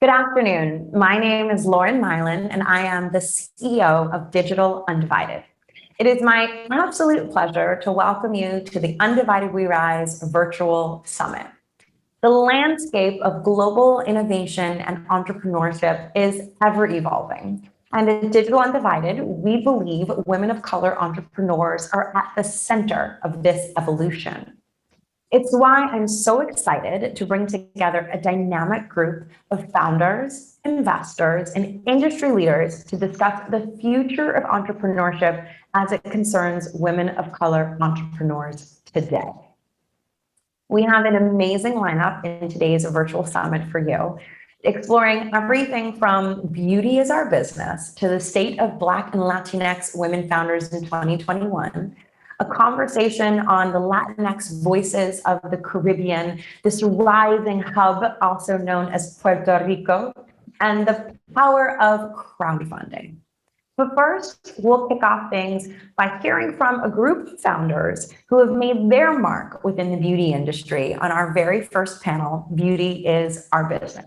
Good afternoon. My name is Lauren Mylan, and I am the CEO of Digital Undivided. It is my absolute pleasure to welcome you to the Undivided We Rise Virtual Summit. The landscape of global innovation and entrepreneurship is ever evolving. And at Digital Undivided, we believe women of color entrepreneurs are at the center of this evolution. It's why I'm so excited to bring together a dynamic group of founders, investors, and industry leaders to discuss the future of entrepreneurship as it concerns women of color entrepreneurs today. We have an amazing lineup in today's virtual summit for you, exploring everything from beauty as our business to the state of Black and Latinx women founders in 2021, a conversation on the Latinx voices of the Caribbean, this rising hub, also known as Puerto Rico, and the power of crowdfunding. But first, we'll kick off things by hearing from a group of founders who have made their mark within the beauty industry on our very first panel, Beauty is Our Business.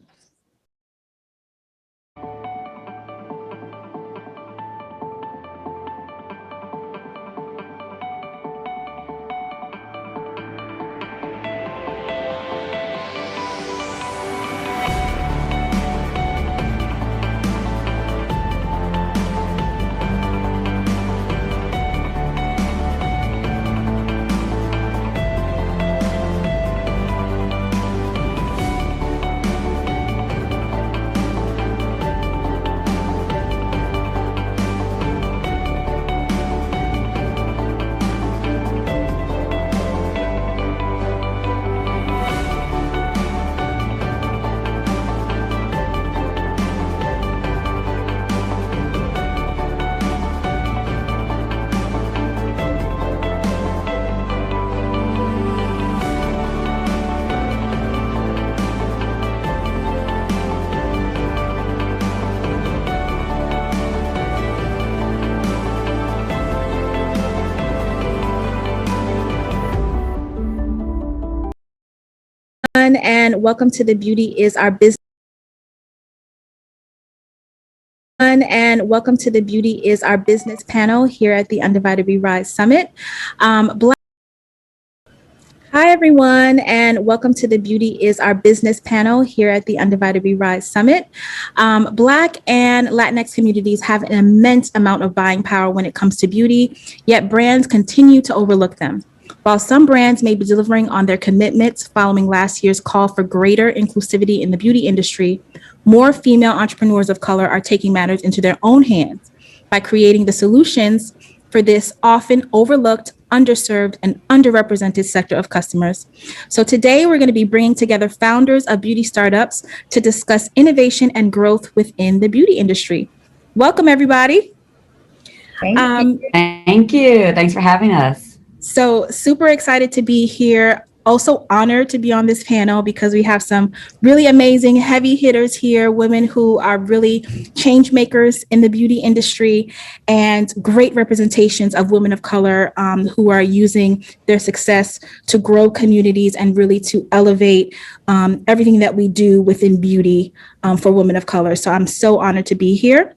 And welcome to the Beauty is Our Business. And welcome to the Beauty is Our Business panel here at the Undivided We Rise Summit. Hi, everyone, and welcome to the Beauty is Our Business panel here at the Undivided We Rise Summit. Black and Latinx communities have an immense amount of buying power when it comes to beauty, yet brands continue to overlook them. While some brands may be delivering on their commitments following last year's call for greater inclusivity in the beauty industry, more female entrepreneurs of color are taking matters into their own hands by creating the solutions for this often overlooked, underserved, and underrepresented sector of customers. So today we're going to be bringing together founders of beauty startups to discuss innovation and growth within the beauty industry. Welcome, everybody. Thank you. Thanks for having us. So super excited to be here. Also honored to be on this panel because we have some really amazing heavy hitters here, women who are really change makers in the beauty industry and great representations of women of color who are using their success to grow communities and really to elevate everything that we do within beauty for women of color. So I'm so honored to be here.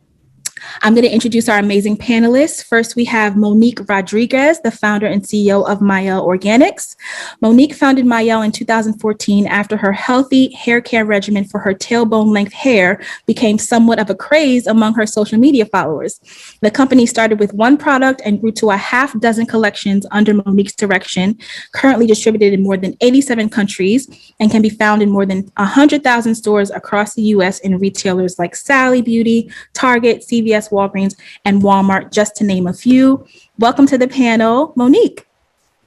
I'm going to introduce our amazing panelists. First, we have Monique Rodriguez, the founder and CEO of Mayel Organics. Monique founded Mayel in 2014 after her healthy hair care regimen for her tailbone length hair became somewhat of a craze among her social media followers. The company started with one product and grew to a half dozen collections under Monique's direction, currently distributed in more than 87 countries and can be found in more than 100,000 stores across the U.S. in retailers like Sally Beauty, Target, CVS, Walgreens, and Walmart, just to name a few. Welcome to the panel, Monique.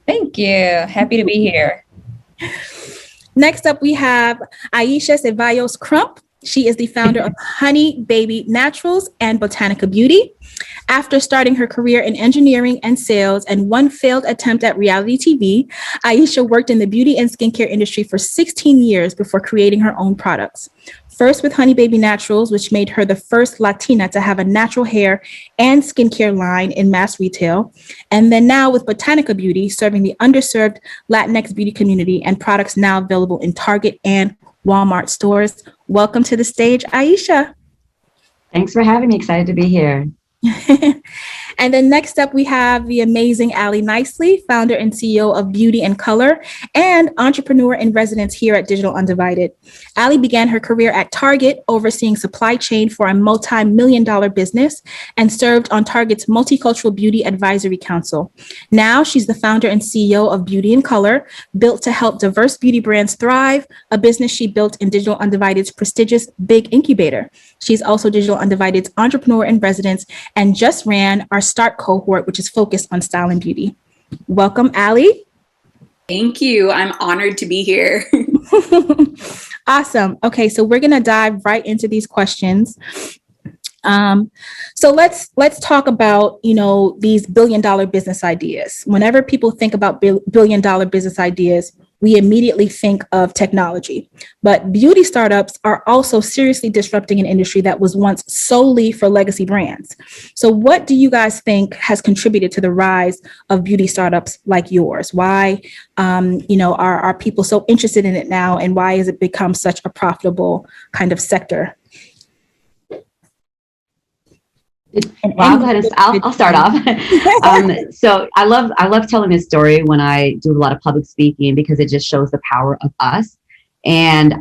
Thank you. Happy to be here. Next up, we have Aisha Ceballos Crump. She is the founder of Honey Baby Naturals and Botanica Beauty. After starting her career in engineering and sales and one failed attempt at reality TV, Aisha worked in the beauty and skincare industry for 16 years before creating her own products. First with Honey Baby Naturals, which made her the first Latina to have a natural hair and skincare line in mass retail. And then now with Botanica Beauty, serving the underserved Latinx beauty community and products now available in Target and Walmart stores. Welcome to the stage, Aisha. Thanks for having me. Excited to be here. And then next up, we have the amazing Allie Nicely, founder and CEO of Beauty and Color and entrepreneur in residence here at Digital Undivided. Allie began her career at Target, overseeing supply chain for a multi-million-dollar business and served on Target's Multicultural Beauty Advisory Council. Now she's the founder and CEO of Beauty and Color, built to help diverse beauty brands thrive, a business she built in Digital Undivided's prestigious Big Incubator. She's also Digital Undivided's entrepreneur in residence and just ran our Start cohort, which is focused on style and beauty. Welcome, Allie. Thank you. I'm honored to be here. Awesome. Okay, so we're going to dive right into these questions. So let's talk about, these billion-dollar business ideas. Whenever people think about billion-dollar business ideas, we immediately think of technology. But beauty startups are also seriously disrupting an industry that was once solely for legacy brands. So what do you guys think has contributed to the rise of beauty startups like yours? Why, are people so interested in it now, and why has it become such a profitable kind of sector? Well, I'll start off. So I love telling this story when I do a lot of public speaking, because it just shows the power of us. And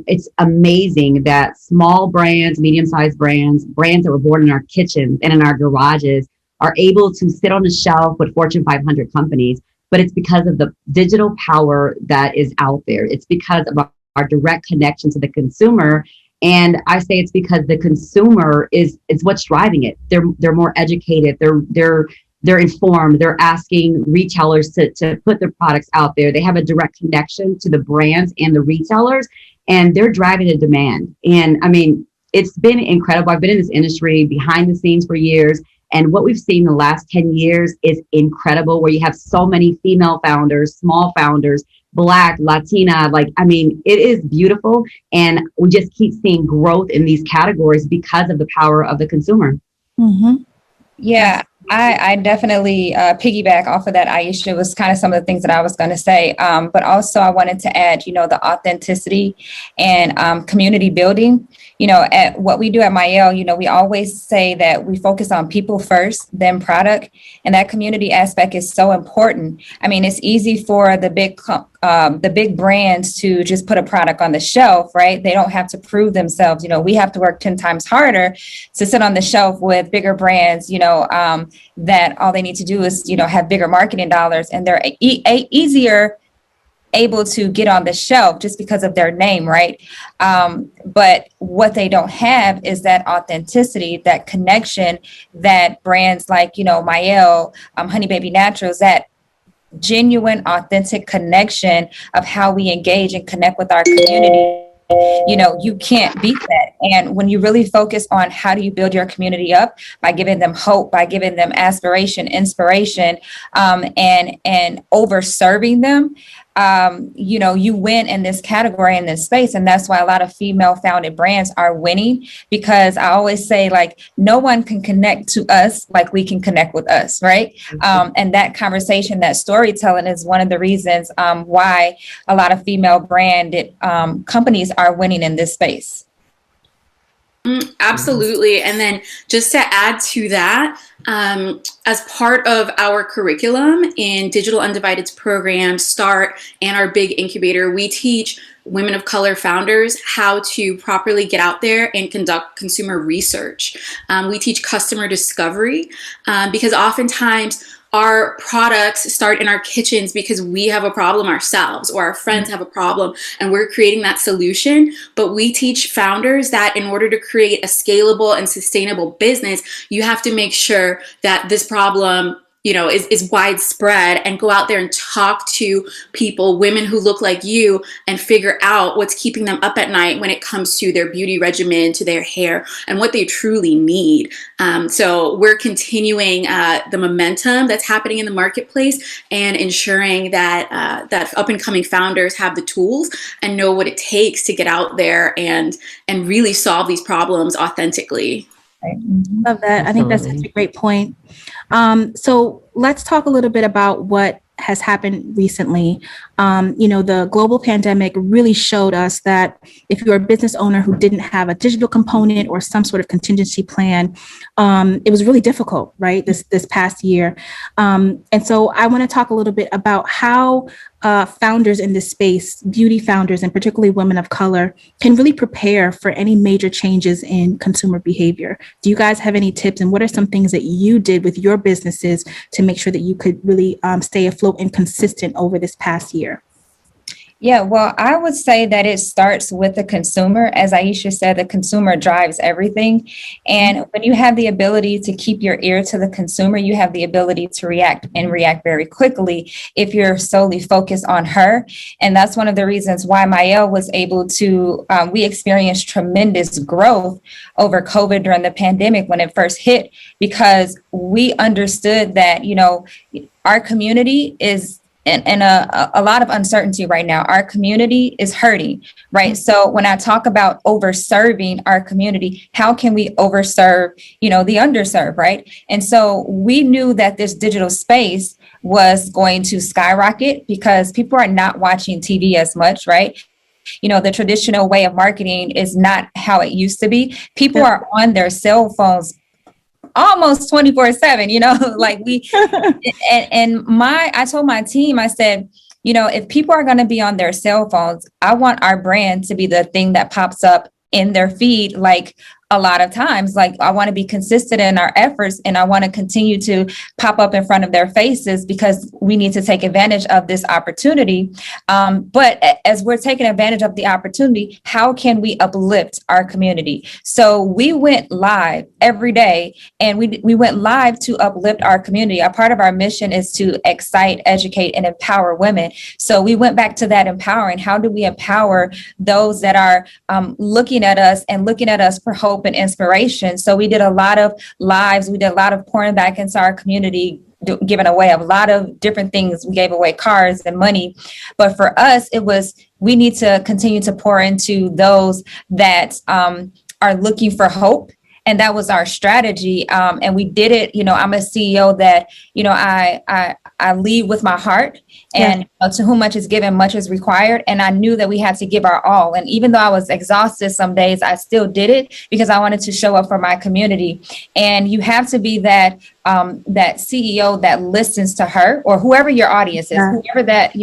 it's amazing that small brands, medium-sized brands that were born in our kitchens and in our garages are able to sit on the shelf with Fortune 500 companies. But it's because of the digital power that is out there. It's because of our direct connection to the consumer. And I say it's because the consumer is what's driving it. They're more educated. They're informed. They're asking retailers to put their products out there. They have a direct connection to the brands and the retailers, and they're driving the demand. And I mean, it's been incredible. I've been in this industry behind the scenes for years, and what we've seen in the last 10 years is incredible, where you have so many female founders, small founders, Black, Latina, it is beautiful. And we just keep seeing growth in these categories because of the power of the consumer. Mm-hmm. Yeah, I definitely piggyback off of that, Aisha. Was kind of some of the things that I was going to say. But also I wanted to add, the authenticity and community building. At what we do at Mael, we always say that we focus on people first, then product. And that community aspect is so important. I mean, it's easy for the big brands to just put a product on the shelf, right? They don't have to prove themselves. We have to work 10 times harder to sit on the shelf with bigger brands, that all they need to do is, have bigger marketing dollars, and they're easier able to get on the shelf just because of their name, right? But what they don't have is that authenticity, that connection that brands like, Mael, Honey Baby Naturals, that genuine, authentic connection of how we engage and connect with our community. You can't beat that. And when you really focus on how do you build your community up, by giving them hope, by giving them aspiration, inspiration, and over serving them, you win in this category, in this space. And that's why a lot of female founded brands are winning, because I always say, no one can connect to us like we can connect with us. Right. And that conversation, that storytelling is one of the reasons why a lot of female branded companies are winning in this space. Absolutely. And then just to add to that, as part of our curriculum in Digital Undivided's program, Start, and our Big Incubator, we teach women of color founders how to properly get out there and conduct consumer research. We teach customer discovery, because oftentimes our products start in our kitchens because we have a problem ourselves, or our friends have a problem, and we're creating that solution. But we teach founders that in order to create a scalable and sustainable business, you have to make sure that this problem is widespread, and go out there and talk to people, women who look like you, and figure out what's keeping them up at night when it comes to their beauty regimen, to their hair, and what they truly need. So we're continuing the momentum that's happening in the marketplace, and ensuring that that up and coming founders have the tools and know what it takes to get out there and really solve these problems authentically. Love that. I think that's such a great point. So let's talk a little bit about what has happened recently. The global pandemic really showed us that if you're a business owner who didn't have a digital component or some sort of contingency plan, it was really difficult, right? This past year. And so I want to talk a little bit about how founders in this space, beauty founders, and particularly women of color, can really prepare for any major changes in consumer behavior. Do you guys have any tips, and what are some things that you did with your businesses to make sure that you could really stay afloat and consistent over this past year? Yeah, well, I would say that it starts with the consumer. As Aisha said, the consumer drives everything. And when you have the ability to keep your ear to the consumer, you have the ability to react very quickly if you're solely focused on her. And that's one of the reasons why Mael was able to, we experienced tremendous growth over COVID during the pandemic when it first hit, because we understood that, our community is and a lot of uncertainty right now. Our community is hurting, right? So when I talk about overserving our community, how can we overserve, the underserved, right? And so we knew that this digital space was going to skyrocket because people are not watching TV as much, right? The traditional way of marketing is not how it used to be. People are on their cell phones almost 24/7, like I told my team, I said, if people are going to be on their cell phones, I want our brand to be the thing that pops up in their feed. Like a lot of times, like I want to be consistent in our efforts, and I want to continue to pop up in front of their faces because we need to take advantage of this opportunity. But as we're taking advantage of the opportunity, how can we uplift our community? So we went live every day, and we went live to uplift our community. A part of our mission is to excite, educate, and empower women. So we went back to that empowering. How do we empower those that are looking at us for hope and inspiration? So we did a lot of lives. We did a lot of pouring back into our community, giving away a lot of different things. We gave away cars and money. But for us, it was, we need to continue to pour into those that are looking for hope. And that was our strategy. And we did it. I'm a CEO that, I lead with my heart, and to whom much is given, much is required. And I knew that we had to give our all. And even though I was exhausted some days, I still did it because I wanted to show up for my community. And you have to be that CEO that listens to her, or whoever your audience is, whoever that,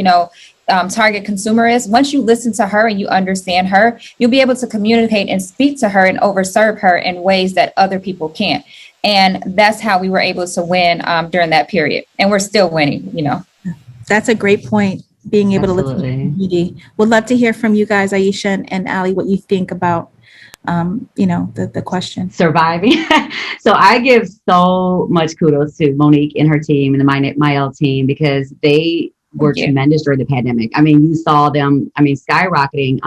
target consumer is. Once you listen to her and you understand her, you'll be able to communicate and speak to her and overserve her in ways that other people can't. And that's how we were able to win during that period. And we're still winning, That's a great point, being able to listen to the community. Would love to hear from you guys, Aisha and Ali, what you think about, the question. Surviving. So I give so much kudos to Monique and her team and the Mael team, because they were tremendous during the pandemic. I mean, you saw them, skyrocketing.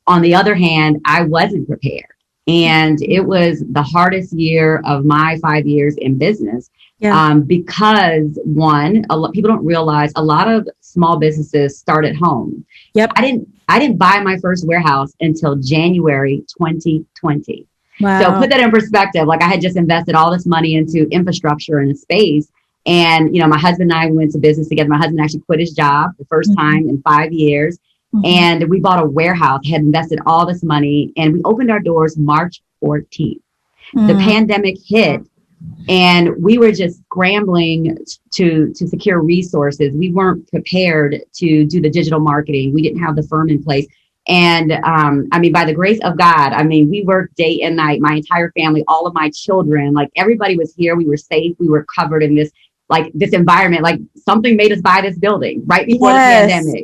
On the other hand, I wasn't prepared. And it was the hardest year of my 5 years in business. Because one, people don't realize a lot of small businesses start at home. I didn't buy my first warehouse until January 2020. Wow. So put that in perspective. Like I had just invested all this money into infrastructure and space. And, my husband and I went to business together. My husband actually quit his job the first time in 5 years. And we bought a warehouse, had invested all this money, and we opened our doors March 14th. The pandemic hit, and we were just scrambling to secure resources. We weren't prepared to do the digital marketing. We didn't have the firm in place. And by the grace of God, we worked day and night, my entire family, all of my children, like everybody was here. We were safe. We were covered in this environment. Like something made us buy this building right before the pandemic.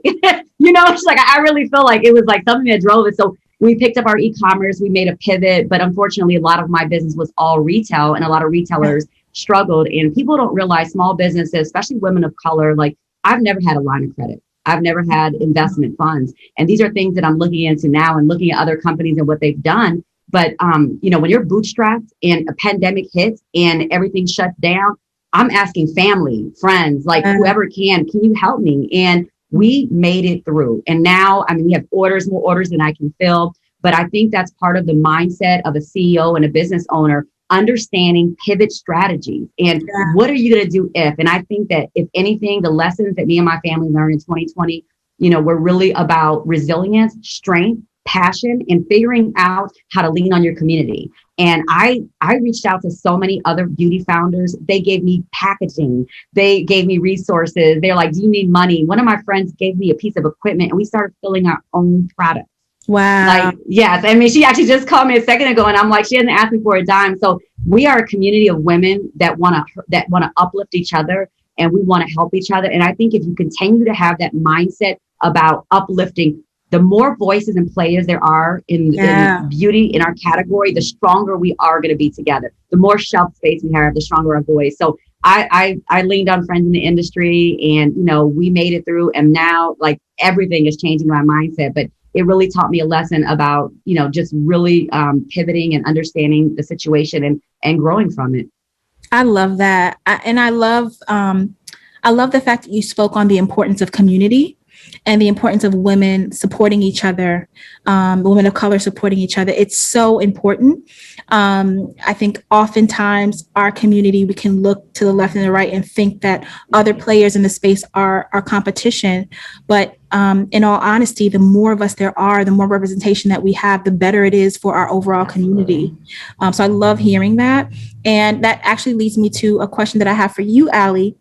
It's like, I really feel like it was like something that drove it. So we picked up our e-commerce, we made a pivot, but unfortunately a lot of my business was all retail, and a lot of retailers struggled. And people don't realize, small businesses, especially women of color, like I've never had a line of credit. I've never had investment funds. And these are things that I'm looking into now and looking at other companies and what they've done. But, when you're bootstrapped and a pandemic hits and everything shuts down, I'm asking family, friends, like whoever can you help me? And we made it through. And now, we have more orders than I can fill. But I think that's part of the mindset of a CEO and a business owner. understanding pivot strategies and what are you going to do if. And I think that if anything, the lessons that me and my family learned in 2020, were really about resilience, strength, passion, and figuring out how to lean on your community. And I reached out to so many other beauty founders. They gave me packaging. They gave me resources. They're like, do you need money? One of my friends gave me a piece of equipment and we started filling our own product. Wow. Like, yes. I mean, she actually just called me a second ago and I'm like, she hasn't asked me for a dime. So we are a community of women that want to uplift each other and we want to help each other. And I think if you continue to have that mindset about uplifting, the more voices and players there are in beauty in our category, the stronger we are going to be together. The more shelf space we have, the stronger our voice. So I leaned on friends in the industry and, we made it through. And now like everything is changing my mindset. But it really taught me a lesson about, just really pivoting and understanding the situation and growing from it. I love that. I love the fact that you spoke on the importance of community and the importance of women supporting each other, women of color supporting each other. It's so important. I think oftentimes our community, we can look to the left and the right and think that other players in the space are our competition. But in all honesty, the more of us there are, the more representation that we have, the better it is for our overall community. So I love hearing that. And that actually leads me to a question that I have for you, Allie,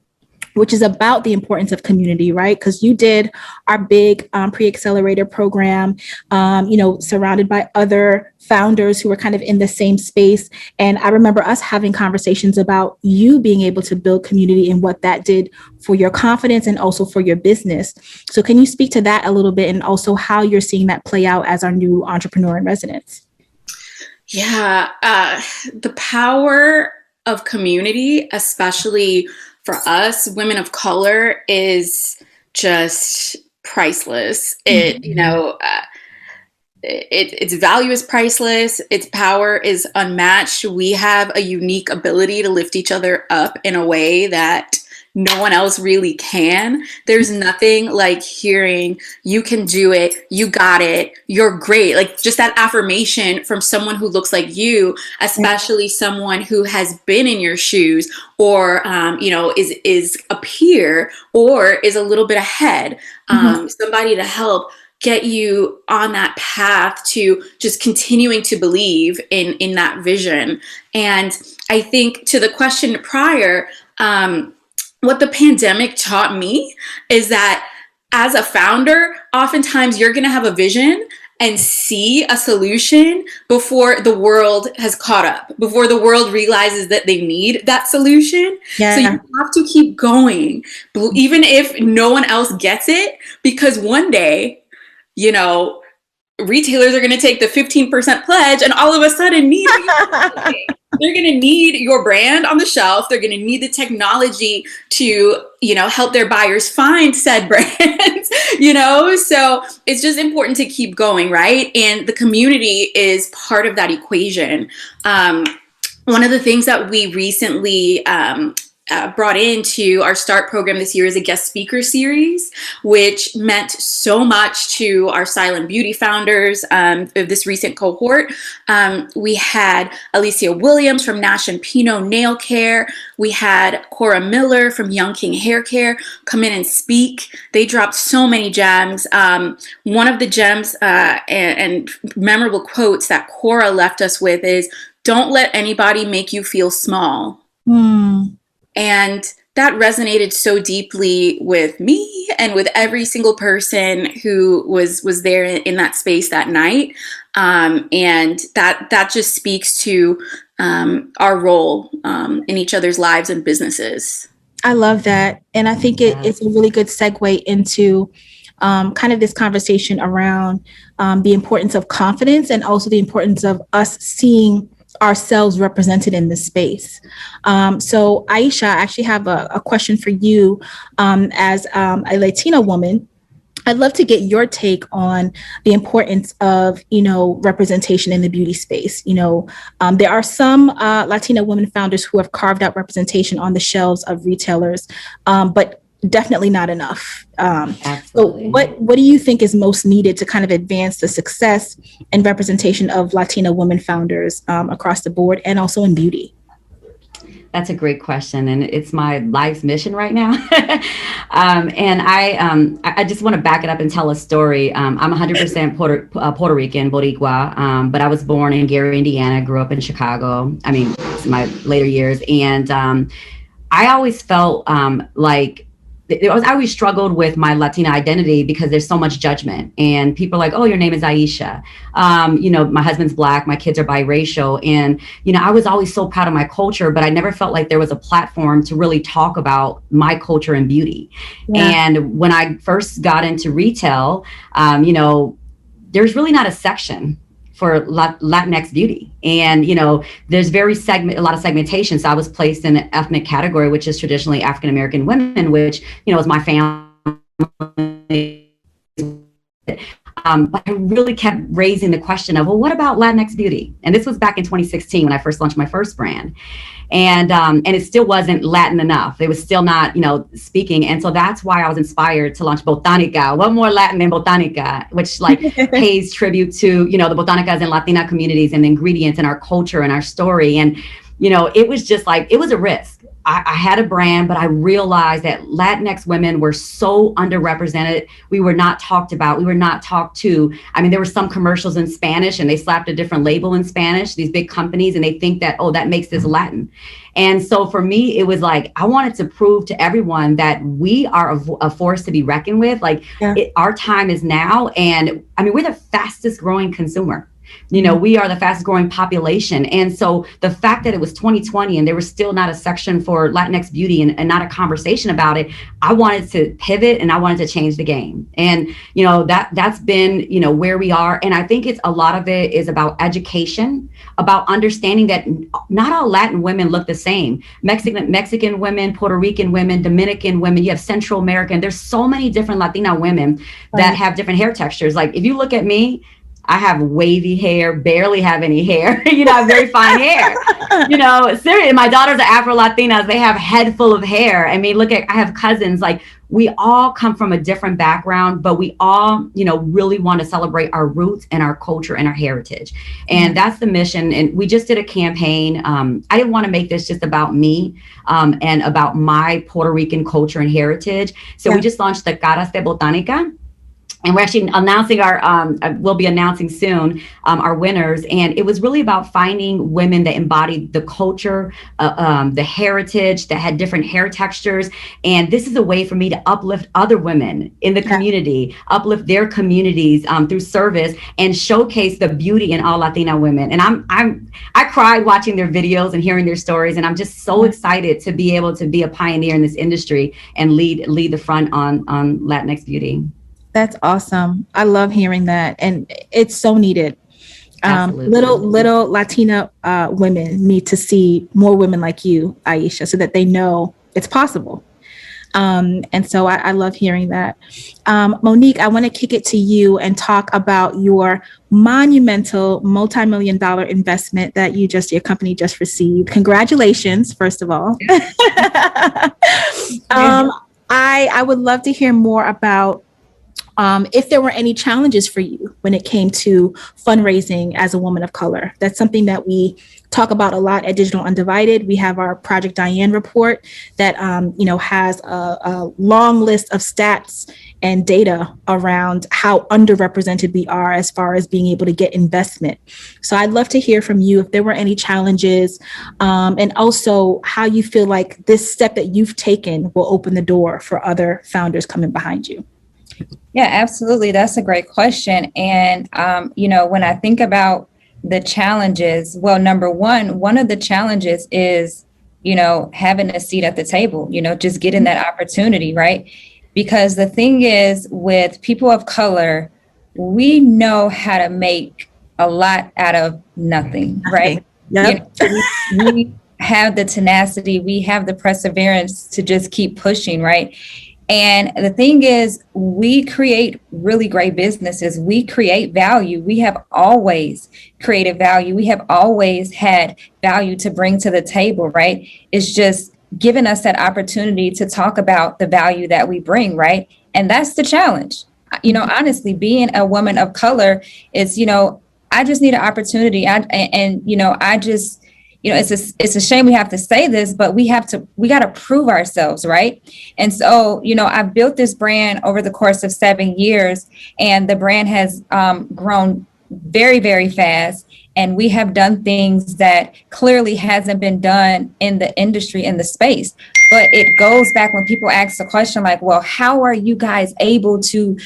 which is about the importance of community, right? Because you did our big pre-accelerator program, surrounded by other founders who were kind of in the same space. And I remember us having conversations about you being able to build community and what that did for your confidence and also for your business. So can you speak to that a little bit and also how you're seeing that play out as our new entrepreneur in residence? Yeah, the power of community, especially for us, women of color, is just priceless. Its value is priceless. Its power is unmatched. We have a unique ability to lift each other up in a way that no one else really can. There's nothing like hearing, you can do it, you got it, you're great. Like just that affirmation from someone who looks like you, especially someone who has been in your shoes or, is a peer or is a little bit ahead. Somebody to help get you on that path to just continuing to believe in that vision. And I think to the question prior, what the pandemic taught me is that as a founder, oftentimes you're going to have a vision and see a solution before the world has caught up, before the world realizes that they need that solution. Yeah. So you have to keep going, even if no one else gets it, because one day, retailers are going to take the 15% pledge and all of a sudden they're going to need your brand on the shelf. They're going to need the technology to, help their buyers find said brands, so it's just important to keep going. Right. And the community is part of that equation. One of the things that we recently, brought into our START program this year is a guest speaker series, which meant so much to our silent beauty founders of this recent cohort. We had Alicia Williams from Nash and Pino Nail Care. We had Cora Miller from Young King Hair Care come in and speak. They dropped so many gems. One of the gems and memorable quotes that Cora left us with is, "Don't let anybody make you feel small." And that resonated so deeply with me and with every single person who was there in that space that night. And that just speaks to our role in each other's lives and businesses. I love that. And I think it's a really good segue into kind of this conversation around the importance of confidence and also the importance of us seeing ourselves represented in this space. So Aisha, I actually have a question for you as a Latina woman. I'd love to get your take on the importance of, representation in the beauty space. There are some Latina women founders who have carved out representation on the shelves of retailers, but definitely not enough. So Absolutely. what do you think is most needed to kind of advance the success and representation of Latina women founders across the board and also in beauty? That's a great question, and it's my life's mission right now. And I just want to back it up and tell a story. I'm 100% Puerto Rican, Boricua, but I was born in Gary, Indiana. Grew up in Chicago. I mean, my later years, and I always felt like I always struggled with my Latina identity because there's so much judgment, and people are like, "Oh, your name is Aisha." My husband's Black, my kids are biracial, and I was always so proud of my culture, but I never felt like there was a platform to really talk about my culture and beauty. Yeah. And when I first got into retail, there's really not a section for Latinx beauty. And, there's a lot of segmentation. So I was placed in an ethnic category, which is traditionally African-American women, which, is my family. But I really kept raising the question of, well, what about Latinx beauty? And this was back in 2016 when I first launched my first brand. And it still wasn't Latin enough. It was still not, speaking. And so that's why I was inspired to launch Botanica. What more Latin than Botanica, which pays tribute to, the Botanicas and Latina communities and the ingredients and our culture and our story. And, it was just it was a risk. I had a brand, but I realized that Latinx women were so underrepresented. We were not talked about. We were not talked to. I mean, there were some commercials in Spanish and they slapped a different label in Spanish, these big companies, and they think that, oh, that makes this Latin. And so for me, it was I wanted to prove to everyone that we are a force to be reckoned with. Our time is now. And I mean, we're the fastest growing consumer. We are the fastest growing population. And so the fact that it was 2020 and there was still not a section for Latinx beauty and not a conversation about it, I wanted to pivot and I wanted to change the game. And, that's been, where we are. And I think a lot of it is about education, about understanding that not all Latin women look the same. Mexican women, Puerto Rican women, Dominican women, you have Central American. There's so many different Latina women that have different hair textures. If you look at me, I have wavy hair, barely have any hair, I have very fine hair, seriously. My daughters are Afro-Latinas. They have head full of hair. I mean, I have cousins, we all come from a different background, but we all, really want to celebrate our roots and our culture and our heritage. And that's the mission. And we just did a campaign. I didn't want to make this just about me and about my Puerto Rican culture and heritage. So we just launched the Caras de Botanica. And we're actually announcing we'll be announcing soon our winners. And it was really about finding women that embodied the culture, the heritage, that had different hair textures. And this is a way for me to uplift other women in the community, uplift their communities through service and showcase the beauty in all Latina women. And I cried watching their videos and hearing their stories. And I'm just so excited to be able to be a pioneer in this industry and lead the front on Latinx beauty. That's awesome. I love hearing that. And it's so needed. Little Latina women need to see more women like you, Aisha, so that they know it's possible. And so I love hearing that. Monique, I want to kick it to you and talk about your monumental multi-million-dollar investment that your company just received. Congratulations, first of all. I would love to hear more about if there were any challenges for you when it came to fundraising as a woman of color. That's something that we talk about a lot at Digital Undivided. We have our Project Diane report that has a long list of stats and data around how underrepresented we are as far as being able to get investment. So I'd love to hear from you if there were any challenges, and also how you feel like this step that you've taken will open the door for other founders coming behind you. Yeah, absolutely. That's a great question. And, when I think about the challenges, well, number one of the challenges is, having a seat at the table, just getting that opportunity, right? Because the thing is, with people of color, we know how to make a lot out of nothing, right? Yep. We have the tenacity, we have the perseverance to just keep pushing, right? And the thing is, we create really great businesses. We create value. We have always created value. We have always had value to bring to the table, right? It's just given us that opportunity to talk about the value that we bring, right? And that's the challenge. Honestly, being a woman of color is, I just need an opportunity. It's a shame we have to say this, but we got to prove ourselves, right? And so, I've built this brand over the course of 7 years, and the brand has grown very, very fast. And we have done things that clearly hasn't been done in the industry, in the space. But it goes back when people ask the question, like, well, how are you guys able to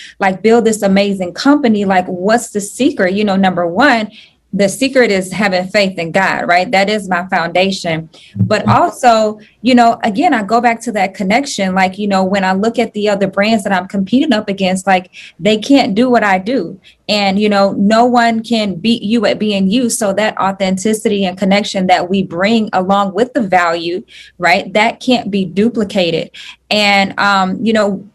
build this amazing company? Like, what's the secret? Number one, the secret is having faith in God, right? That is my foundation. But also, again, I go back to that connection. When I look at the other brands that I'm competing up against, they can't do what I do. And, no one can beat you at being you. So that authenticity and connection that we bring along with the value, right, that can't be duplicated. And,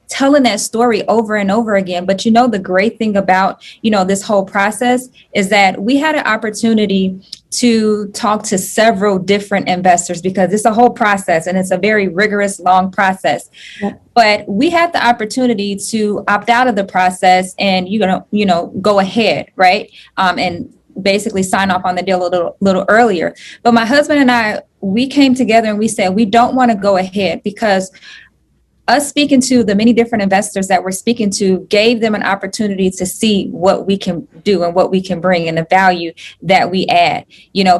telling that story over and over again. But, the great thing about, this whole process is that we had an opportunity to talk to several different investors, because it's a whole process and it's a very rigorous, long process. Yep. But we had the opportunity to opt out of the process and, go ahead, right? And basically sign off on the deal a little earlier. But my husband and I, we came together and we said, we don't want to go ahead, because us speaking to the many different investors that we're speaking to gave them an opportunity to see what we can do and what we can bring and the value that we add,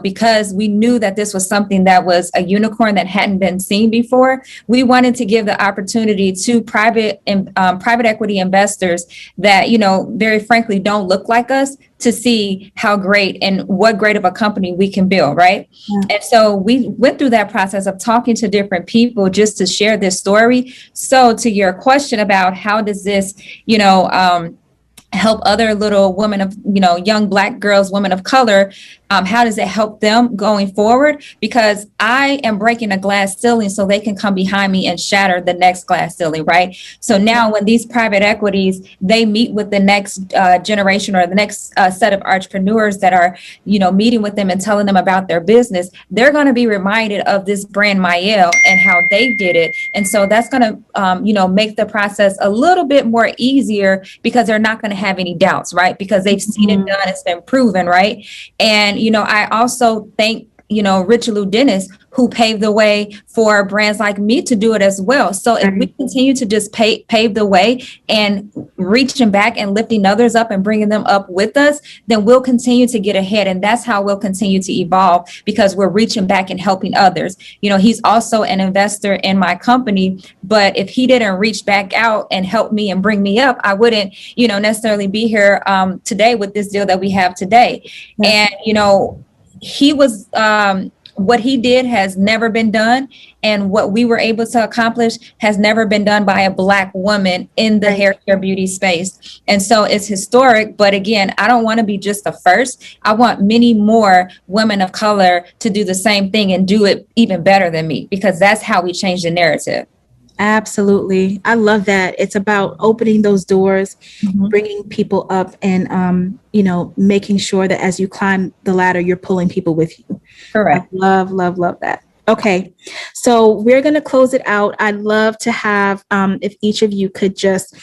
because we knew that this was something that was a unicorn that hadn't been seen before. We wanted to give the opportunity to private equity investors that, very frankly, don't look like us, to see how great and what great of a company we can build, right? Yeah. And so we went through that process of talking to different people just to share this story. So to your question about how does this, help other little women of, young Black girls, women of color, how does it help them going forward? Because I am breaking a glass ceiling so they can come behind me and shatter the next glass ceiling, right? So now when these private equities, they meet with the next generation or the next set of entrepreneurs that are, meeting with them and telling them about their business, they're going to be reminded of this brand Mael and how they did it. And so that's going to, make the process a little bit more easier, because they're not going to have any doubts, right? Because they've seen it done, it's been proven, right? And, I also thank, Richelieu Dennis, who paved the way for brands like me to do it as well. So if we continue to just pave the way and reaching back and lifting others up and bringing them up with us, then we'll continue to get ahead. And that's how we'll continue to evolve, because we're reaching back and helping others. He's also an investor in my company, but if he didn't reach back out and help me and bring me up, I wouldn't, necessarily be here today with this deal that we have today. Yeah. And, he was, what he did has never been done. And what we were able to accomplish has never been done by a Black woman in the hair care beauty space. And so it's historic. But again, I don't want to be just the first. I want many more women of color to do the same thing and do it even better than me, because that's how we change the narrative. Absolutely. I love that. It's about opening those doors, bringing people up, and, making sure that as you climb the ladder, you're pulling people with you. Correct. I love that. Okay. So we're going to close it out. I'd love to have, if each of you could just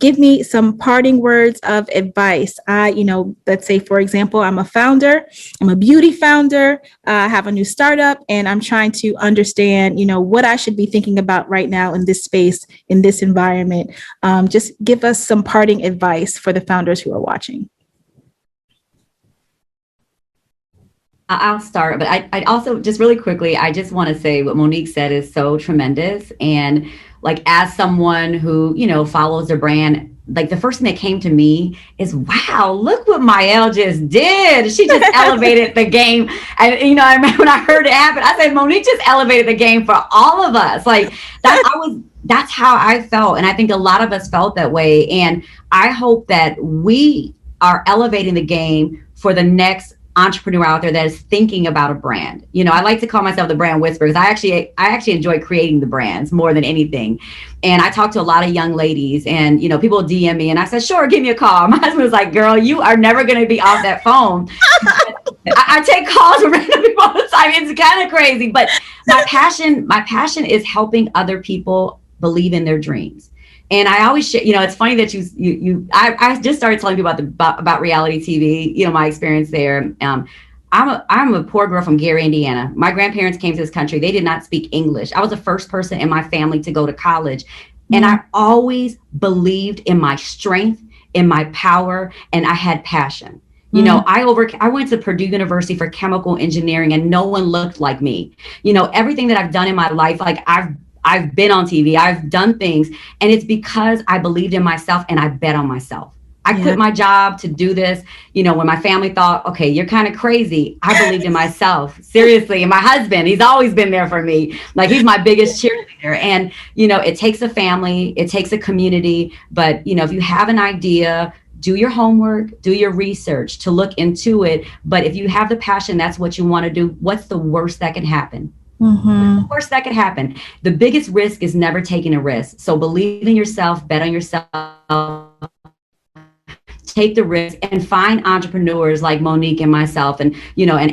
give me some parting words of advice. Let's say, for example, I'm a founder, I'm a beauty founder, I have a new startup, and I'm trying to understand, what I should be thinking about right now in this space, in this environment. Just give us some parting advice for the founders who are watching. I'll start, but I also, just really quickly, I just want to say what Monique said is so tremendous. And as someone who, follows their brand, the first thing that came to me is, wow, look what Mael just did. She just elevated the game. And, I remember when I heard it happen, I said, Monique just elevated the game for all of us. That's how I felt. And I think a lot of us felt that way. And I hope that we are elevating the game for the next entrepreneur out there that is thinking about a brand. I like to call myself the brand whisperer, because I actually enjoy creating the brands more than anything. And I talk to a lot of young ladies, and people DM me, and I said, sure, give me a call. My husband was like, girl, you are never going to be off that phone. I take calls from random people all the time. It's kind of crazy, but my passion is helping other people believe in their dreams. And I always share, it's funny that I just started telling people about reality TV, my experience there. I'm a poor girl from Gary, Indiana. My grandparents came to this country. They did not speak English. I was the first person in my family to go to college. And I always believed in my strength, in my power, and I had passion. I went to Purdue University for chemical engineering, and no one looked like me. Everything that I've done in my life, like I've been on TV, I've done things, and it's because I believed in myself and I bet on myself. I quit my job to do this. When my family thought, okay, you're kind of crazy, I believed in myself. Seriously. And my husband, he's always been there for me. Like, he's my biggest cheerleader. And, it takes a family, it takes a community. But, if you have an idea, do your homework, do your research to look into it. But if you have the passion, that's what you want to do. What's the worst that can happen? What's the worst that could happen? The biggest risk is never taking a risk. So believe in yourself, bet on yourself. Take the risk and find entrepreneurs like Monique and myself and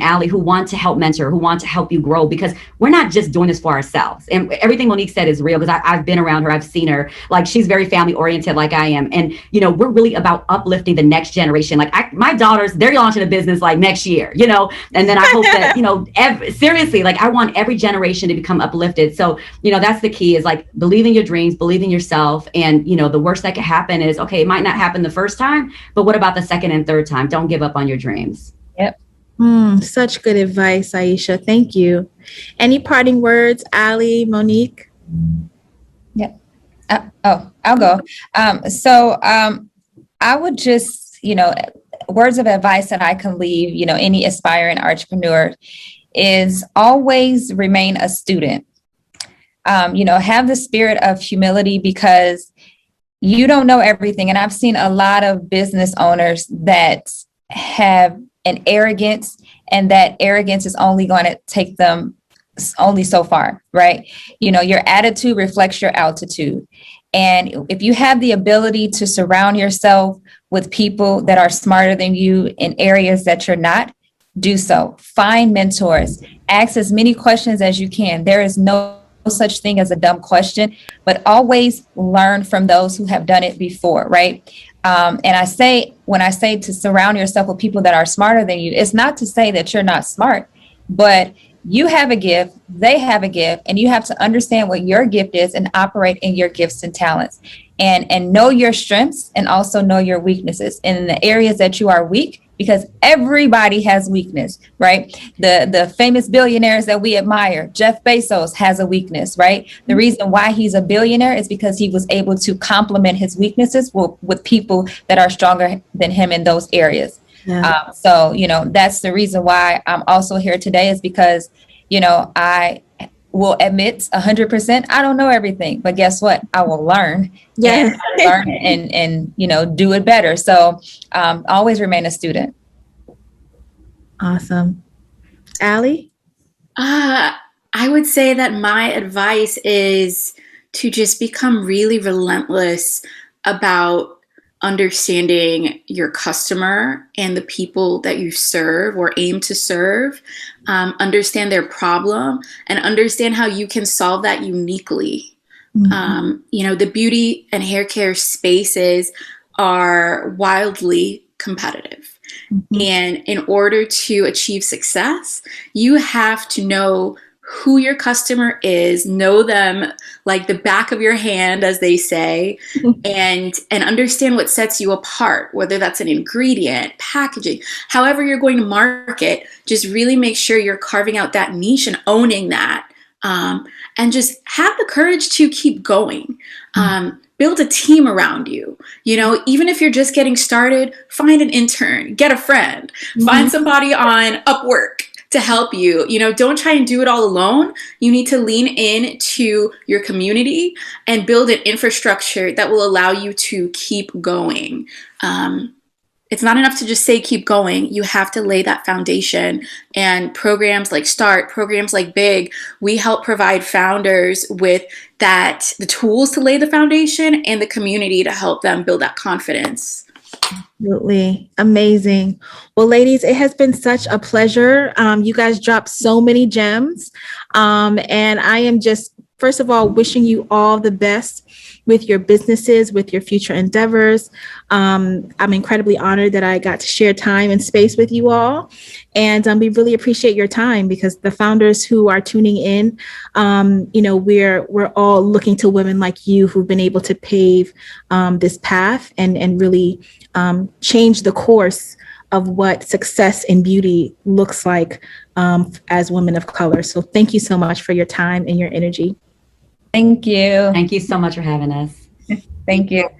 Allie, who want to help mentor, who want to help you grow, because we're not just doing this for ourselves. And everything Monique said is real, because I've been around her. I've seen her. Like, she's very family oriented like I am. And, we're really about uplifting the next generation. Like, my daughters, they're launching a business like next year, and then I hope that, seriously, like, I want every generation to become uplifted. So, that's the key, is like, believe in your dreams, believe in yourself. And, the worst that could happen is, okay, it might not happen the first time, but what about the second and third time? Don't give up on your dreams. Yep. Such good advice, Aisha. Thank you. Any parting words, Allie, Monique? Yep. I'll go. I would just, words of advice that I can leave, any aspiring entrepreneur is always remain a student. Have the spirit of humility, because you don't know everything. And I've seen a lot of business owners that have an arrogance, and that arrogance is only going to take them only so far, right? Your attitude reflects your altitude. And if you have the ability to surround yourself with people that are smarter than you in areas that you're not, do so. Find mentors. Ask as many questions as you can. There is no such thing as a dumb question, but always learn from those who have done it before, right? And when I say to surround yourself with people that are smarter than you, it's not to say that you're not smart, but you have a gift, they have a gift, and you have to understand what your gift is and operate in your gifts and talents, and know your strengths and also know your weaknesses. And in the areas that you are weak, because everybody has weakness, right? The famous billionaires that we admire, Jeff Bezos has a weakness, right? The reason why he's a billionaire is because he was able to complement his weaknesses with people that are stronger than him in those areas. Yeah. So, that's the reason why I'm also here today, is because, I will admit 100%, I don't know everything, but guess what? I will learn. Yes. and do it better. So always remain a student. Awesome. Allie? I would say that my advice is to just become really relentless about understanding your customer and the people that you serve or aim to serve, understand their problem, and understand how you can solve that uniquely. The beauty and hair care spaces are wildly competitive. And in order to achieve success, you have to know who your customer is, know them like the back of your hand, as they say, and understand what sets you apart, whether that's an ingredient, packaging, however you're going to market. Just really make sure you're carving out that niche and owning that, and just have the courage to keep going. Build a team around you. Even if you're just getting started, find an intern, get a friend, find somebody on Upwork to help you. Don't try and do it all alone. You need to lean into your community and build an infrastructure that will allow you to keep going. It's not enough to just say keep going. You have to lay that foundation. And programs like START, programs like BIG, we help provide founders with the tools to lay the foundation and the community to help them build that confidence. Absolutely. Amazing. Well, ladies, it has been such a pleasure. You guys dropped so many gems. And I am just, first of all, wishing you all the best with your businesses, with your future endeavors. I'm incredibly honored that I got to share time and space with you all. And we really appreciate your time, because the founders who are tuning in, we're all looking to women like you who've been able to pave this path and really change the course of what success in beauty looks like as women of color. So thank you so much for your time and your energy. Thank you. Thank you so much for having us. Thank you.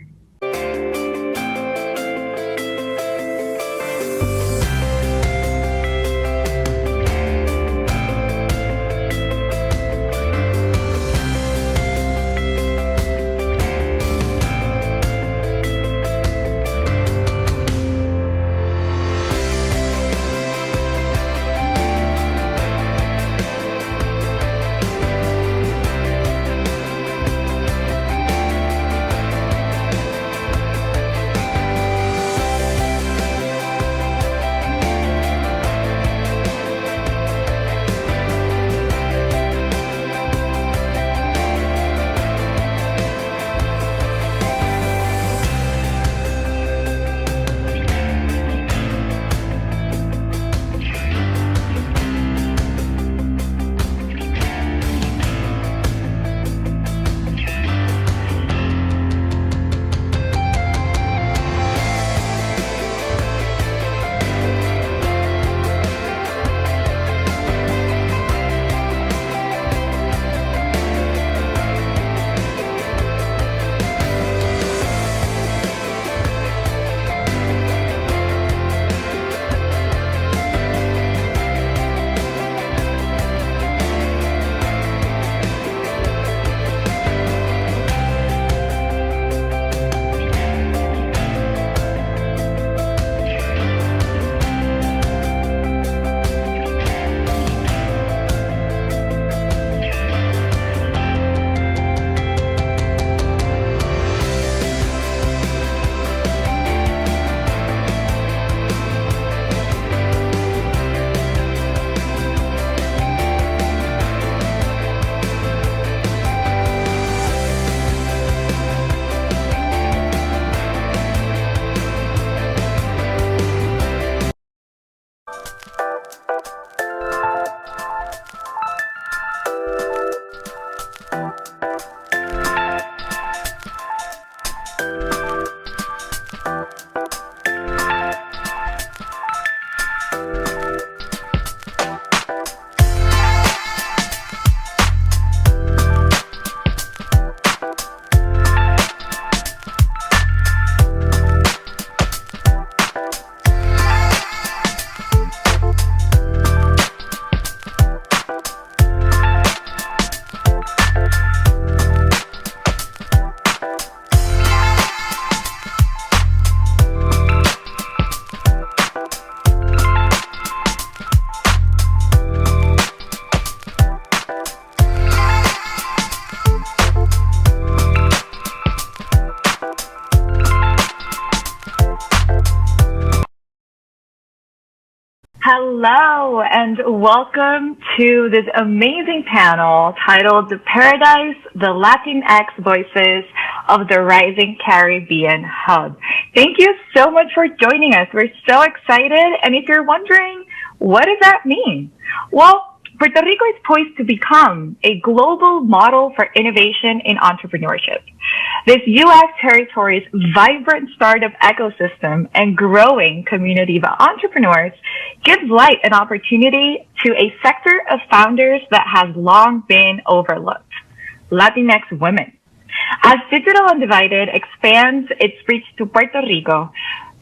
Hello and welcome to this amazing panel titled The Paradise, the Latinx Voices of the Rising Caribbean Hub. Thank you so much for joining us. We're so excited. And if you're wondering, what does that mean? Well, Puerto Rico is poised to become a global model for innovation in entrepreneurship. This U.S. territory's vibrant startup ecosystem and growing community of entrepreneurs gives light and opportunity to a sector of founders that has long been overlooked, Latinx women. As Digital Undivided expands its reach to Puerto Rico,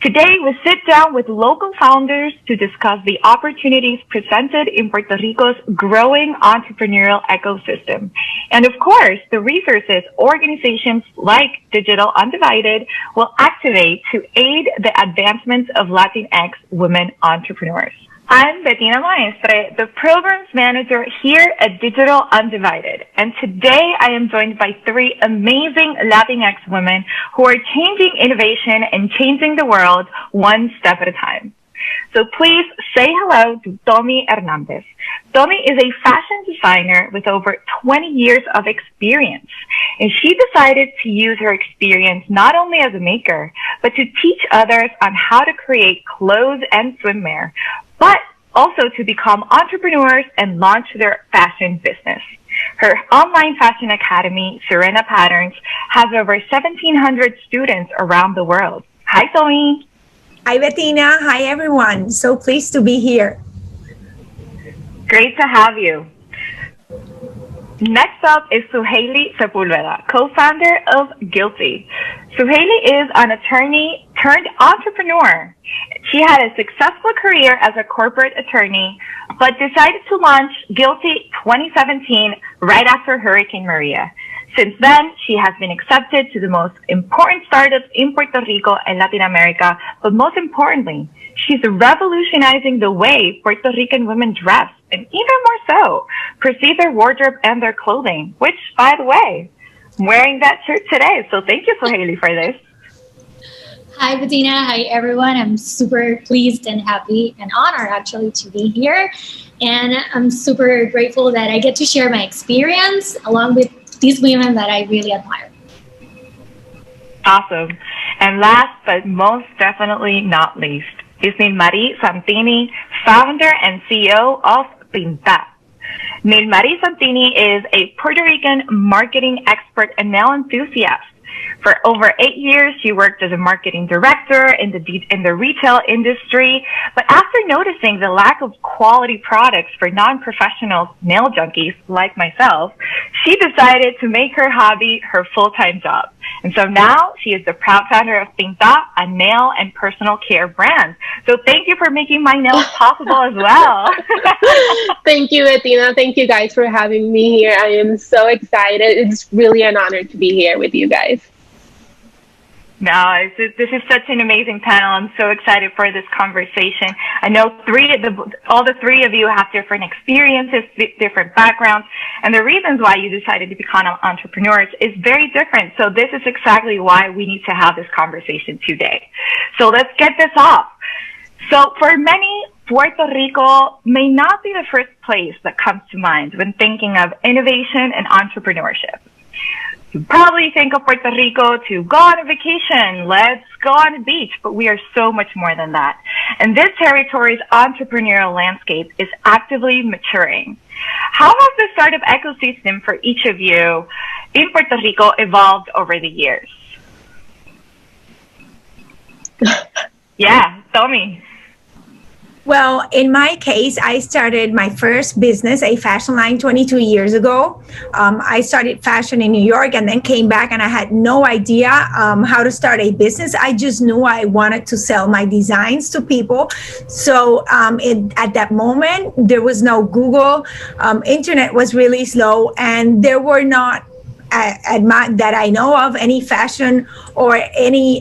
today we sit down with local founders to discuss the opportunities presented in Puerto Rico's growing entrepreneurial ecosystem. And of course, the resources organizations like Digital Undivided will activate to aid the advancements of Latinx women entrepreneurs. I'm Bettina Maestre, the Programs Manager here at Digital Undivided. And today I am joined by three amazing Latinx women who are changing innovation and changing the world one step at a time. So please say hello to Tommy Hernandez. Tommy is a fashion designer with over 20 years of experience, and she decided to use her experience not only as a maker, but to teach others on how to create clothes and swimwear, but also to become entrepreneurs and launch their fashion business. Her online fashion academy, Serena Patterns, has over 1,700 students around the world. Hi, Tommy. Hi, Bettina. Hi, everyone. So pleased to be here. Great to have you. Next up is Suhaili Sepulveda, co-founder of Guilty. Suhaili is an attorney turned entrepreneur. She had a successful career as a corporate attorney, but decided to launch Guilty 2017 right after Hurricane Maria. Since then, she has been accepted to the most important startups in Puerto Rico and Latin America, but most importantly, she's revolutionizing the way Puerto Rican women dress, and even more so, perceive their wardrobe and their clothing, which, by the way, I'm wearing that shirt today, so thank you, Suhaili, for this. Hi, Bettina. Hi, everyone. I'm super pleased and happy and honored, actually, to be here. And I'm super grateful that I get to share my experience along with these women that I really admire. Awesome. And last but most definitely not least is Nilmarie Santini, founder and CEO of Pinta. Nilmarie Santini is a Puerto Rican marketing expert and nail enthusiast. For over 8 years, she worked as a marketing director in the retail industry. But after noticing the lack of quality products for non-professional nail junkies like myself, she decided to make her hobby her full-time job. And so now she is the proud founder of Pinta, a nail and personal care brand. So thank you for making my nails possible as well. Thank you, Bettina. Thank you guys for having me here. I am so excited. It's really an honor to be here with you guys. No, this is such an amazing panel. I'm so excited for this conversation. I know all the three of you have different experiences, different backgrounds, and the reasons why you decided to become entrepreneurs is very different. So this is exactly why we need to have this conversation today. So let's get this off. So for many, Puerto Rico may not be the first place that comes to mind when thinking of innovation and entrepreneurship. You probably think of Puerto Rico to go on a vacation, let's go on the beach, but we are so much more than that. And this territory's entrepreneurial landscape is actively maturing. How has the startup ecosystem for each of you in Puerto Rico evolved over the years? Yeah, tell me. Well, in my case, I started my first business, a fashion line, 22 years ago. I started fashion in New York and then came back, and I had no idea how to start a business. I just knew I wanted to sell my designs to people. So at that moment, there was no Google. Internet was really slow, and there were not that I know of any fashion or any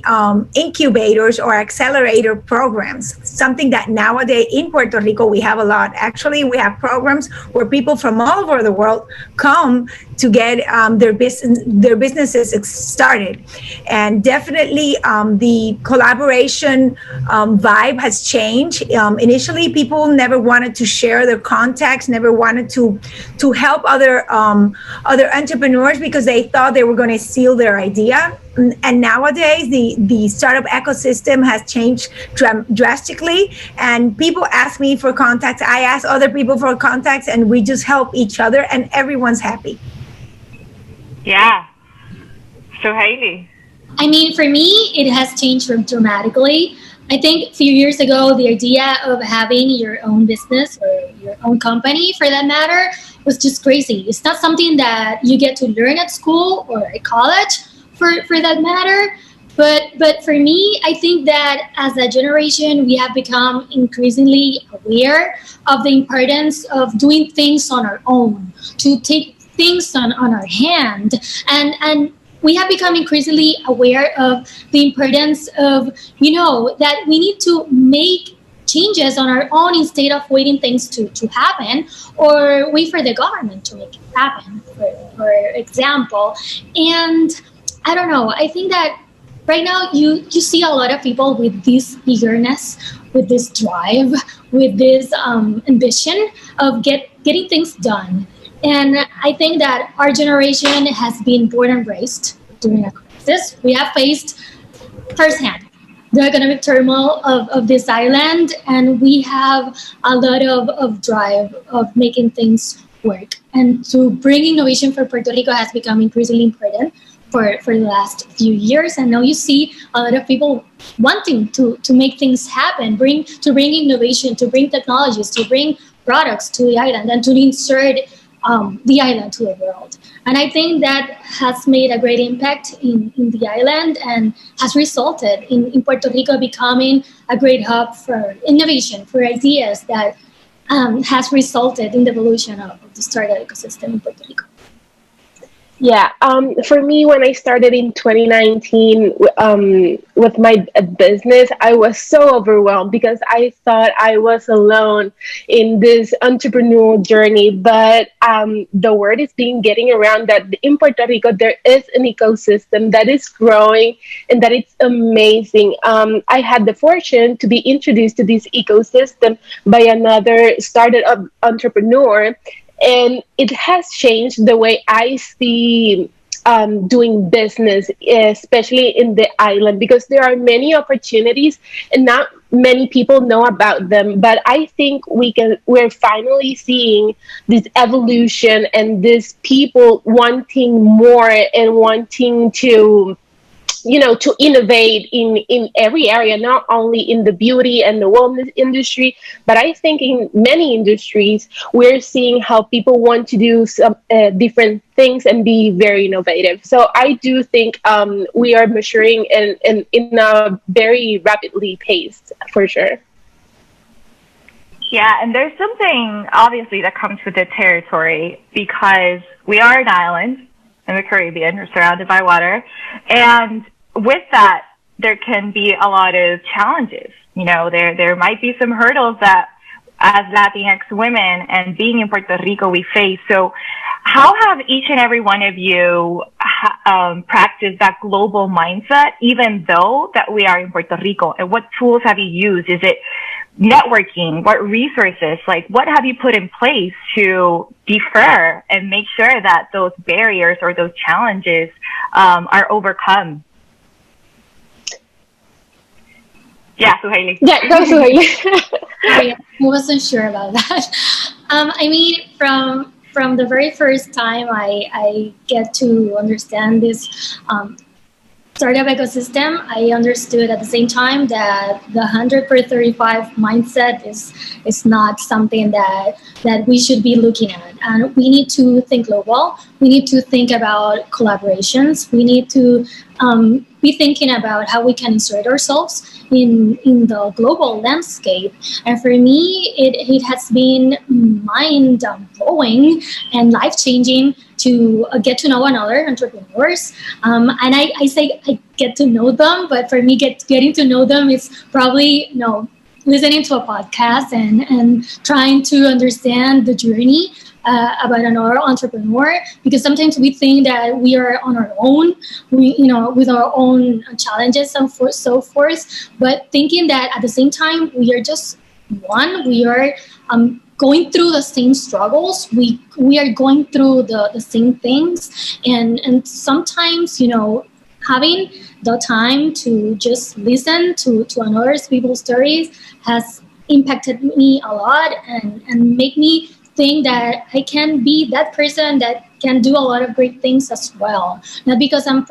incubators or accelerator programs, something that nowadays in Puerto Rico we have a lot. Actually, we have programs where people from all over the world come to get their businesses started. And definitely the collaboration vibe has changed. Initially, people never wanted to share their contacts, never wanted to help other entrepreneurs because they thought they were going to steal their idea. And nowadays, the startup ecosystem has changed drastically, and people ask me for contacts. I ask other people for contacts, and we just help each other, and everyone's happy. Yeah. So, Hailey. I mean, for me, it has changed dramatically. I think a few years ago, the idea of having your own business or your own company, for that matter, was just crazy. It's not something that you get to learn at school or at college, for that matter. But for me, I think that as a generation, we have become increasingly aware of the importance of doing things on our own, to take things on our hand. And we have become increasingly aware of the importance of, that we need to make changes on our own instead of waiting things to happen or wait for the government to make it happen, for example. And I don't know, I think that right now you see a lot of people with this eagerness, with this drive, with this ambition of getting things done. And I think that our generation has been born and raised during a crisis. We have faced firsthand the economic turmoil of this island, and we have a lot of drive of making things work. And to bring innovation for Puerto Rico has become increasingly important for the last few years. And now you see a lot of people wanting to make things happen, bring innovation, to bring technologies, to bring products to the island, and to insert the island to the world. And I think that has made a great impact in the island and has resulted in Puerto Rico becoming a great hub for innovation, for ideas that has resulted in the evolution of the startup ecosystem in Puerto Rico. Yeah, for me, when I started in 2019 with my business, I was so overwhelmed because I thought I was alone in this entrepreneurial journey. But the word is being getting around that in Puerto Rico, there is an ecosystem that is growing and that it's amazing. I had the fortune to be introduced to this ecosystem by another startup entrepreneur. And it has changed the way I see doing business, especially in the island, because there are many opportunities and not many people know about them. But I think we're finally seeing this evolution and these people wanting more and wanting to innovate in every area, not only in the beauty and the wellness industry, but I think in many industries, we're seeing how people want to do some different things and be very innovative. So I do think we are maturing and in a very rapidly paced, for sure. Yeah, and there's something obviously that comes with the territory because we are an island in the Caribbean. We're surrounded by water. And with that, there can be a lot of challenges. There might be some hurdles that as Latinx women and being in Puerto Rico we face. So how have each and every one of you practiced that global mindset, even though that we are in Puerto Rico? And what tools have you used? Is it networking? What resources? What have you put in place to defer and make sure that those barriers or those challenges are overcome? Yeah, Suhaili. Yeah, go Suhaili. I wasn't sure about that. From the very first time I get to understand this startup ecosystem, I understood at the same time that the 100 per 35 mindset is not something that we should be looking at. And we need to think global. We need to think about collaborations. We need to be thinking about how we can insert ourselves in the global landscape. And for me, it has been mind-blowing and life-changing to get to know another entrepreneurs. And I say I get to know them, but for me, getting to know them is probably listening to a podcast and trying to understand the journey about another entrepreneur, because sometimes we think that we are on our own, with our own challenges and so forth, but thinking that at the same time we are just one. We are going through the same struggles. We are going through the same things, and sometimes having the time to just listen to another people's stories has impacted me a lot and make me think that I can be that person that can do a lot of great things as well. Not because I'm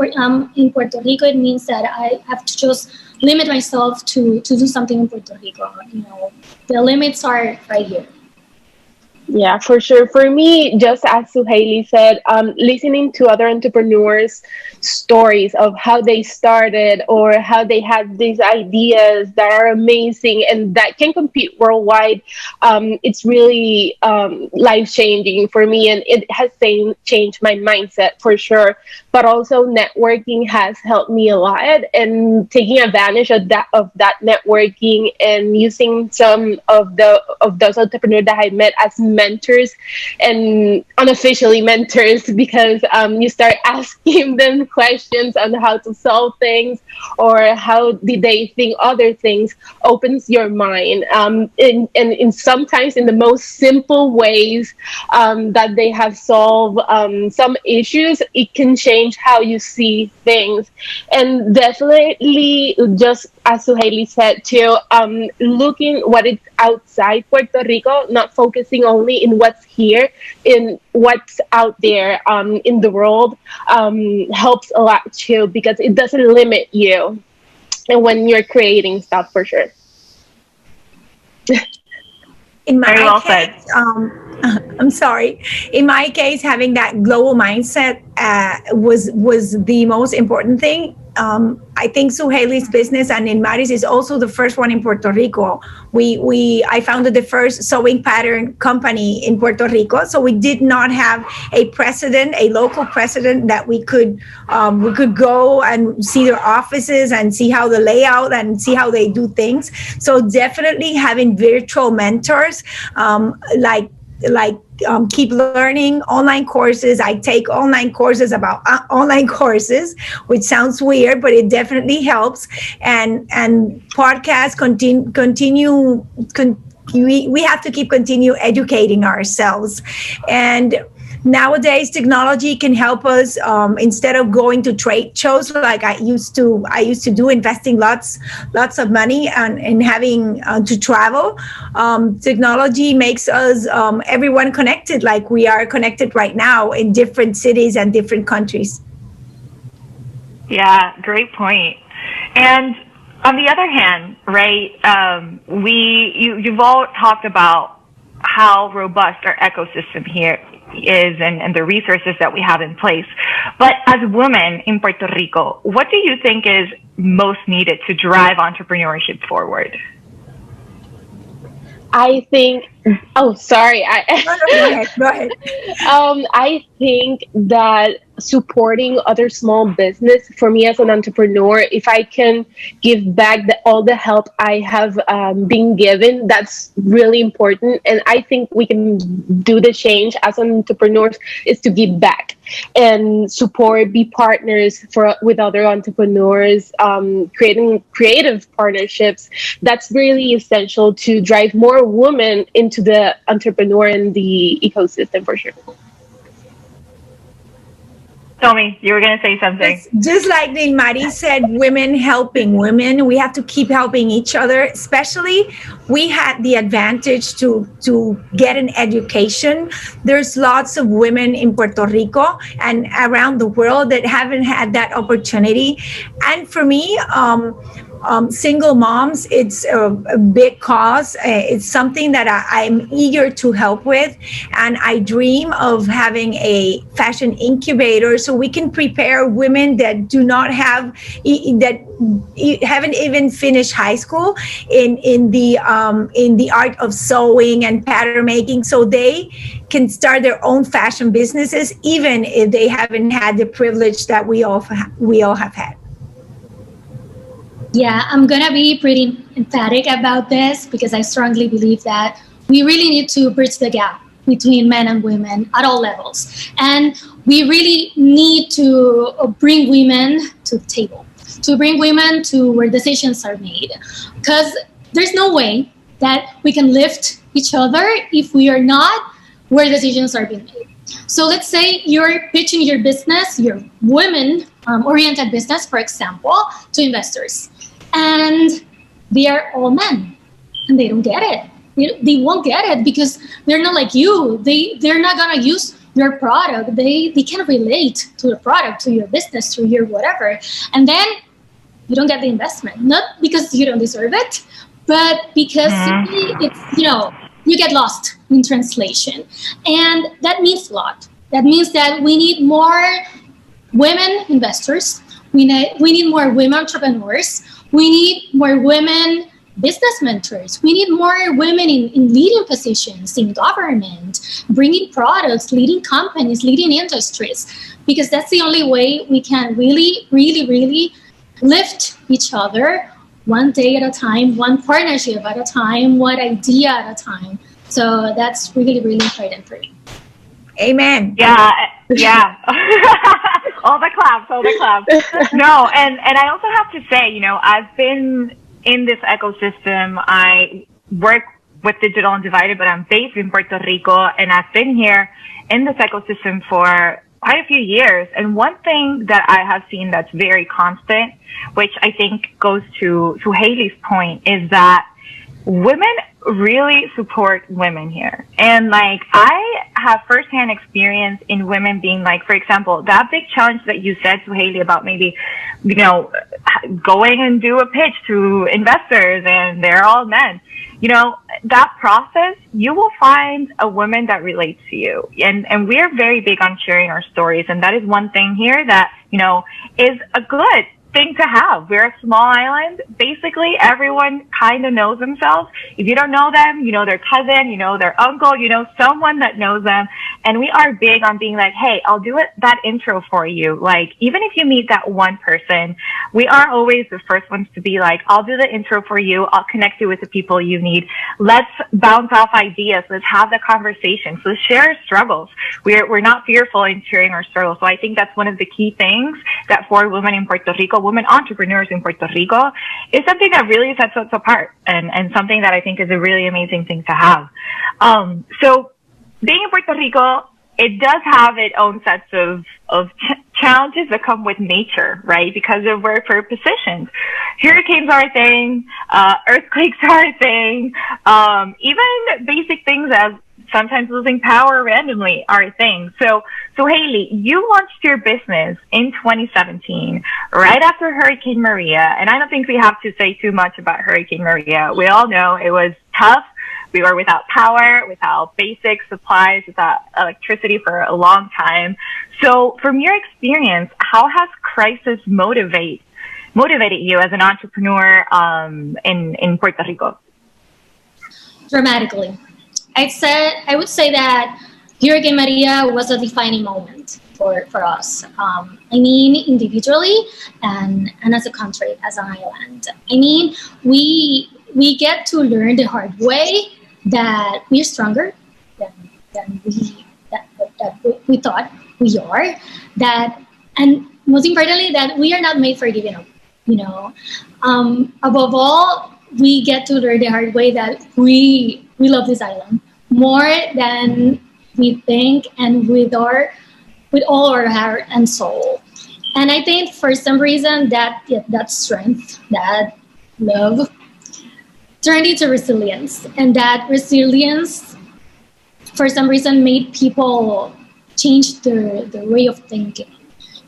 in Puerto Rico, it means that I have to just limit myself to do something in Puerto Rico. The limits are right here. Yeah, for sure. For me, just as Suhaili said, listening to other entrepreneurs' stories of how they started or how they had these ideas that are amazing and that can compete worldwide, it's really life changing for me, and it has changed my mindset for sure. But also, networking has helped me a lot, and taking advantage of that networking and using some of those entrepreneurs that I met as mentors and unofficially mentors, because you start asking them questions on how to solve things or how did they think other things, opens your mind, and in sometimes in the most simple ways that they have solved some issues, it can change how you see things. And definitely, just as Suhaili said too, looking what is outside Puerto Rico, not focusing only in what's here, in what's out there in the world, helps a lot too, because it doesn't limit you and when you're creating stuff, for sure. In my Very well case, I'm sorry. In my case, having that global mindset was the most important thing. I think Suhaili's business and Inmaris is also the first one in Puerto Rico. I founded the first sewing pattern company in Puerto Rico, so we did not have a local president that we could go and see their offices and see how the layout and see how they do things. So definitely having virtual mentors, keep learning online courses. I take online courses about online courses, which sounds weird, but it definitely helps. And podcasts continue. We have to continue educating ourselves. And nowadays, technology can help us, instead of going to trade shows like I used to do, investing lots of money and having to travel. Technology makes us everyone connected, like we are connected right now in different cities and different countries. Yeah, great point. And on the other hand, right, you've all talked about how robust our ecosystem here is and the resources that we have in place. But as women in Puerto Rico, what do you think is most needed to drive entrepreneurship forward? I think. Oh, sorry. Go ahead. I think that supporting other small business, for me as an entrepreneur, if I can give back all the help I have been given, that's really important. And I think we can do the change as entrepreneurs is to give back and support, be partners with other entrepreneurs, creating creative partnerships. That's really essential to drive more women into the entrepreneur and the ecosystem, for sure. Tommy, you were going to say something. Just like Mari said, women helping women. We have to keep helping each other. Especially, we had the advantage to get an education. There's lots of women in Puerto Rico and around the world that haven't had that opportunity. And for me, single moms, it's a big cause. It's something that I'm eager to help with. And I dream of having a fashion incubator so we can prepare women that do not have, that haven't even finished high school in the art of sewing and pattern making, so they can start their own fashion businesses, even if they haven't had the privilege that we all have had. Yeah, I'm going to be pretty emphatic about this because I strongly believe that we really need to bridge the gap between men and women at all levels. And we really need to bring women to the table, to bring women to where decisions are made. Because there's no way that we can lift each other if we are not where decisions are being made. So let's say you're pitching your business, your women-oriented business, for example, to investors. And they are all men, and they don't get it. They won't get it because they're not like you. They're not gonna use your product. They can't relate to the product, to your business, to your whatever. And then you don't get the investment, not because you don't deserve it, but because simply it's you get lost in translation. And that means a lot. That means that we need more women investors. We need more women entrepreneurs. We need more women business mentors. We need more women in leading positions in government, bringing products, leading companies, leading industries, because that's the only way we can really, really, really lift each other one day at a time, one partnership at a time, one idea at a time. So that's really, really important for me. Amen. Yeah. all the claps. No, and I also have to say, you know, I've been in this ecosystem. I work with Digital Undivided, but I'm based in Puerto Rico, and I've been here in this ecosystem for quite a few years. And one thing that I have seen that's very constant, which I think goes to Haley's point, is that women really support women here. And like, I have firsthand experience in women being like, for example, that big challenge that you said to Haley about maybe, you know, going and do a pitch to investors and they're all men. You know, that process, you will find a woman that relates to you. And we're very big on sharing our stories. And that is one thing here that, you know, is a good thing to have. We're a small island. Basically, everyone kind of knows themselves. If you don't know them, you know their cousin, you know their uncle, you know someone that knows them. And we are big on being like, hey, I'll do that intro for you. Like, even if you meet that one person, we are always the first ones to be like, I'll do the intro for you. I'll connect you with the people you need. Let's bounce off ideas. Let's have the conversation. So share our struggles. We're not fearful in sharing our struggles. So I think that's one of the key things that for women in Puerto Rico, women entrepreneurs in Puerto Rico, is something that really sets us apart and something that I think is a really amazing thing to have. So being in Puerto Rico, it does have its own sets of challenges that come with nature, right? Because of where we're positioned. Hurricanes are a thing, earthquakes are a thing, even basic things as sometimes losing power randomly are a thing. So Haley, you launched your business in 2017, right after Hurricane Maria. And I don't think we have to say too much about Hurricane Maria. We all know it was tough. We were without power, without basic supplies, without electricity for a long time. So from your experience, how has crisis motivated you as an entrepreneur in Puerto Rico? Dramatically. I would say that Hurricane Maria was a defining moment for us. I mean, individually and as a country, as an island. I mean, we get to learn the hard way that we're stronger than we thought we are. And most importantly, that we are not made for giving up. You know, above all, we get to learn the hard way that we love this island more than we think, and with all our heart and soul. And I think for some reason that strength, that love, turned into resilience, and that resilience for some reason made people change their way of thinking.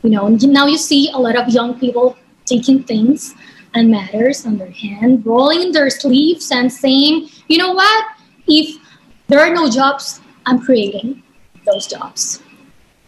You know, now you see a lot of young people taking things and matters on their hand, rolling their sleeves and saying, you know what, if there are no jobs, I'm creating those jobs.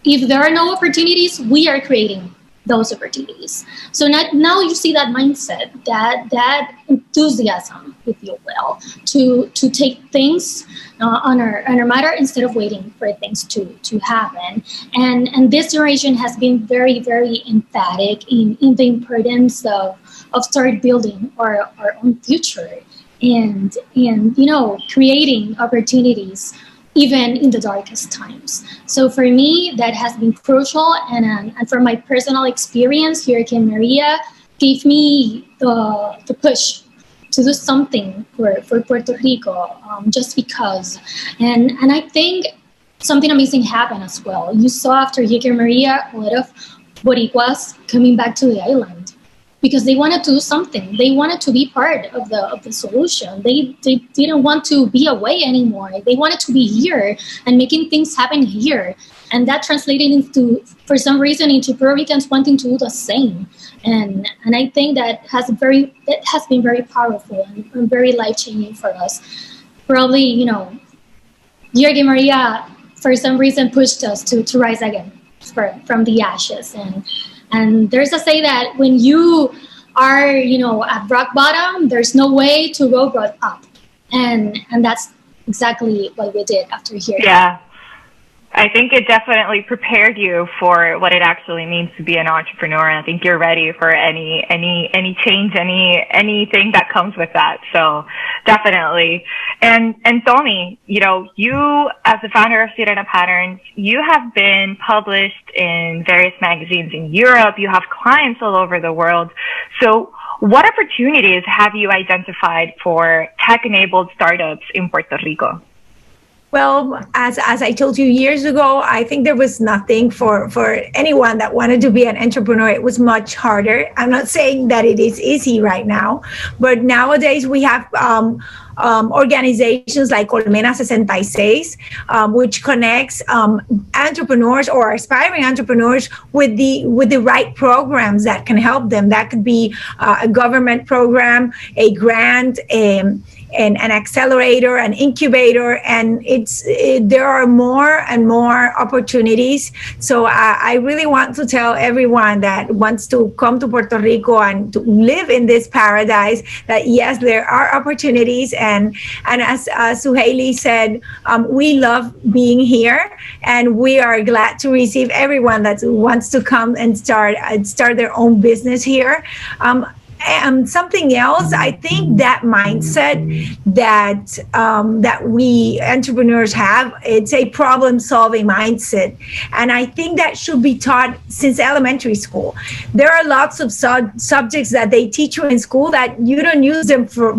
If there are no opportunities, we are creating those opportunities. So now you see that mindset, that enthusiasm, if you will, to take things on our matter instead of waiting for things to happen. And this generation has been very, very emphatic in the importance of start building our own future and you know, creating opportunities even in the darkest times. So for me, that has been crucial. And from my personal experience, Hurricane Maria gave me the push to do something for Puerto Rico, just because. And I think something amazing happened as well. You saw after Hurricane Maria, a lot of Boricuas coming back to the island, because they wanted to do something. They wanted to be part of the solution. They didn't want to be away anymore. They wanted to be here and making things happen here. And that translated into, for some reason, into Puerto Ricans wanting to do the same. And I think that has been very powerful and very life-changing for us. Probably, you know, Virgen Maria, for some reason, pushed us to rise again from the ashes. And there's a say that when you are, at rock bottom, there's no way to go but up. And that's exactly what we did after here. Yeah. I think it definitely prepared you for what it actually means to be an entrepreneur. And I think you're ready for any change, anything that comes with that. So definitely. And Tommy, you as the founder of Sirena Patterns, you have been published in various magazines in Europe. You have clients all over the world. So what opportunities have you identified for tech-enabled startups in Puerto Rico? Well, as I told you years ago, I think there was nothing for anyone that wanted to be an entrepreneur. It was much harder. I'm not saying that it is easy right now, but nowadays we have organizations like Colmena 66, which connects entrepreneurs or aspiring entrepreneurs with the right programs that can help them. That could be a government program, a grant, an accelerator, an incubator, and there are more and more opportunities. So I really want to tell everyone that wants to come to Puerto Rico and to live in this paradise that yes, there are opportunities, and as Suhaili said, we love being here, and we are glad to receive everyone that wants to come and start their own business here. Something else, I think that mindset that we entrepreneurs have, it's a problem-solving mindset, and I think that should be taught since elementary school. There are lots of subjects that they teach you in school that you don't use them for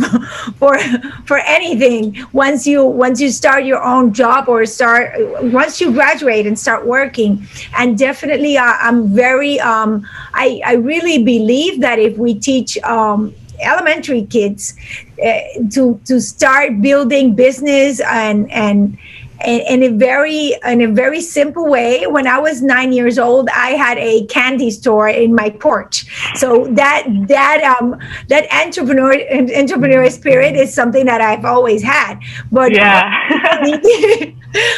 anything once you start your own job or once you graduate and start working. And definitely, I really believe that if we teach elementary kids to start building business and in a very simple way. When I was 9 years old, I had a candy store in my porch. So that entrepreneur spirit is something that I've always had. But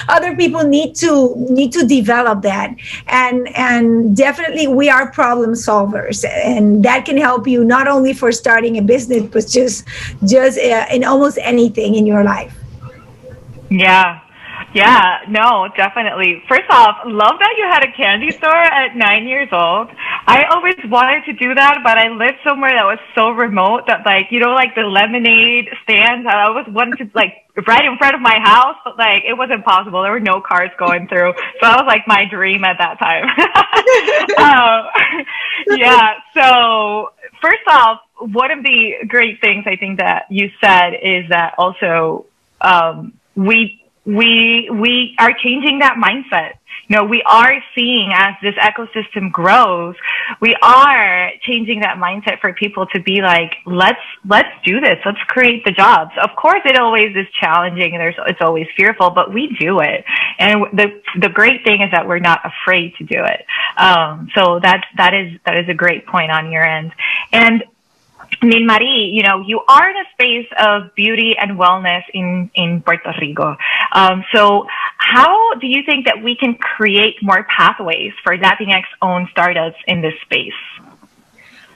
other people need to develop that, and definitely we are problem solvers, and that can help you not only for starting a business, but just in almost anything in your life. Yeah, no, definitely. First off, love that you had a candy store at 9 years old. I always wanted to do that, but I lived somewhere that was so remote that, like the lemonade stands, I always wanted to, right in front of my house, but, it wasn't possible. There were no cars going through. So that was, my dream at that time. So first off, one of the great things I think that you said is that also we are changing that mindset. We are seeing as this ecosystem grows, we are changing that mindset for people to be like, let's do this. Let's create the jobs. Of course, it always is challenging and it's always fearful, but we do it. And the great thing is that we're not afraid to do it. So that is a great point on your end. And Marie, you are in a space of beauty and wellness in Puerto Rico. So how do you think that we can create more pathways for Latinx-owned startups in this space?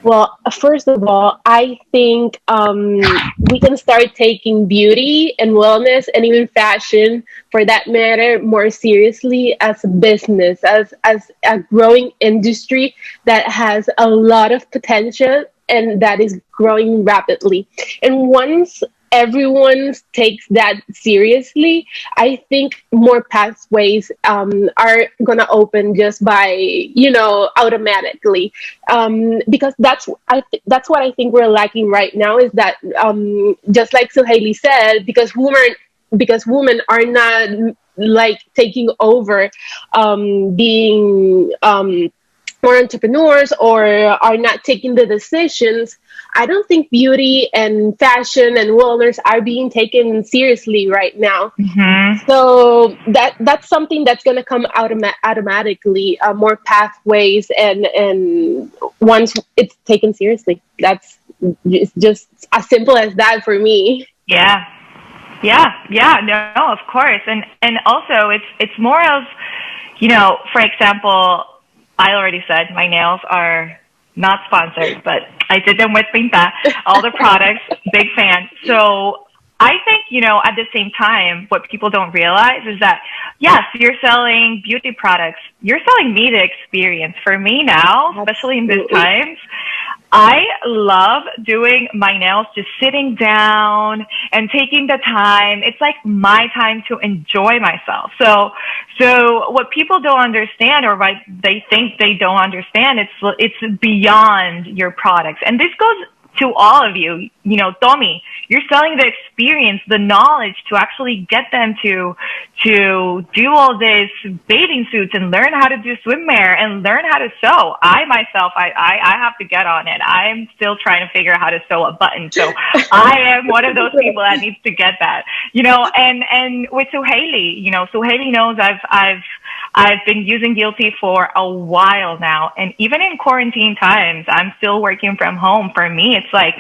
Well, first of all, I think we can start taking beauty and wellness and even fashion, for that matter, more seriously as a business, as a growing industry that has a lot of potential and that is growing rapidly. And once everyone takes that seriously, I think more pathways are going to open just by, automatically. Because that's what I think we're lacking right now, is that just like Suhaili said, because women are not taking over being more entrepreneurs or are not taking the decisions, I don't think beauty and fashion and wellness are being taken seriously right now. Mm-hmm. So that's something that's going to come automatically, more pathways, and once it's taken seriously, it's just as simple as that for me. Yeah. No, of course. And also it's more of, for example, I already said my nails are not sponsored, but I did them with Pinta, all the products, big fan. So I think, at the same time, what people don't realize is that, yes, you're selling beauty products. You're selling me the experience. For me now, especially in these times, I love doing my nails, just sitting down and taking the time. It's like my time to enjoy myself. So what people don't understand, or what they think they don't understand, it's beyond your products. And this goes to all of you. Tommy, you're selling the experience, the knowledge to actually get them to do all this bathing suits and learn how to do swimwear and learn how to sew. I myself, I have to get on it. I'm still trying to figure out how to sew a button. So I am one of those people that needs to get that, and with Suhaili, Suhaili knows I've been using Guilty for a while now. And even in quarantine times, I'm still working from home. For me, it's like,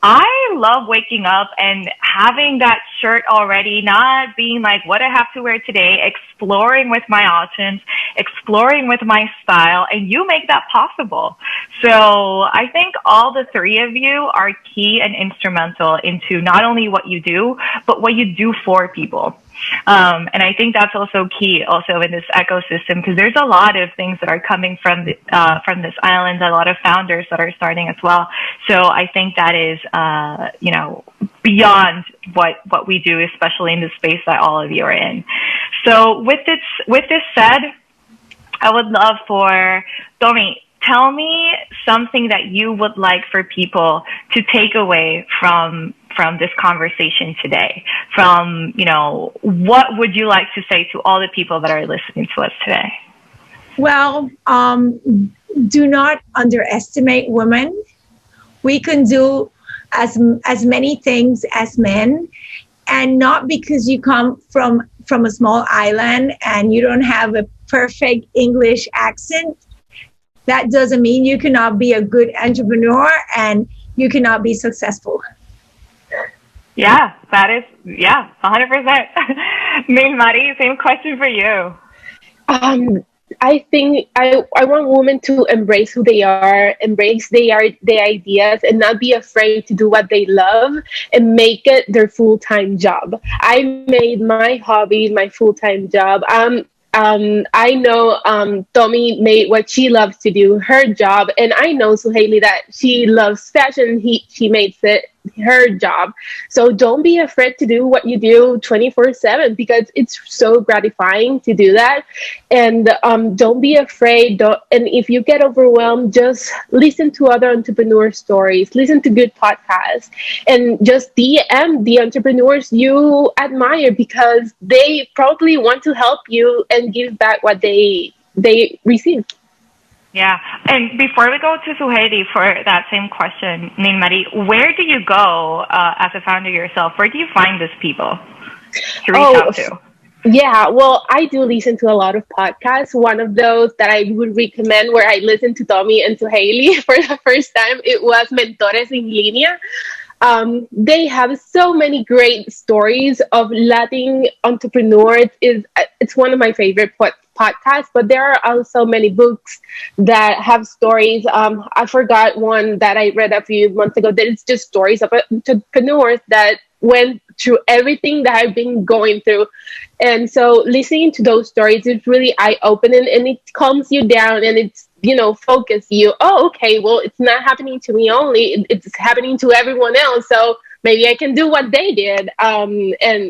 I love waking up and having that shirt already, not being like, what I have to wear today, exploring with my options, exploring with my style, and you make that possible. So I think all the three of you are key and instrumental into not only what you do, but what you do for people. And I think that's also key also in this ecosystem, because there's a lot of things that are coming from this island, a lot of founders that are starting as well. So I think that is, beyond what we do, especially in the space that all of you are in. So with this said, I would love for Tommy, tell me something that you would like for people to take away from this conversation today. From, what would you like to say to all the people that are listening to us today? Well, do not underestimate women. We can do as many things as men, and not because you come from a small island and you don't have a perfect English accent, that doesn't mean you cannot be a good entrepreneur and you cannot be successful. Yeah, that is, 100%. Mari, same question for you. I think I want women to embrace who they are, embrace their ideas, and not be afraid to do what they love and make it their full-time job. I made my hobby my full-time job. I know Tommy made what she loves to do her job, and I know Suhaili that she loves fashion. She makes it her job. So don't be afraid to do what you do 24/7, because it's so gratifying to do that. And don't be afraid. And if you get overwhelmed, just listen to other entrepreneur stories, listen to good podcasts, and just DM the entrepreneurs you admire, because they probably want to help you and give back what they receive. Yeah. And before we go to Suhaili for that same question, Mari, where do you go as a founder yourself? Where do you find these people to reach out to? Yeah, well, I do listen to a lot of podcasts. One of those that I would recommend, where I listened to Tommy and Suhaili for the first time, it was Mentores en Línea. They have so many great stories of Latin entrepreneurs. It's one of my favorite podcasts, but there are also many books that have stories. I forgot one that I read a few months ago that it's just stories of entrepreneurs that went through everything that I've been going through. And so listening to those stories is really eye-opening, and it calms you down, and it's, focus you. Oh, okay, well, it's not happening to me only, it's happening to everyone else. So maybe I can do what they did,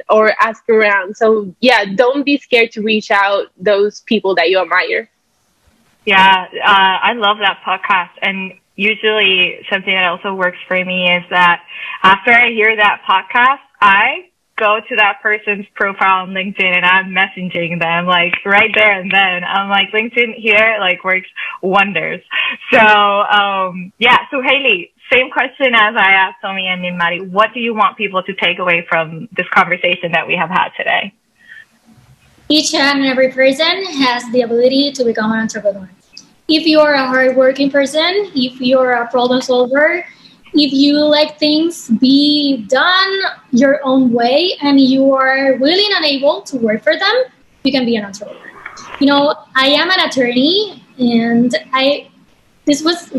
or ask around. So yeah, don't be scared to reach out those people that you admire. Yeah, I love that podcast. And usually something that also works for me is that after I hear that podcast, I go to that person's profile on LinkedIn and I'm messaging them like right there and then. I'm like, LinkedIn here works wonders. So so Haley, same question as I asked Tommy and Mari. What do you want people to take away from this conversation that we have had today? Each and every person has the ability to become an entrepreneur. If you're a hardworking person, if you're a problem solver, if you let things be done your own way and you are willing and able to work for them, you can be an entrepreneur. I am an attorney, and this was,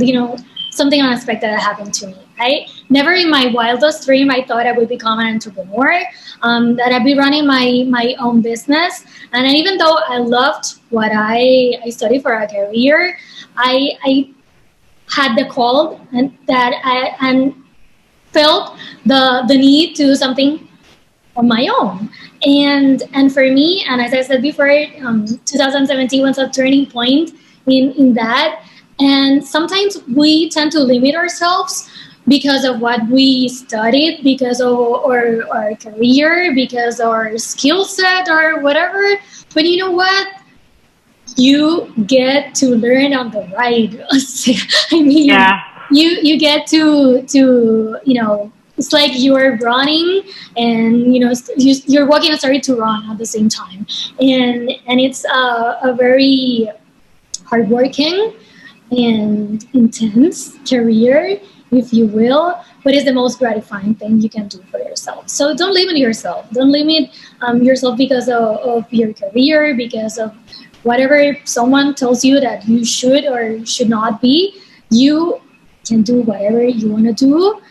something unexpected that happened to me. I never in my wildest dream I thought I would become an entrepreneur, that I'd be running my own business. And even though I loved what I studied for a career, I had the call and felt the need to do something on my own. And for me, and as I said before, 2017 was a turning point in that. And sometimes we tend to limit ourselves because of what we studied, because of our career, because of our skill set or whatever. But you know what? You get to learn on the ride. I mean, yeah. You get to it's like you're running and you're walking and starting to run at the same time, and it's a very hardworking and intense career, if you will, but it's the most gratifying thing you can do for yourself. So don't limit yourself. Don't limit yourself because of your career, because of whatever someone tells you that you should or should not be. You can do whatever you want to do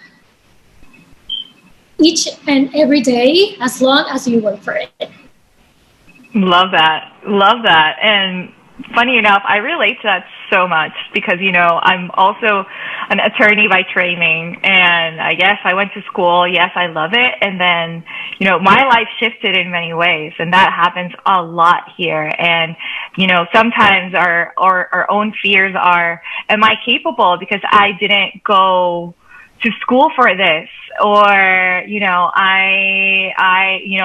each and every day, as long as you work for it. Love that. And funny enough, I relate to that so much because, I'm also an attorney by training, and I guess I went to school. Yes, I love it. And then, my life shifted in many ways, and that happens a lot here. And, sometimes our own fears are, am I capable because I didn't go to school for this? Or,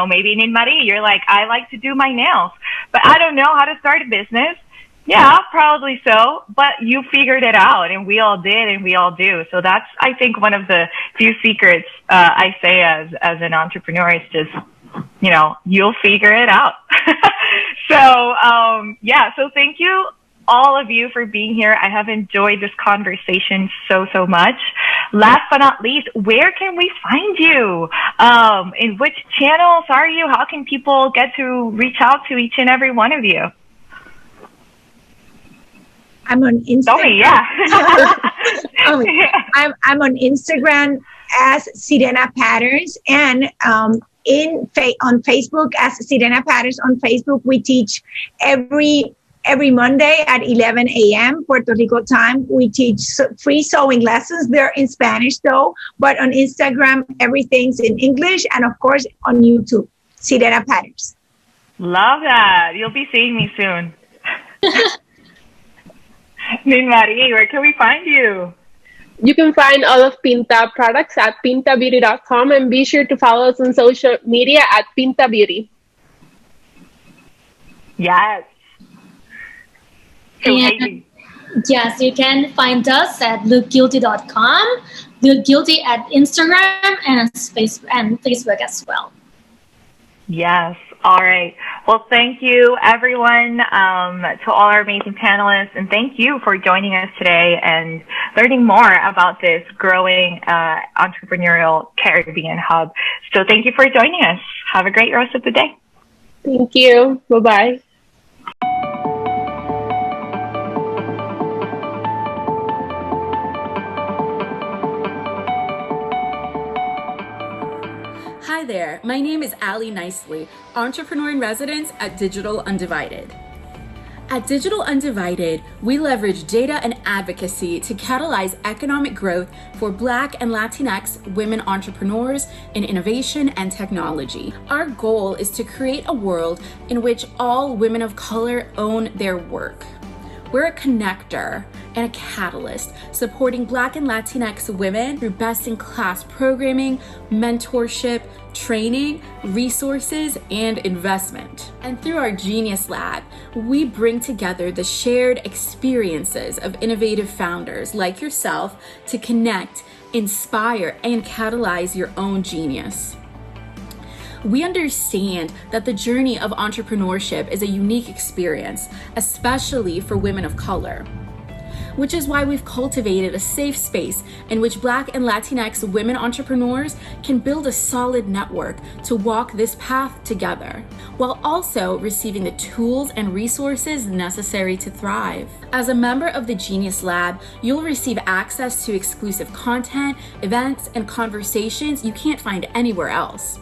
maybe in Marie, you're like, I like to do my nails, but I don't know how to start a business. Yeah, probably so, but you figured it out, and we all did, and we all do. So that's, I think, one of the few secrets I say as an entrepreneur is just, you'll figure it out. So thank you, all of you, for being here. I have enjoyed this conversation so much. Last but not least, where can we find you? In which channels are you? How can people get to reach out to each and every one of you? I'm on Instagram. I'm on Instagram as Sirena Patterns, and on Facebook as Sirena Patterns. On Facebook, we teach every Monday at 11 a.m. Puerto Rico time. We teach free sewing lessons. They're in Spanish though, but on Instagram, everything's in English, and of course on YouTube, Sirena Patterns. Love that. You'll be seeing me soon. Marie, where can we find you? You can find all of Pinta products at pintabeauty.com, and be sure to follow us on social media at Pinta Beauty. Yes. And yes, you can find us at lookguilty.com, lookguilty at Instagram and Facebook as well. Yes. All right. Well, thank you, everyone, to all our amazing panelists, and thank you for joining us today and learning more about this growing entrepreneurial Caribbean hub. So thank you for joining us. Have a great rest of the day. Thank you. Bye-bye. Hi there, my name is Allie Nicely, Entrepreneur in Residence at Digital Undivided. At Digital Undivided, we leverage data and advocacy to catalyze economic growth for Black and Latinx women entrepreneurs in innovation and technology. Our goal is to create a world in which all women of color own their work. We're a connector and a catalyst, supporting Black and Latinx women through best-in-class programming, mentorship, training, resources, and investment. And through our Genius Lab, we bring together the shared experiences of innovative founders like yourself to connect, inspire, and catalyze your own genius. We understand that the journey of entrepreneurship is a unique experience, especially for women of color. which is why we've cultivated a safe space in which Black and Latinx women entrepreneurs can build a solid network to walk this path together, while also receiving the tools and resources necessary to thrive. As a member of the Genius Lab, you'll receive access to exclusive content, events, and conversations you can't find anywhere else.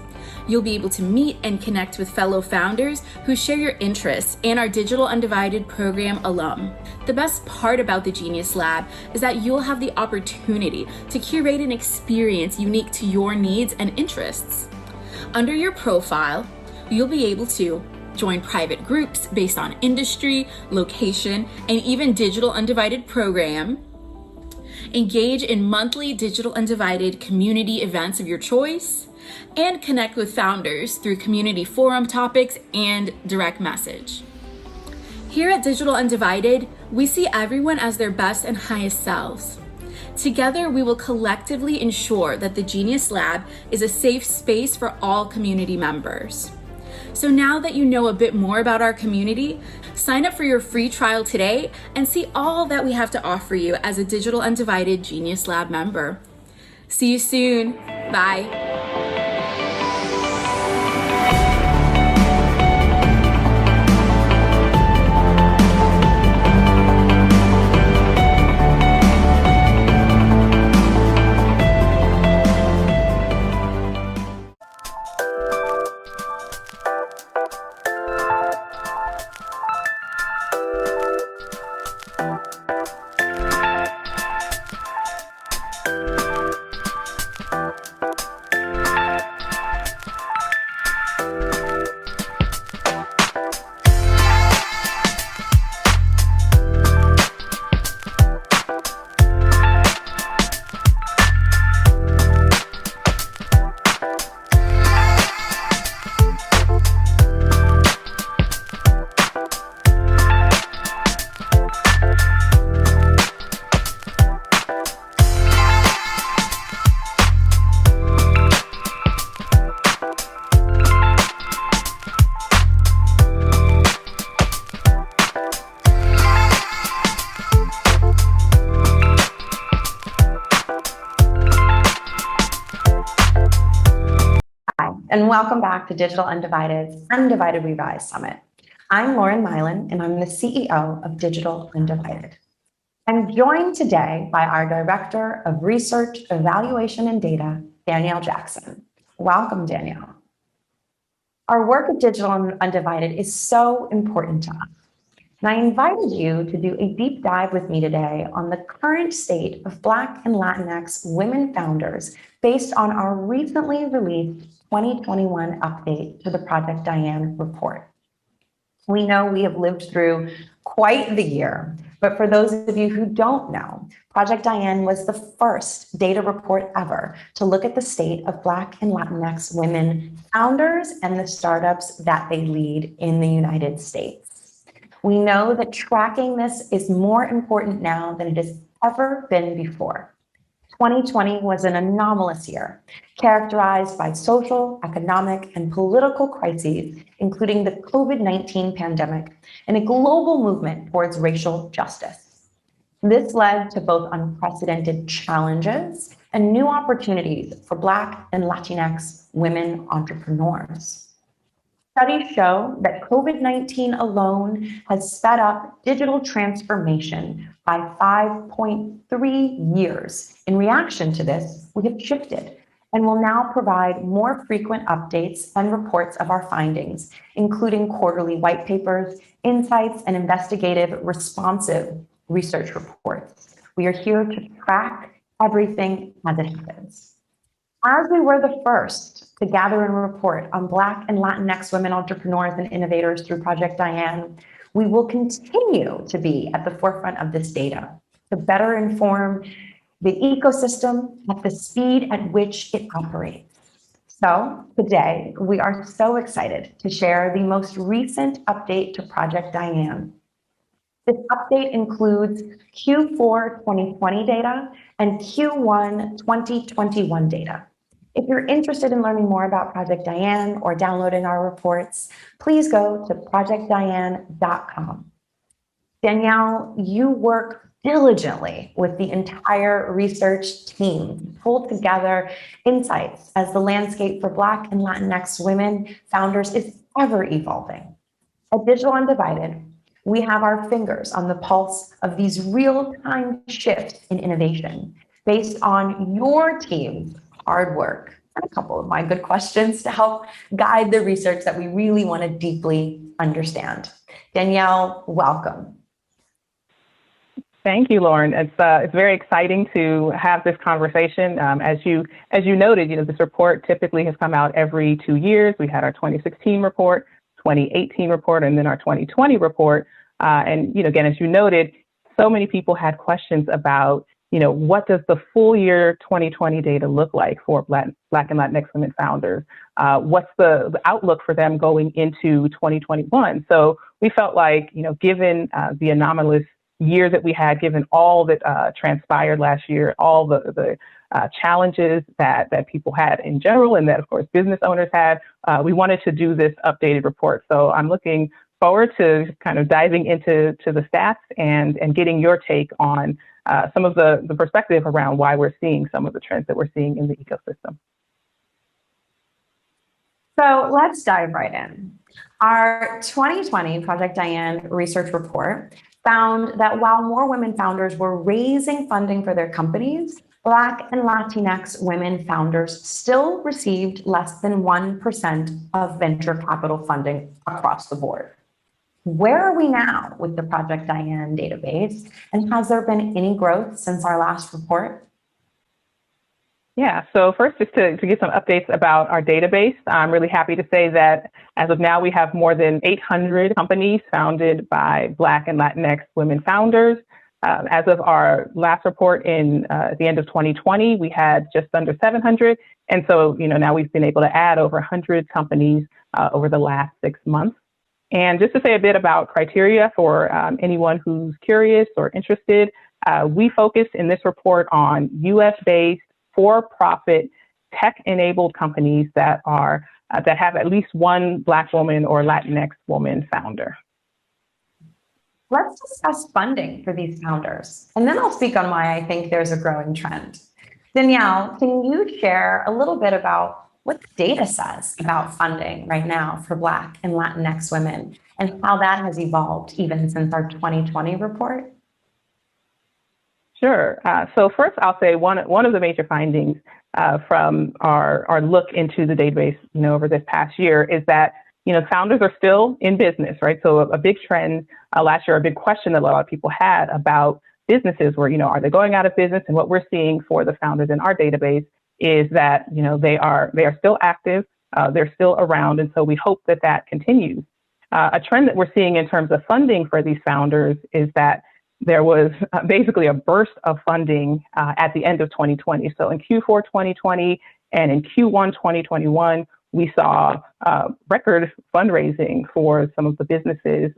You'll be able to meet and connect with fellow founders who share your interests and our Digital Undivided program alum. The best part about the Genius Lab is that you'll have the opportunity to curate an experience unique to your needs and interests. Under your profile, you'll be able to join private groups based on industry, location, and even Digital Undivided program, engage in monthly Digital Undivided community events of your choice, and connect with founders through community forum topics and direct message. Here at Digital Undivided, we see everyone as their best and highest selves. Together, we will collectively ensure that the Genius Lab is a safe space for all community members. So now that you know a bit more about our community, sign up for your free trial today and see all that we have to offer you as a Digital Undivided Genius Lab member. See you soon. Bye. And welcome back to Digital Undivided's Undivided We Rise Summit. I'm Lauren Milan, and I'm the CEO of Digital Undivided. I'm joined today by our Director of Research, Evaluation, and Data, Danielle Jackson. Welcome, Danielle. Our work at Digital Undivided is so important to us. And I invited you to do a deep dive with me today on the current state of Black and Latinx women founders based on our recently released 2021 update to the Project Diane report. We know we have lived through quite the year, but for those of you who don't know, Project Diane was the first data report ever to look at the state of Black and Latinx women founders and the startups that they lead in the United States. We know that tracking this is more important now than it has ever been before. 2020 was an anomalous year, characterized by social, economic, and political crises, including the COVID-19 pandemic and a global movement towards racial justice. This led to both unprecedented challenges and new opportunities for Black and Latinx women entrepreneurs. Studies show that COVID-19 alone has sped up digital transformation by 5.3 years. In reaction to this, we have shifted and will now provide more frequent updates and reports of our findings, including quarterly white papers, insights, and investigative responsive research reports. We are here to track everything as it happens. As we were the first to gather and report on Black and Latinx women entrepreneurs and innovators through Project Diane, we will continue to be at the forefront of this data to better inform the ecosystem at the speed at which it operates. So today, we are so excited to share the most recent update to Project Diane. This update includes Q4 2020 data and Q1 2021 data. If you're interested in learning more about Project Diane or downloading our reports, please go to projectdiane.com. Danielle, you work diligently with the entire research team to pull together insights as the landscape for Black and Latinx women founders is ever evolving. At Digital Undivided, we have our fingers on the pulse of these real-time shifts in innovation based on your team's hard work and a couple of my good questions to help guide the research that we really want to deeply understand. Danielle, welcome. Thank you, Lauren. It's very exciting to have this conversation. As you noted, this report typically has come out every 2 years. We had our 2016 report, 2018 report, and then our 2020 report. And again, as you noted, so many people had questions about what does the full year 2020 data look like for Black and Latinx women founders? What's the outlook for them going into 2021? So we felt like, given the anomalous year that we had, given all that transpired last year, all the challenges that people had in general, and that of course business owners had, we wanted to do this updated report. So I'm looking forward to kind of diving into the stats and getting your take on some of the perspective around why we're seeing some of the trends that we're seeing in the ecosystem. So let's dive right in. Our 2020 Project Diane research report found that while more women founders were raising funding for their companies, Black and Latinx women founders still received less than 1% of venture capital funding across the board. Where are we now with the Project Diane database? And has there been any growth since our last report? Yeah, so first, just to get some updates about our database, I'm really happy to say that as of now, we have more than 800 companies founded by Black and Latinx women founders. As of our last report at the end of 2020, we had just under 700. And so, now we've been able to add over 100 companies over the last 6 months. And just to say a bit about criteria for anyone who's curious or interested, we focused in this report on US-based, for-profit, tech-enabled companies that have at least one Black woman or Latinx woman founder. Let's discuss funding for these founders, and then I'll speak on why I think there's a growing trend. Danielle, can you share a little bit about what the data says about funding right now for Black and Latinx women and how that has evolved even since our 2020 report? Sure. So first, I'll say one of the major findings from our look into the database, over this past year is that, founders are still in business, right? So a big trend last year, a big question that a lot of people had about businesses were, are they going out of business? And what we're seeing for the founders in our database is that, they are still active, they're still around. And so we hope that that continues. A trend that we're seeing in terms of funding for these founders is that there was basically a burst of funding at the end of 2020. So in Q4 2020 and in Q1 2021, we saw record fundraising for some of the businesses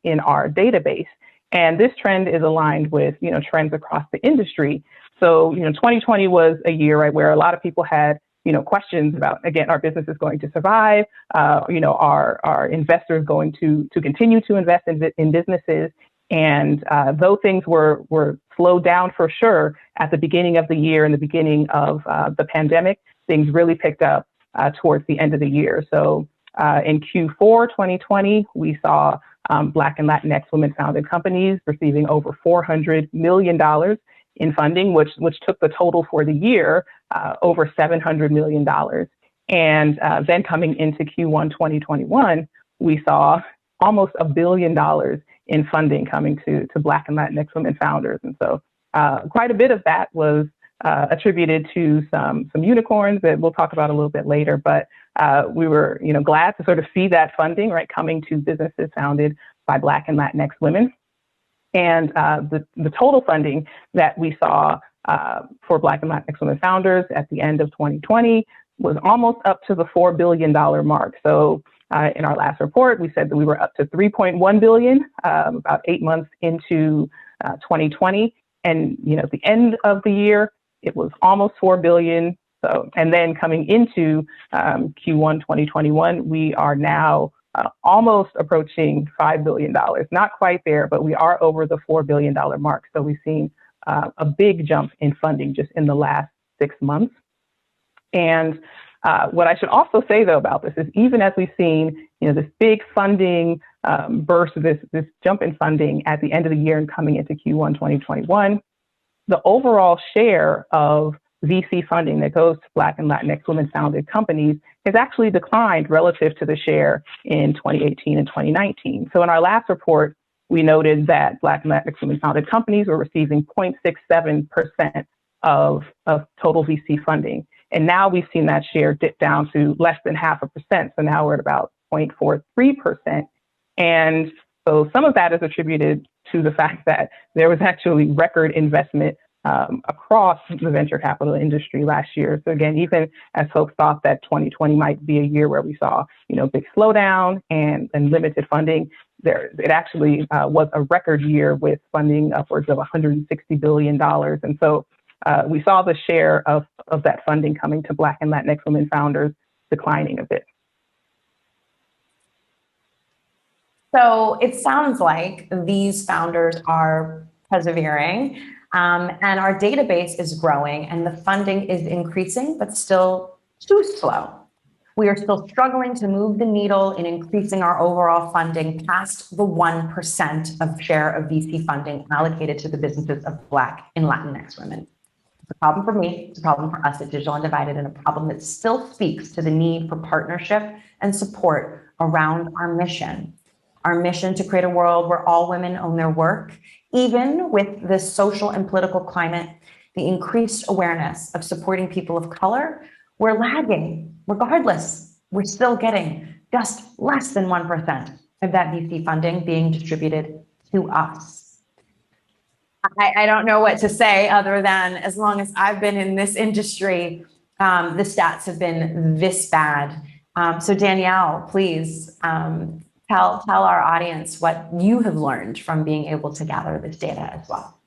in our database. And this trend is aligned with, trends across the industry. So, 2020 was a year, right, where a lot of people had, questions about, again, our business is going to survive, are investors going to continue to invest in businesses? And though things were slowed down for sure at the beginning of the year and the beginning of the pandemic, things really picked up towards the end of the year. So in Q4 2020, we saw Black and Latinx women founded companies receiving over $400 million in funding, which took the total for the year over $700 million. And then coming into Q1 2021, we saw almost $1 billion in funding coming to Black and Latinx women founders. And so quite a bit of that was attributed to some unicorns that we'll talk about a little bit later. But we were glad to sort of see that funding, right, coming to businesses founded by Black and Latinx women. And the total funding that we saw for Black and Latinx women founders at the end of 2020 was almost up to the $4 billion mark. So in our last report, we said that we were up to $3.1 billion about 8 months into 2020. And at the end of the year, it was almost $4 billion. So, and then coming into Q1 2021, we are now almost approaching $5 billion. Not quite there, but we are over the $4 billion mark. So we've seen a big jump in funding just in the last 6 months. And what I should also say, though, about this is even as we've seen, this big funding burst, this jump in funding at the end of the year and coming into Q1 2021, the overall share of VC funding that goes to Black and Latinx women-founded companies has actually declined relative to the share in 2018 and 2019. So in our last report, we noted that Black and Latinx women-founded companies were receiving 0.67% of total VC funding. And now we've seen that share dip down to less than 0.5%. So now we're at about 0.43%. And so some of that is attributed to the fact that there was actually record investment across the venture capital industry last year. So again, even as folks thought that 2020 might be a year where we saw, big slowdown and limited funding, it actually was a record year with funding upwards of $160 billion. And so we saw the share of that funding coming to Black and Latinx women founders declining a bit. So it sounds like these founders are persevering, and our database is growing and the funding is increasing, but still too slow. We are still struggling to move the needle in increasing our overall funding past the 1% of share of VC funding allocated to the businesses of Black and Latinx women. It's a problem for me, it's a problem for us at Digital Undivided, and a problem that still speaks to the need for partnership and support around our mission to create a world where all women own their work. Even with the social and political climate, the increased awareness of supporting people of color, we're lagging. Regardless, we're still getting just less than 1% of that VC funding being distributed to us. I don't know what to say other than as long as I've been in this industry, the stats have been this bad. So Danielle, please tell our audience what you have learned from being able to gather this data as well.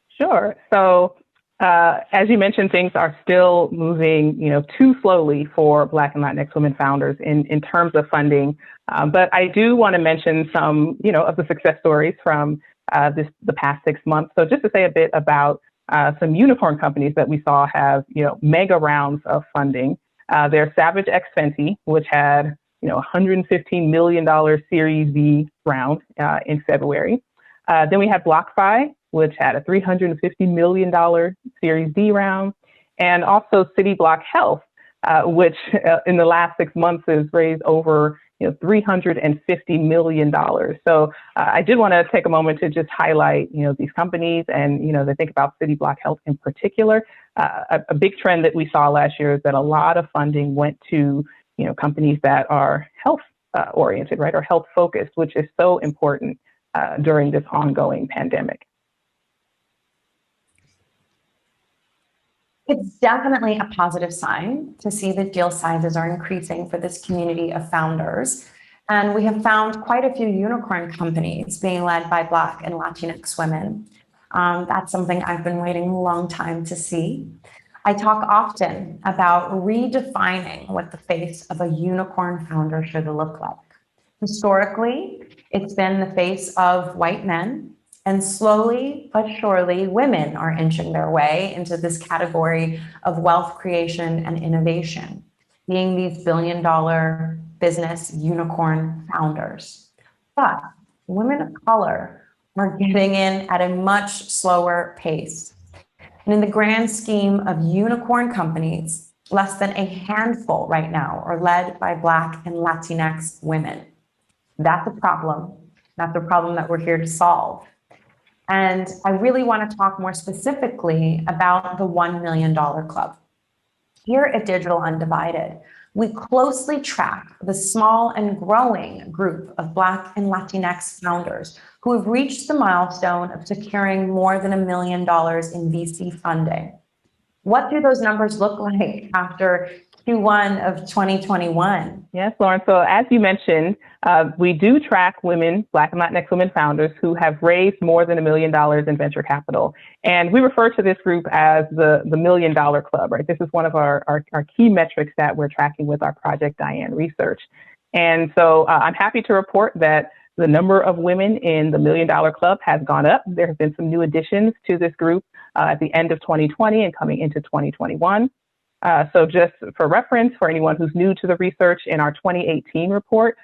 Sure. So as you mentioned, things are still moving, too slowly for Black and Latinx women founders in terms of funding. But I do want to mention some, of the success stories from the past 6 months. So just to say a bit about some unicorn companies that we saw have, mega rounds of funding. There's Savage X Fenty, which had $115 million Series B round in February. Then we had BlockFi, which had a $350 million Series D round, and also City Block Health, which in the last 6 months has raised over $350 million. So I did want to take a moment to just highlight these companies and they think about City Block Health in particular. A big trend that we saw last year is that a lot of funding went to companies that are health oriented, right, or health focused, which is so important during this ongoing pandemic. It's definitely a positive sign to see that deal sizes are increasing for this community of founders. And we have found quite a few unicorn companies being led by Black and Latinx women. That's something I've been waiting a long time to see. I talk often about redefining what the face of a unicorn founder should look like. Historically, it's been the face of white men, and slowly but surely, women are inching their way into this category of wealth creation and innovation, being these billion-dollar business unicorn founders. But women of color are getting in at a much slower pace. And in the grand scheme of unicorn companies, less than a handful right now are led by Black and Latinx women. That's a problem. That's a problem that we're here to solve. And I really want to talk more specifically about the $1 million club. Here at Digital Undivided, we closely track the small and growing group of Black and Latinx founders who have reached the milestone of securing more than $1 million in VC funding. What do those numbers look like after Q1 of 2021? Yes, Lauren. So as you mentioned, we do track women, Black and Latinx women founders who have raised more than $1 million in venture capital. And we refer to this group as the $1 Million Club, right? This is one of our key metrics that we're tracking with our Project Diane research. And so I'm happy to report that the number of women in the $1 Million Club has gone up. There have been some new additions to this group at the end of 2020 and coming into 2021. So just for reference, for anyone who's new to the research, in our 2018 report,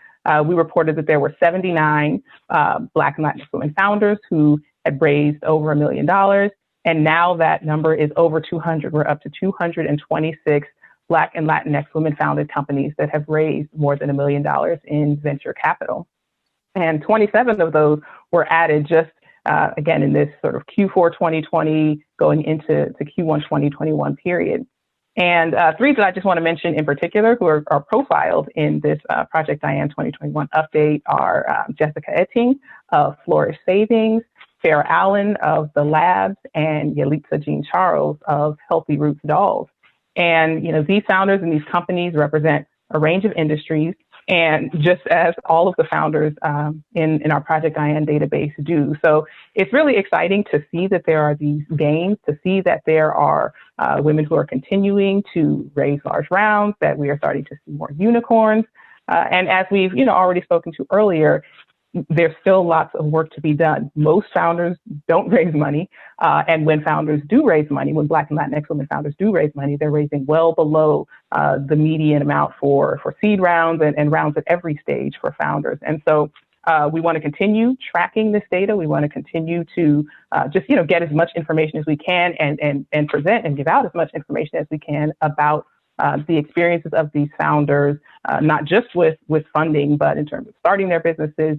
we reported that there were 79 Black and Latinx women founders who had raised over $1 million. And now that number is over 200. We're up to 226 Black and Latinx women founded companies that have raised more than $1 million in venture capital. And 27 of those were added just, again, in this sort of Q4 2020 going into Q1 2021 period. And three that I just want to mention in particular who are profiled in this Project Diane 2021 update are Jessica Etting of Flourish Savings, Farrah Allen of The Labs, and Yalitza Jean Charles of Healthy Roots Dolls. And, these founders and these companies represent a range of industries. And just as all of the founders in our Project Diane database do. So it's really exciting to see that there are these gains, to see that there are women who are continuing to raise large rounds, that we are starting to see more unicorns. And as we've already spoken to earlier, there's still lots of work to be done. Most founders don't raise money. And when founders do raise money, when Black and Latinx women founders do raise money, they're raising well below the median amount for seed rounds and rounds at every stage for founders. And so we want to continue tracking this data. We want to continue to just, get as much information as we can and present and give out as much information as we can about the experiences of these founders, not just with funding, but in terms of starting their businesses,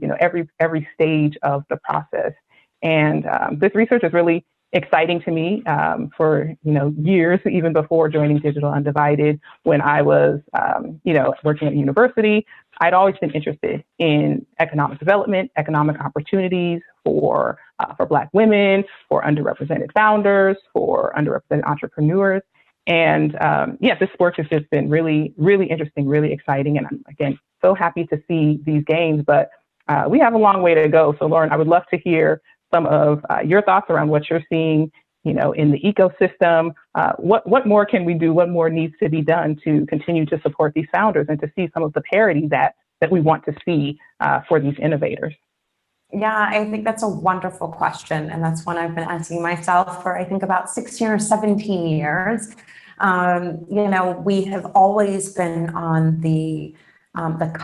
every stage of the process. And this research is really exciting to me for, years, even before joining Digital Undivided. When I was, working at a university, I'd always been interested in economic development, economic opportunities for Black women, for underrepresented founders, for underrepresented entrepreneurs. And this work has just been really, really interesting, really exciting. And I'm, again, so happy to see these gains, but we have a long way to go. So Lauren, I would love to hear some of your thoughts around what you're seeing, in the ecosystem. What more can we do? What more needs to be done to continue to support these founders and to see some of the parity that we want to see for these innovators? Yeah, I think that's a wonderful question. And that's one I've been asking myself for, I think, about 16 or 17 years. We have always been on the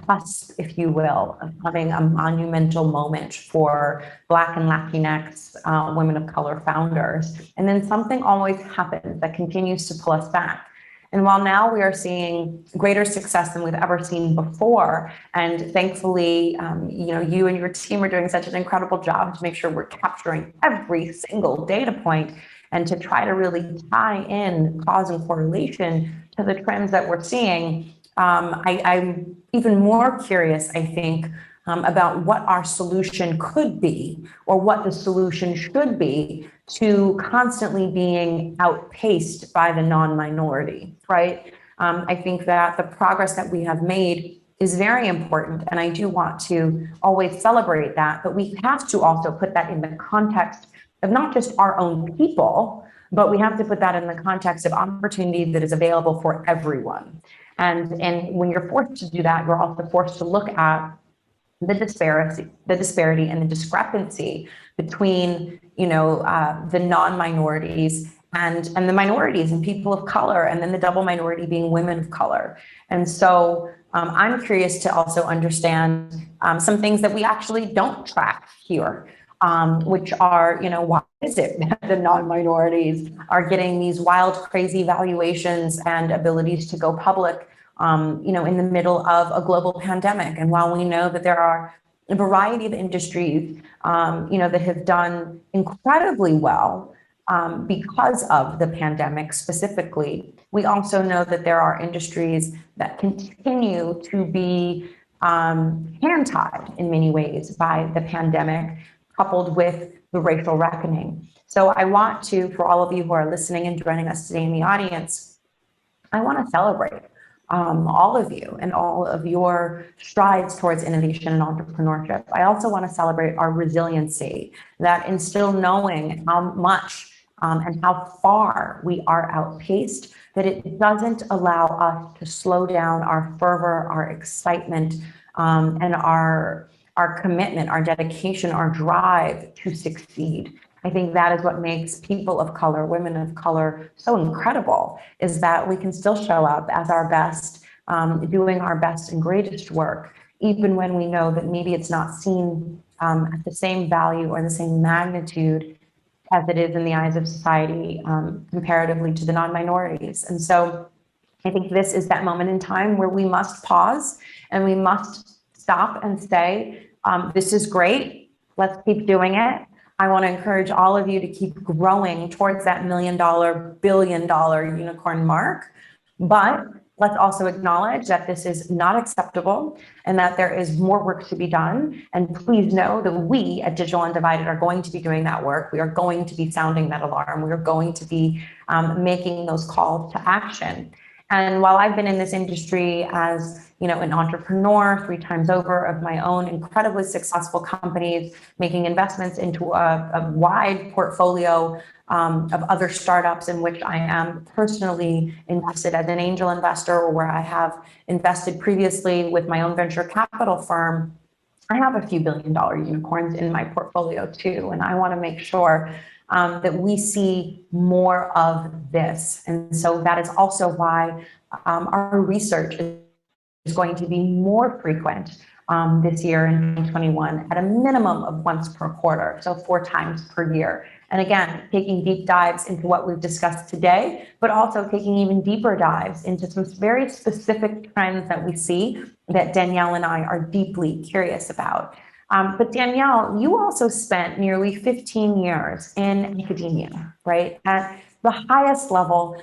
cusp, if you will, of having a monumental moment for Black and Latinx women of color founders. And then something always happens that continues to pull us back. And while now we are seeing greater success than we've ever seen before, and thankfully, you and your team are doing such an incredible job to make sure we're capturing every single data point and to try to really tie in cause and correlation to the trends that we're seeing. I'm even more curious, I think, about what our solution could be or what the solution should be to constantly being outpaced by the non-minority, right? I think that the progress that we have made is very important, and I do want to always celebrate that, but we have to also put that in the context of not just our own people, but we have to put that in the context of opportunity that is available for everyone. And when you're forced to do that, you're also forced to look at the disparity and the discrepancy between, the non-minorities and the minorities and people of color, and then the double minority being women of color. And so I'm curious to also understand some things that we actually don't track here, which are, why is it that the non-minorities are getting these wild, crazy valuations and abilities to go public, in the middle of a global pandemic? And while we know that there are a variety of industries, that have done incredibly well because of the pandemic specifically, we also know that there are industries that continue to be hand-tied in many ways by the pandemic, coupled with the racial reckoning. So I want to, for all of you who are listening and joining us today in the audience, I want to celebrate all of you and all of your strides towards innovation and entrepreneurship. I also want to celebrate our resiliency, that in still knowing how much and how far we are outpaced, that it doesn't allow us to slow down our fervor, our excitement, and our commitment, our dedication, our drive to succeed. I think that is what makes people of color, women of color, so incredible, is that we can still show up as our best, doing our best and greatest work, even when we know that maybe it's not seen at the same value or the same magnitude as it is in the eyes of society, comparatively to the non-minorities. And so I think this is that moment in time where we must pause and we must stop and say, this is great, let's keep doing it. I want to encourage all of you to keep growing towards that $1 million, $1 billion unicorn mark. But let's also acknowledge that this is not acceptable and that there is more work to be done. And please know that we at Digital Undivided are going to be doing that work. We are going to be sounding that alarm. We are going to be making those calls to action. And while I've been in this industry as an entrepreneur 3 times over of my own incredibly successful companies, making investments into a wide portfolio of other startups in which I am personally invested as an angel investor, or where I have invested previously with my own venture capital firm, I have a few $1 billion unicorns in my portfolio too. And I want to make sure that we see more of this. And so that is also why our research is going to be more frequent this year in 2021 at a minimum of once per quarter, so 4 times per year. And again, taking deep dives into what we've discussed today, but also taking even deeper dives into some very specific trends that we see that Danielle and I are deeply curious about. But Danielle, you also spent nearly 15 years in academia, right? At the highest level,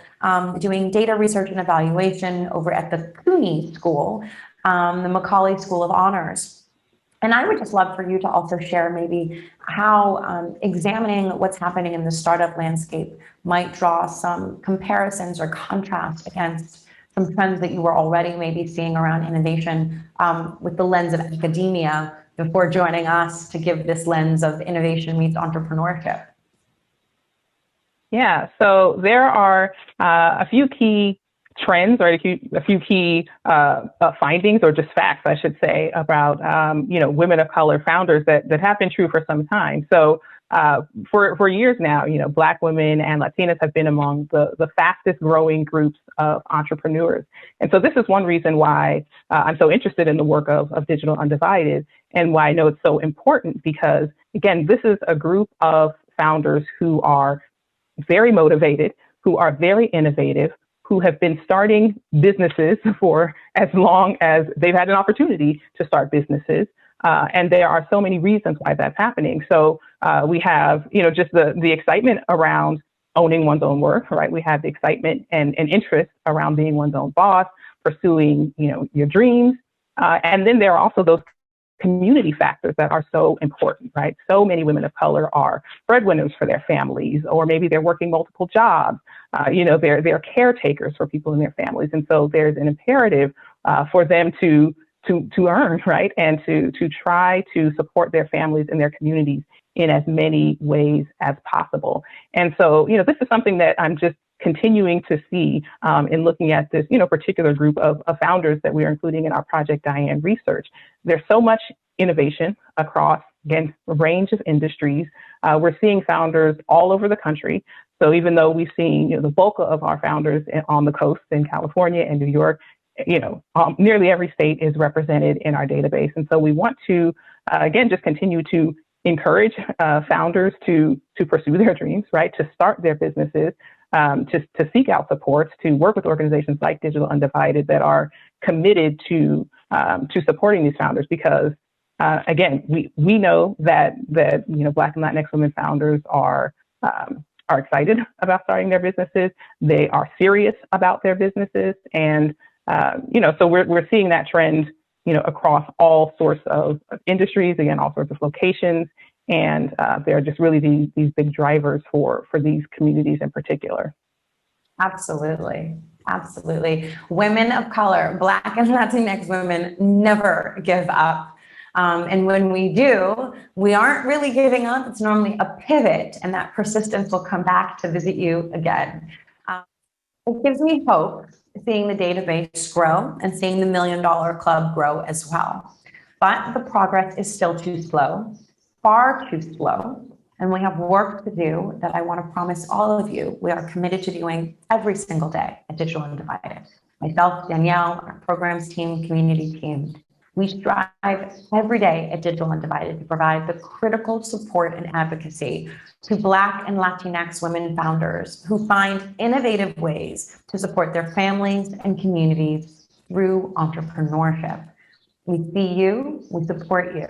doing data research and evaluation over at the CUNY School, the Macaulay School of Honors. And I would just love for you to also share maybe how examining what's happening in the startup landscape might draw some comparisons or contrast against some trends that you were already maybe seeing around innovation with the lens of academia before joining us to give this lens of innovation meets entrepreneurship. Yeah, so there are a few key trends, or a few key findings, or just facts, I should say, about women of color founders that have been true for some time. So for years now, Black women and Latinas have been among the fastest growing groups of entrepreneurs. And so this is one reason why I'm so interested in the work of Digital Undivided, and why I know it's so important, because again, this is a group of founders who are very motivated, who are very innovative, who have been starting businesses for as long as they've had an opportunity to start businesses. And there are so many reasons why that's happening. So we have, just the excitement around owning one's own work, right? We have the excitement and interest around being one's own boss, pursuing, your dreams. And then there are also those community factors that are so important, right? So many women of color are breadwinners for their families, or maybe they're working multiple jobs. They're caretakers for people in their families. And so there's an imperative for them to earn, right? And to try to support their families and their communities in as many ways as possible. And so, this is something that I'm just continuing to see in looking at this, particular group of founders that we are including in our Project Diane research. There's so much innovation across, again, a range of industries. We're seeing founders all over the country. So even though we've seen, the bulk of our founders on the coast in California and New York, nearly every state is represented in our database. And so we want to, again, just continue to encourage founders to pursue their dreams, right? To start their businesses, to seek out supports, to work with organizations like Digital Undivided that are committed to supporting these founders, because again, we know that Black and Latinx women founders are excited about starting their businesses. They are serious about their businesses, and so we're seeing that trend across all sorts of industries, again, all sorts of locations. And they're just really these big drivers for these communities in particular. Absolutely. Absolutely. Women of color, Black and Latinx women never give up. And when we do, we aren't really giving up. It's normally a pivot, and that persistence will come back to visit you again. It gives me hope seeing the database grow and seeing the $1 Million Club grow as well. But the progress is still too slow, far too slow. And we have work to do that I want to promise all of you we are committed to doing every single day at Digital Undivided. Myself, Danielle, our programs team, community team. We strive every day at Digital Undivided to provide the critical support and advocacy to Black and Latinx women founders who find innovative ways to support their families and communities through entrepreneurship. We see you, we support you.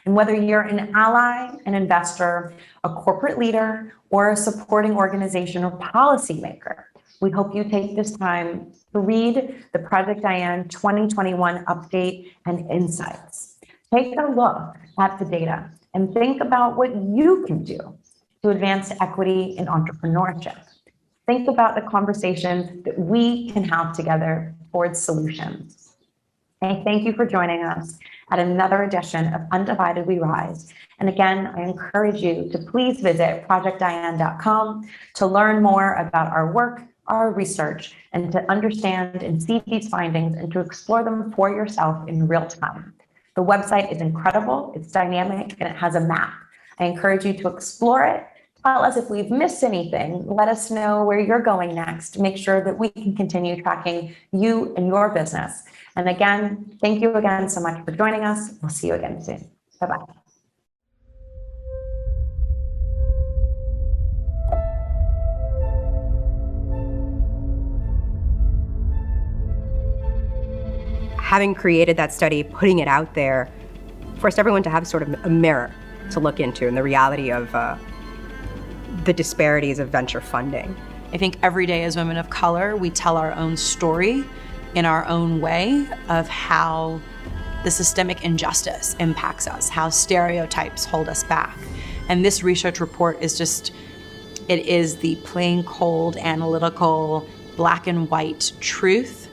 And whether you're an ally, an investor, a corporate leader, or a supporting organization or policymaker, we hope you take this time to read the Project Diane 2021 update and insights. Take a look at the data and think about what you can do to advance equity in entrepreneurship. Think about the conversations that we can have together towards solutions. I thank you for joining us at another edition of Undivided We Rise. And again, I encourage you to please visit projectdiane.com to learn more about our work, our research, and to understand and see these findings and to explore them for yourself in real time. The website is incredible, it's dynamic, and it has a map. I encourage you to explore it. Tell us if we've missed anything. Let us know where you're going next. Make sure that we can continue tracking you and your business. And again, thank you again so much for joining us. We'll see you again soon. Bye-bye. Having created that study, putting it out there, forced everyone to have sort of a mirror to look into and the reality of the disparities of venture funding. I think every day as women of color, we tell our own story in our own way of how the systemic injustice impacts us, how stereotypes hold us back. And this research report is just, it is the plain, cold, analytical, black and white truth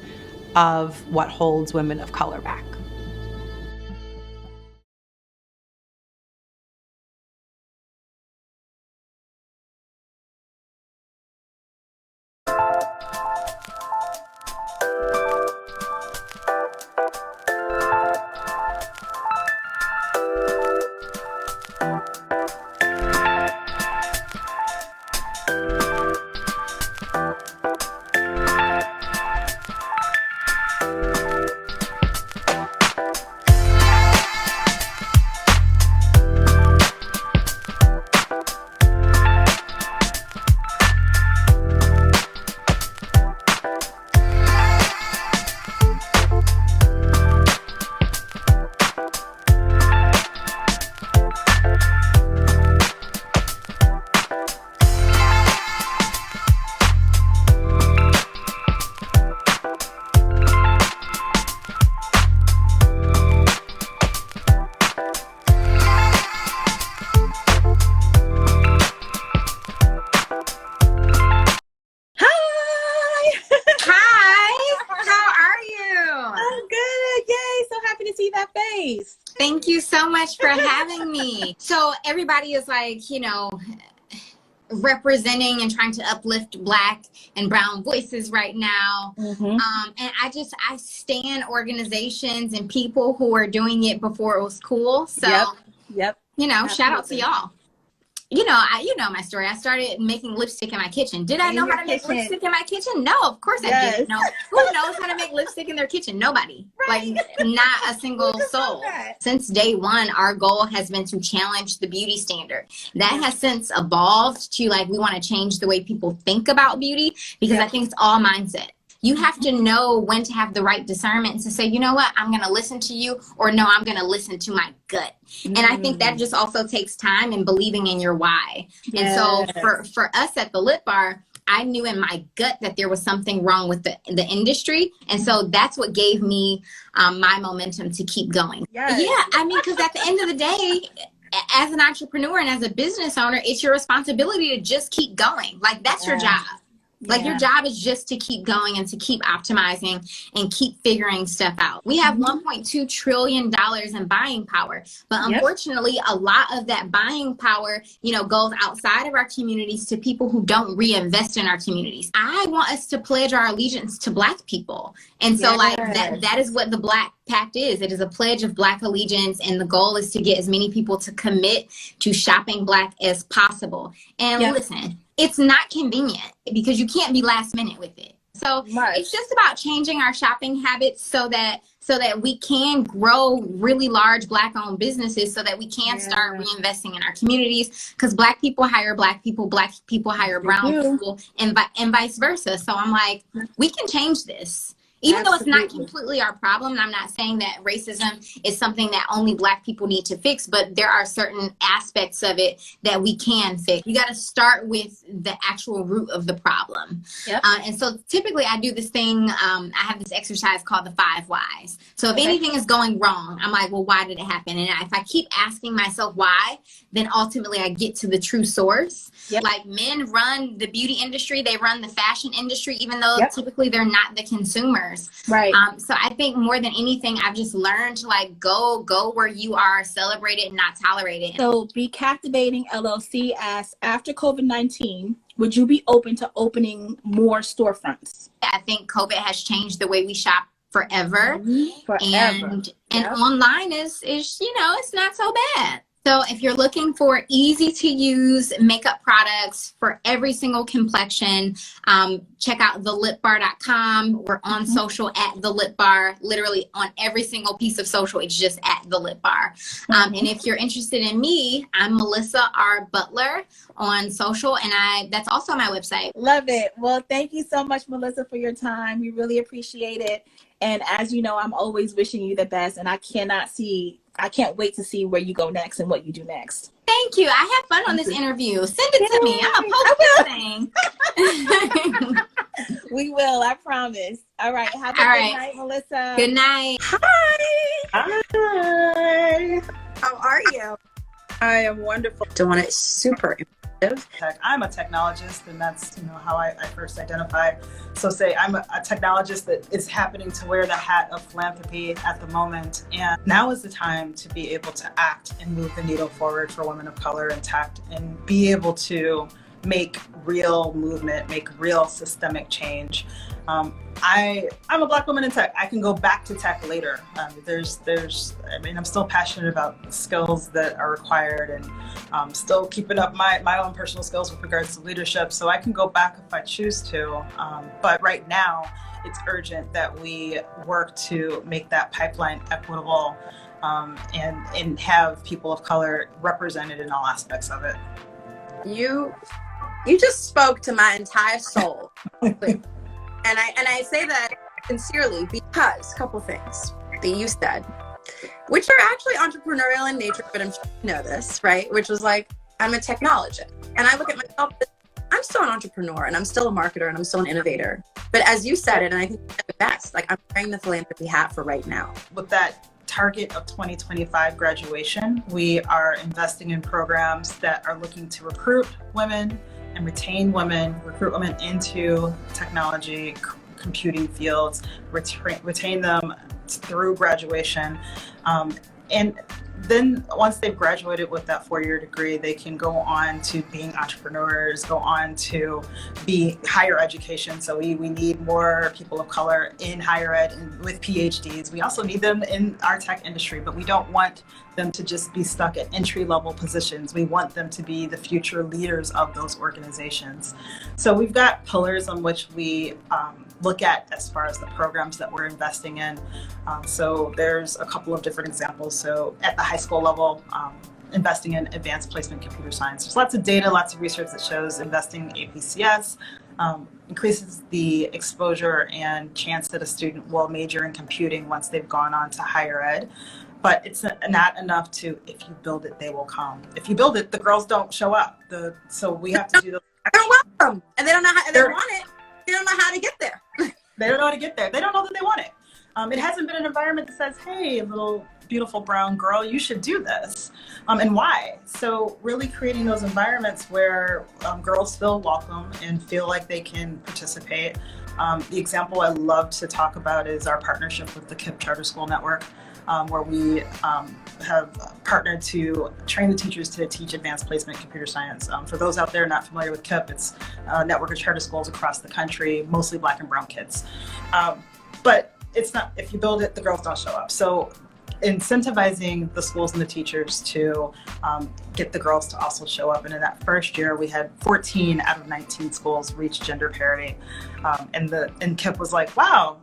of what holds women of color back. Thank you so much for having me. So everybody is like, you know, representing and trying to uplift Black and brown voices right now. And I stand organizations and people who are doing it before it was cool. So, you know, shout out to y'all. You know my story. I started making lipstick in my kitchen. Did I know how to make lipstick in my kitchen? No, of course I didn't know. Who knows how to make lipstick in their kitchen? Nobody. Like, not a single soul. Since day one, our goal has been to challenge the beauty standard. That has since evolved to, like, we want to change the way people think about beauty, because I think it's all mindset. You have to know when to have the right discernment to say, you know what, I'm going to listen to you, or no, I'm going to listen to my gut. And I think that just also takes time and believing in your why. And so for us at the Lip Bar, I knew in my gut that there was something wrong with the industry. And so that's what gave me my momentum to keep going. Yeah, I mean, because at the end of the day, as an entrepreneur and as a business owner, it's your responsibility to just keep going. Like, that's your job. Like your job is just to keep going and to keep optimizing and keep figuring stuff out. We have $1.2 trillion in buying power, but unfortunately, a lot of that buying power, you know, goes outside of our communities to people who don't reinvest in our communities. I want us to pledge our allegiance to Black people. And so like that is what the Black Pact is. It is a pledge of Black allegiance. And the goal is to get as many people to commit to shopping Black as possible. And listen, it's not convenient because you can't be last minute with it. So it's just about changing our shopping habits so that we can grow really large Black owned businesses, so that we can start reinvesting in our communities, because Black people hire Black people hire brown people, and vice versa. So I'm like, we can change this. Even though it's not completely our problem, and I'm not saying that racism is something that only Black people need to fix, but there are certain aspects of it that we can fix. You got to start with the actual root of the problem. And so typically I do this thing, I have this exercise called the 5 whys. So if anything is going wrong, I'm like, well, why did it happen? And if I keep asking myself why, then ultimately I get to the true source. Like men run the beauty industry, they run the fashion industry, even though typically they're not the consumers. So I think more than anything, I've just learned to like go where you are, celebrate it and not tolerate it. So Be Captivating LLC asks, after COVID-19, would you be open to opening more storefronts? I think COVID has changed the way we shop forever. And online is, you know, it's not so bad. So if you're looking for easy to use makeup products for every single complexion, check out thelipbar.com. We're on social at the Lip Bar, literally on every single piece of social. It's just at the Lip Bar. And if you're interested in me, I'm Melissa R. Butler on social, and that's also my website. Love it. Well, thank you so much, Melissa, for your time. We really appreciate it. And as you know, I'm always wishing you the best, and I can't wait to see where you go next and what you do next. Thank you. I had fun on this interview. Send it to me. I'm a post thing. We will, I promise. All right. Have a good night, Melissa. Good night. Hi. How are you? I am wonderful. Doing it super effective. I'm a technologist, and that's how I first identify. So say I'm a technologist that is happening to wear the hat of philanthropy at the moment. And now is the time to be able to act and move the needle forward for women of color and tech, and be able to make real movement, make real systemic change. I'm a Black woman in tech. I can go back to tech later. I'm still passionate about the skills that are required, and still keeping up my own personal skills with regards to leadership. So I can go back if I choose to. But right now, it's urgent that we work to make that pipeline equitable, and have people of color represented in all aspects of it. You just spoke to my entire soul. And I say that sincerely because a couple things that you said, which are actually entrepreneurial in nature, but I'm sure you know this, right? Which was like, I'm a technologist. And I look at myself, I'm still an entrepreneur, and I'm still a marketer, and I'm still an innovator. But as you said it, and I think you said it best, like I'm wearing the philanthropy hat for right now. With that target of 2025 graduation, we are investing in programs that are looking to recruit women and retain women, recruit women into technology, computing fields, retain them through graduation. And then once they've graduated with that 4-year degree, they can go on to being entrepreneurs, go on to be higher education. So we need more people of color in higher ed and with PhDs. We also need them in our tech industry, but we don't want them to just be stuck at entry-level positions. We want them to be the future leaders of those organizations. So we've got pillars on which we look at as far as the programs that we're investing in. So there's a couple of different examples. So at the high school level, investing in advanced placement computer science. There's lots of data, lots of research that shows investing in APCS increases the exposure and chance that a student will major in computing once they've gone on to higher ed. But it's not enough to, if you build it, they will come. If you build it, the girls don't show up. So we have to do those. They're welcome, and they don't know how they want it. They don't know how to get there. They don't know how to get there. They don't know that they want it. It hasn't been an environment that says, hey, little beautiful brown girl, you should do this. And why? So really creating those environments where girls feel welcome and feel like they can participate. The example I love to talk about is our partnership with the KIPP Charter School Network, where we have partnered to train the teachers to teach advanced placement computer science. For those out there not familiar with KIPP, it's a network of charter schools across the country, mostly Black and brown kids. But it's not, if you build it, the girls don't show up. So incentivizing the schools and the teachers to get the girls to also show up. And in that first year, we had 14 out of 19 schools reach gender parity. And KIPP was like, wow,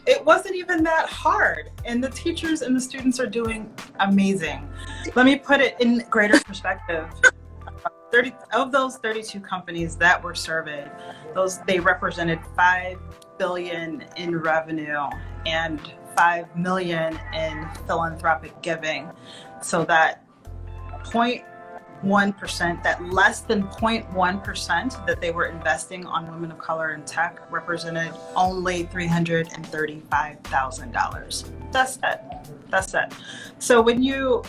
it wasn't even that hard. And the teachers and the students are doing amazing. Let me put it in greater perspective. 30 of those 32 companies that were surveyed, they represented $5 billion in revenue and $5 million in philanthropic giving. So that 0.1%, that less than 0.1% that they were investing on women of color in tech represented only $335,000. That's it. So when you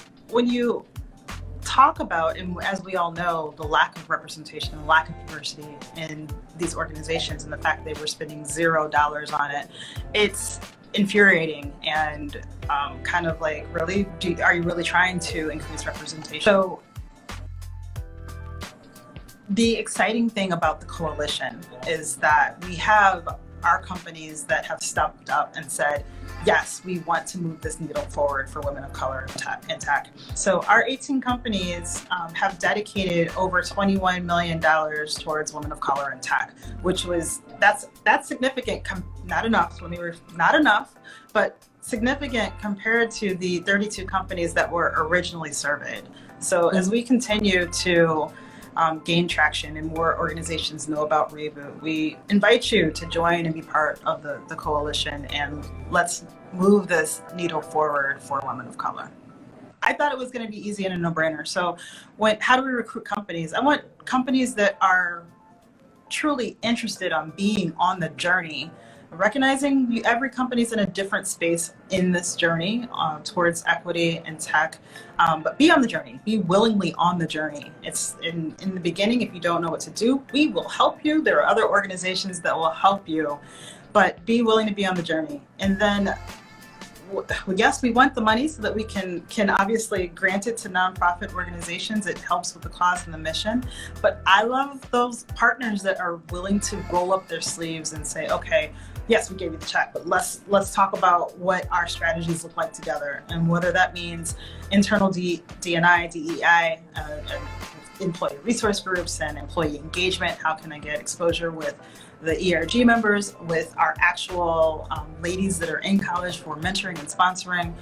talk about, and as we all know, the lack of representation and lack of diversity in these organizations and the fact they were spending $0 on it, it's infuriating and kind of like, really, are you really trying to increase representation? So the exciting thing about the coalition is that we have our companies that have stepped up and said, yes, we want to move this needle forward for women of color in tech. So our 18 companies have dedicated over $21 million towards women of color in tech, which was, that's significant, not enough, but significant compared to the 32 companies that were originally surveyed. So as we continue to gain traction and more organizations know about Reboot, we invite you to join and be part of the coalition, and let's move this needle forward for women of color. I thought it was going to be easy and a no-brainer. So how do we recruit companies? I want companies that are truly interested on being on the journey, recognizing every company's in a different space in this journey towards equity and tech, but be on the journey, be willingly on the journey. It's in the beginning, if you don't know what to do, we will help you. There are other organizations that will help you, but be willing to be on the journey. And then, yes, we want the money so that we can obviously grant it to nonprofit organizations. It helps with the cause and the mission. But I love those partners that are willing to roll up their sleeves and say, okay, yes, we gave you the check, but let's talk about what our strategies look like together, and whether that means internal D&I, DEI, employee resource groups and employee engagement. How can I get exposure with the ERG members, with our actual ladies that are in college for mentoring and sponsoring,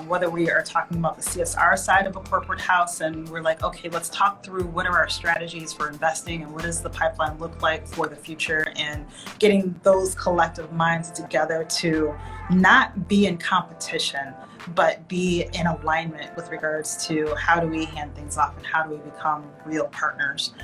whether we are talking about the CSR side of a corporate house and we're like, okay, let's talk through what are our strategies for investing and what does the pipeline look like for the future, and getting those collective minds together to not be in competition, but be in alignment with regards to how do we hand things off and how do we become real partners.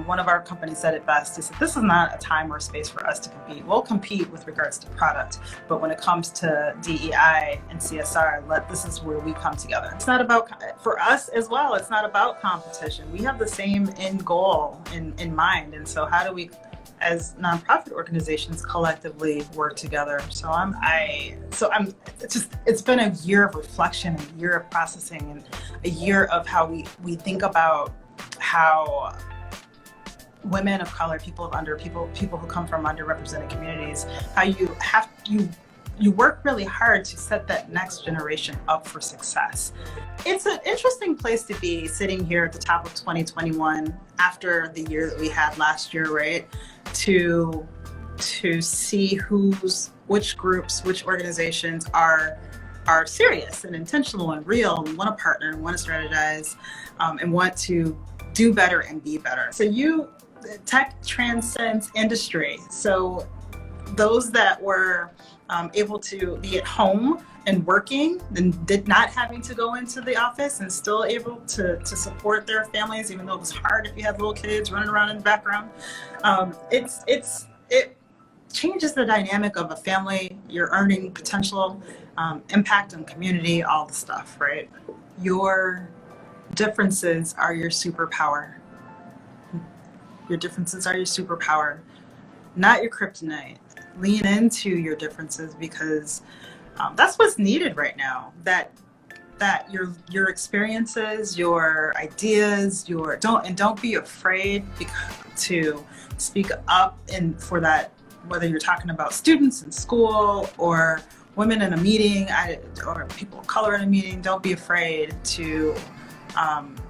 One of our companies said it best, is that this is not a time or space for us to compete. We'll compete with regards to product, but when it comes to DEI and CSR, this is where we come together. It's not about, for us as well, it's not about competition. We have the same end goal in mind, and so how do we, as nonprofit organizations, collectively work together? It's been a year of reflection, a year of processing, and a year of how we think about how women of color, people who come from underrepresented communities, how you work really hard to set that next generation up for success. It's an interesting place to be, sitting here at the top of 2021 after the year that we had last year, right? To see which groups, which organizations are serious and intentional and real and want to partner and want to strategize and want to do better and be better. So tech transcends industry. So those that were able to be at home and working and did not having to go into the office and still able to support their families, even though it was hard if you had little kids running around in the background. changes the dynamic of a family, your earning potential, impact on community, all the stuff, right? Your differences are your superpower. Your differences are your superpower, not your kryptonite. Lean into your differences because that's what's needed right now. That your experiences, your ideas, don't be afraid to speak up and for that, whether you're talking about students in school or women in a meeting or people of color in a meeting. Don't be afraid to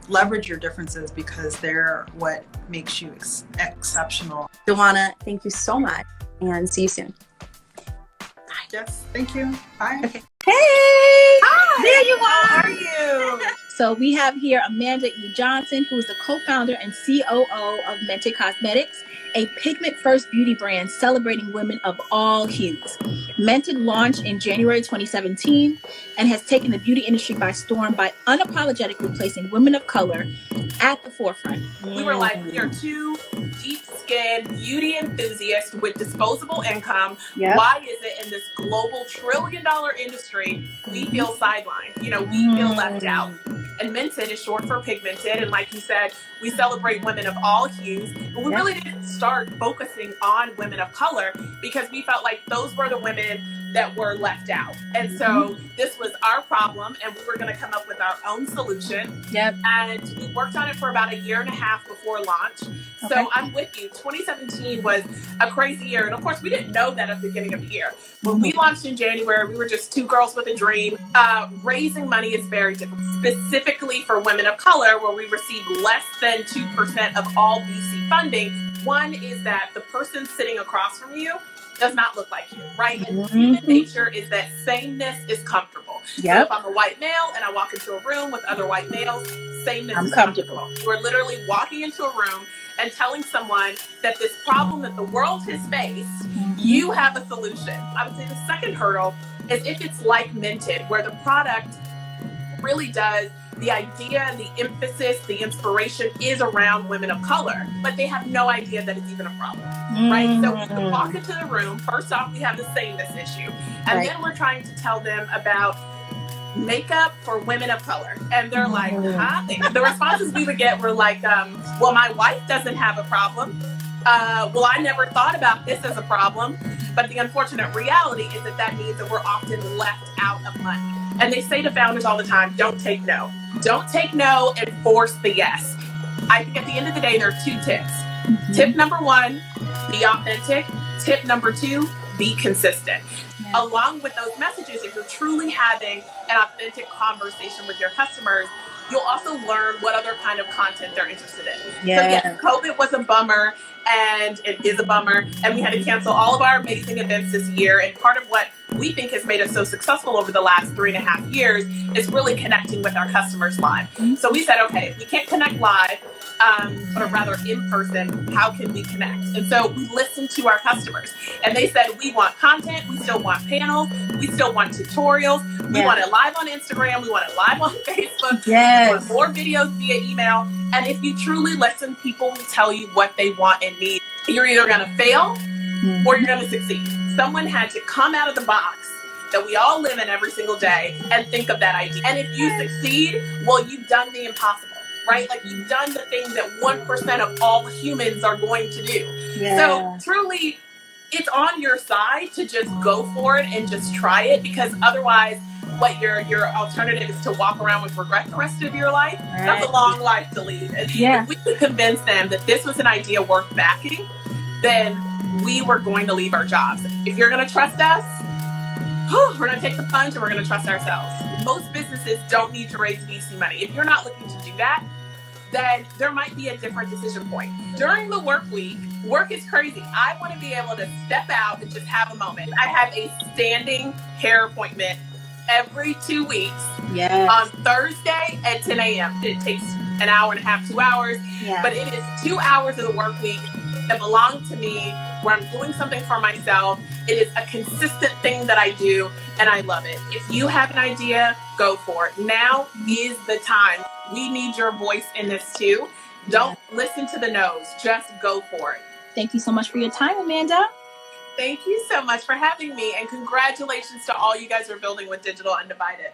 leverage your differences because they're what makes you exceptional. Joanna, thank you so much and see you soon. Yes, thank you. Bye. Okay. Hey! Hi! There you are! How are you? So we have here Amanda E. Johnson, who is the co-founder and COO of Mented Cosmetics, a pigment-first beauty brand celebrating women of all hues. Mented launched in January 2017 and has taken the beauty industry by storm by unapologetically placing women of color at the forefront. We were like, we are two deep-skinned beauty enthusiasts with disposable income. Yep. Why is it in this global trillion-dollar industry we feel sidelined? We feel left out. And Mented is short for pigmented. And like you said, we celebrate women of all hues. But we really didn't start focusing on women of color because we felt like those were the women that were left out. And so this was our problem and we were going to come up with our own solution. Yep. And we worked on it for about 1.5 years before launch. So I'm with you. 2017 was a crazy year. And of course, we didn't know that at the beginning of the year. When we launched in January, we were just two girls with a dream. Raising money is very difficult, specifically for women of color, where we receive less than 2% of all VC funding. One is that the person sitting across from you does not look like you, right? And human nature is that sameness is comfortable. So if I'm a white male and I walk into a room with other white males, sameness is comfortable. We're literally walking into a room and telling someone that this problem that the world has faced, you have a solution. I would say the second hurdle is if it's like Mented, where the product really does, the idea and the emphasis, the inspiration is around women of color, but they have no idea that it's even a problem, right? So we walk into the room, first off, we have the sameness issue. And then we're trying to tell them about makeup for women of color. And they're like, huh? The responses we would get were like, well, my wife doesn't have a problem. Well, I never thought about this as a problem. But the unfortunate reality is that means that we're often left out of money. And they say to founders all the time, don't take no. Don't take no and force the yes. I think at the end of the day, there are 2 tips. Tip number 1, be authentic. Tip number 2, be consistent. Along with those messages, if you're truly having an authentic conversation with your customers, you'll also learn what other kind of content they're interested in. So yes, COVID was a bummer and it is a bummer. And we had to cancel all of our amazing events this year. And part of what we think has made us so successful over the last 3.5 years is really connecting with our customers live. So we said, okay, if we can't connect live, or rather in person, how can we connect? And so we listened to our customers and they said, we want content, we still want panels, we still want tutorials, we want it live on Instagram, we want it live on Facebook, we want more videos via email. And if you truly listen, people will tell you what they want and need. You're either gonna fail or you're gonna succeed. Someone had to come out of the box that we all live in every single day and think of that idea. And if you succeed, well, you've done the impossible. Right? Like you've done the things that 1% of all humans are going to do. So truly, it's on your side to just go for it and just try it, because otherwise what your alternative is to walk around with regret the rest of your life. That's a long life to lead. And if we could convince them that this was an idea worth backing, then we were going to leave our jobs. If you're going to trust us, we're going to take the plunge and we're going to trust ourselves. Most businesses don't need to raise VC money. If you're not looking to do that, then there might be a different decision point. During the work week, work is crazy. I want to be able to step out and just have a moment. I have a standing hair appointment every 2 weeks on Thursday at 10 a.m. It takes an hour and a half, 2 hours, but it is 2 hours of the work week that belong to me, where I'm doing something for myself. It is a consistent thing that I do, and I love it. If you have an idea, go for it. Now is the time. We need your voice in this too. Don't listen to the no's, just go for it. Thank you so much for your time, Amanda. Thank you so much for having me, and congratulations to all you guys are building with Digital Undivided.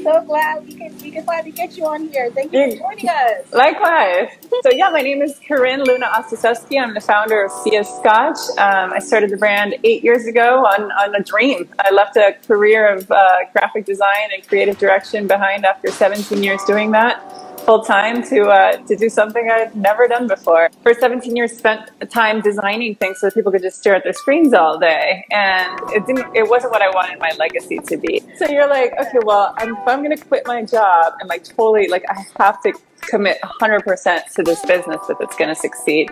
So glad we can finally get you on here. Thank you for joining us. Likewise. So yeah, my name is Corinne Luna Ostasewski. I'm the founder of CS Scotch. I started the brand 8 years ago on a dream. I left a career of graphic design and creative direction behind after 17 years doing that full time to do something I'd never done before. For 17 years, spent time designing things so that people could just stare at their screens all day, and it wasn't what I wanted my legacy to be. So you're like, okay, well, if I'm going to quit my job and like totally, like I have to commit 100% to this business if it's going to succeed.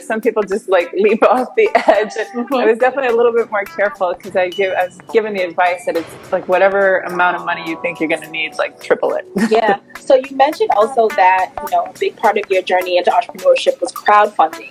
Some people just like leap off the edge. I was definitely a little bit more careful because I was given the advice that it's like whatever amount of money you think you're going to need, like triple it. Yeah. So you mentioned also that, a big part of your journey into entrepreneurship was crowdfunding.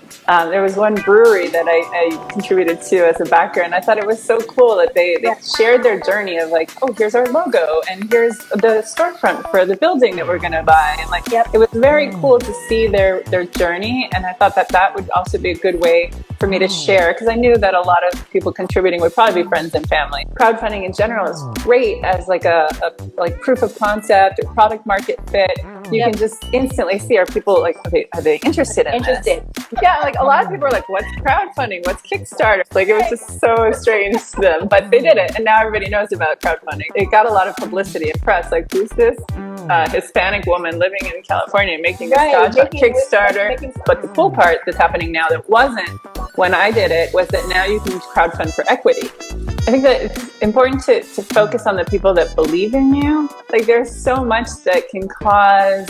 There was one brewery that I contributed to as a backer, and I thought it was so cool that they shared their journey of like, oh, here's our logo, and here's the storefront for the building that we're going to buy. And like, it was very cool to see their journey, and I thought that would also be a good way for me to share, because I knew that a lot of people contributing would probably be friends and family. Crowdfunding in general is great as like a proof of concept or product market fit. You can just instantly see, are people like, are they interested in this? Yeah, like a lot of people are like, what's crowdfunding? What's Kickstarter? Like it was just so strange to them, but they did it, and now everybody knows about crowdfunding. It got a lot of publicity and press. Like, who's this Hispanic woman living in California making a scotch on Kickstarter? But the cool part that's happening now that wasn't when I did it was that now you can crowdfund for equity. I think that it's important to focus on the people that believe in you. Like there's so much that can cause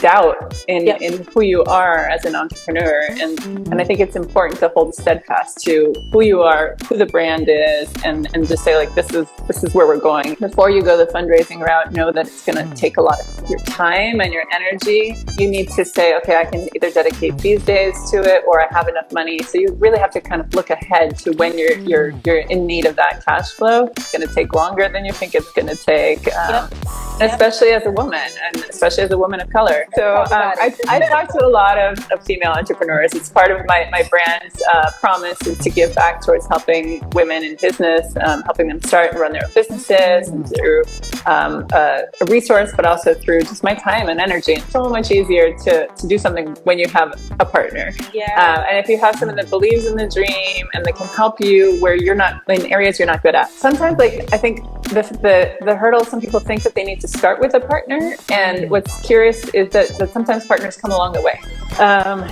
doubt in who you are as an entrepreneur. And I think it's important to hold steadfast to who you are, who the brand is, and just say like, this is where we're going. Before you go the fundraising route, know that it's going to take a lot of your time and your energy. You need to say, okay, I can either dedicate these days to it or I have enough money. So you really have to kind of look ahead to when you're in need of that cash flow. It's going to take longer than you think it's going to take, especially as a woman, and especially as a woman of color. So I talk to a lot of female entrepreneurs. It's part of my brand's promise is to give back towards helping women in business, helping them start and run their own businesses, and through a resource, but also through just my time and energy. It's so much easier to do something when you have a partner. And if you have someone that believes in the dream and that can help you where you're not in areas you're not good at. Sometimes, like, I think the hurdle, some people think that they need to start with a partner, and what's curious is that sometimes partners come along the way.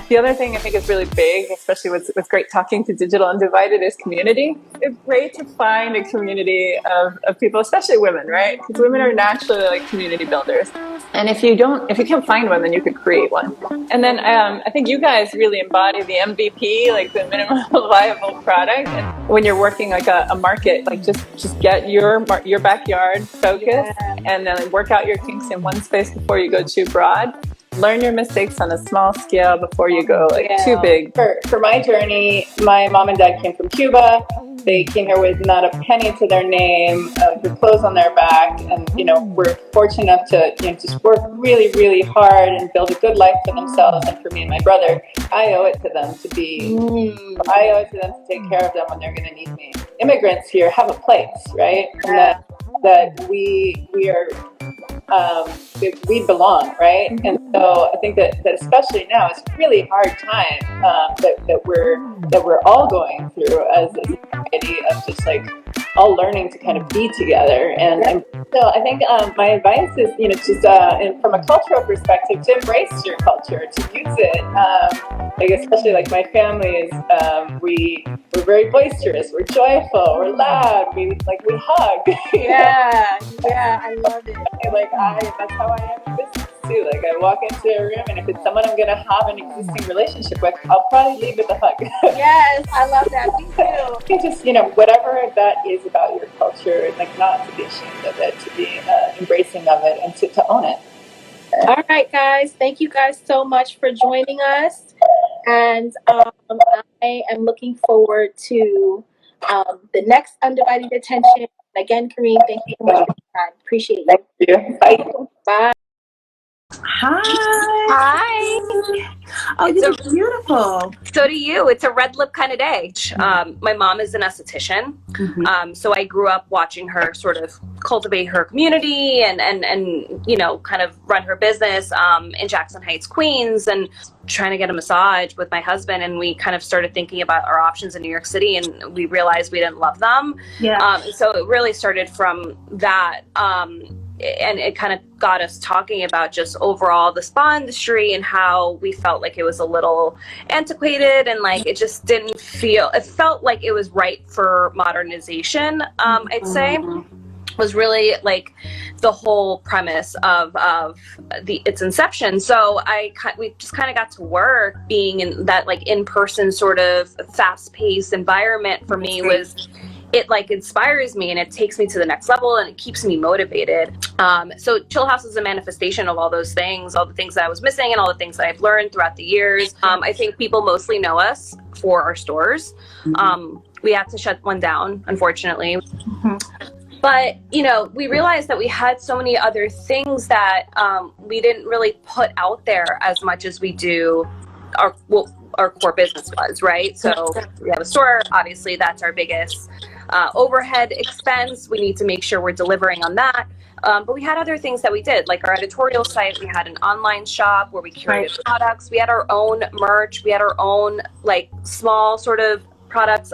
The other thing I think is really big, especially what's great talking to Digital Undivided, is community. It's great to find a community of people, especially women, right? Because women are naturally like community builders. And if you can't find one, then you could create one. And then I think you guys really embody the MVP, like the minimum viable product. And when you're working like a market, like just get your backyard focused, and then work out your kinks in one space before you go too broad. Learn your mistakes on a small scale before you go too big. For my journey, my mom and dad came from Cuba. They came here with not a penny to their name, with clothes on their back, and we're fortunate enough to just work really, really hard and build a good life for themselves and for me and my brother. I owe it to them to take care of them when they're going to need me. Immigrants here have a place, right? And that we are. We belong, right? And so I think that especially now, it's a really hard time that we're all going through as a society of just like all learning to kind of be together. And so I think my advice is, just from a cultural perspective, to embrace your culture, to use it. Especially like my family is, we're very boisterous, we're joyful, we're loud, we hug. Yeah, I love it. That's how I am in business too. Like I walk into a room, and if it's someone I'm gonna have an existing relationship with, I'll probably leave with a hug. Yes, I love that. Me too. Just whatever that is about your culture, like not to be ashamed of it, to be embracing of it, and to own it. All right, guys. Thank you guys so much for joining us, and I am looking forward to the next Undivided Attention. Again, Kareem, thank you so much for your time. Appreciate you. Thank you. Bye. Bye. Hi. Oh, you look beautiful. So do you. It's a red lip kind of day. My mom is an esthetician. So I grew up watching her sort of cultivate her community and you know, kind of run her business in Jackson Heights, Queens, and trying to get a massage with my husband. And we kind of started thinking about our options in New York City, and we realized we didn't love them. So it really started from that. And it kind of got us talking about just overall the spa industry and how we felt like it was a little antiquated and like it just didn't feel, it felt like it was right for modernization, I'd say. Was really like the whole premise of its inception. So we just kind of got to work being in that like in-person sort of fast-paced environment. For me was, it like inspires me and it takes me to the next level and it keeps me motivated. So Chill House is a manifestation of all those things, all the things that I was missing and all the things that I've learned throughout the years. I think people mostly know us for our stores. We had to shut one down, unfortunately. But, you know, we realized that we had so many other things that we didn't really put out there as much as we do our core business was, right? So we have a store, obviously that's our biggest overhead expense. We need to make sure we're delivering on that. But we had other things that we did, like our editorial site. We had an online shop where we curated products. We had our own merch. We had our own like small sort of products,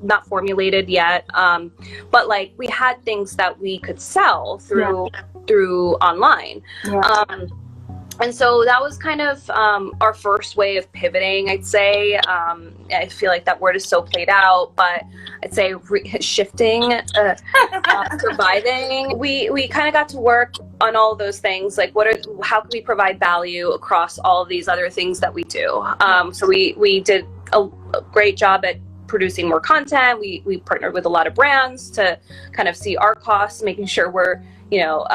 not formulated yet, but like we had things that we could sell through online. And so that was kind of our first way of pivoting, I'd say. I feel like that word is so played out, but I'd say shifting, surviving. We kind of got to work on all of those things. Like how can we provide value across all of these other things that we do? So we did a great job at producing more content. We partnered with a lot of brands to kind of see our costs, making sure we're, you know,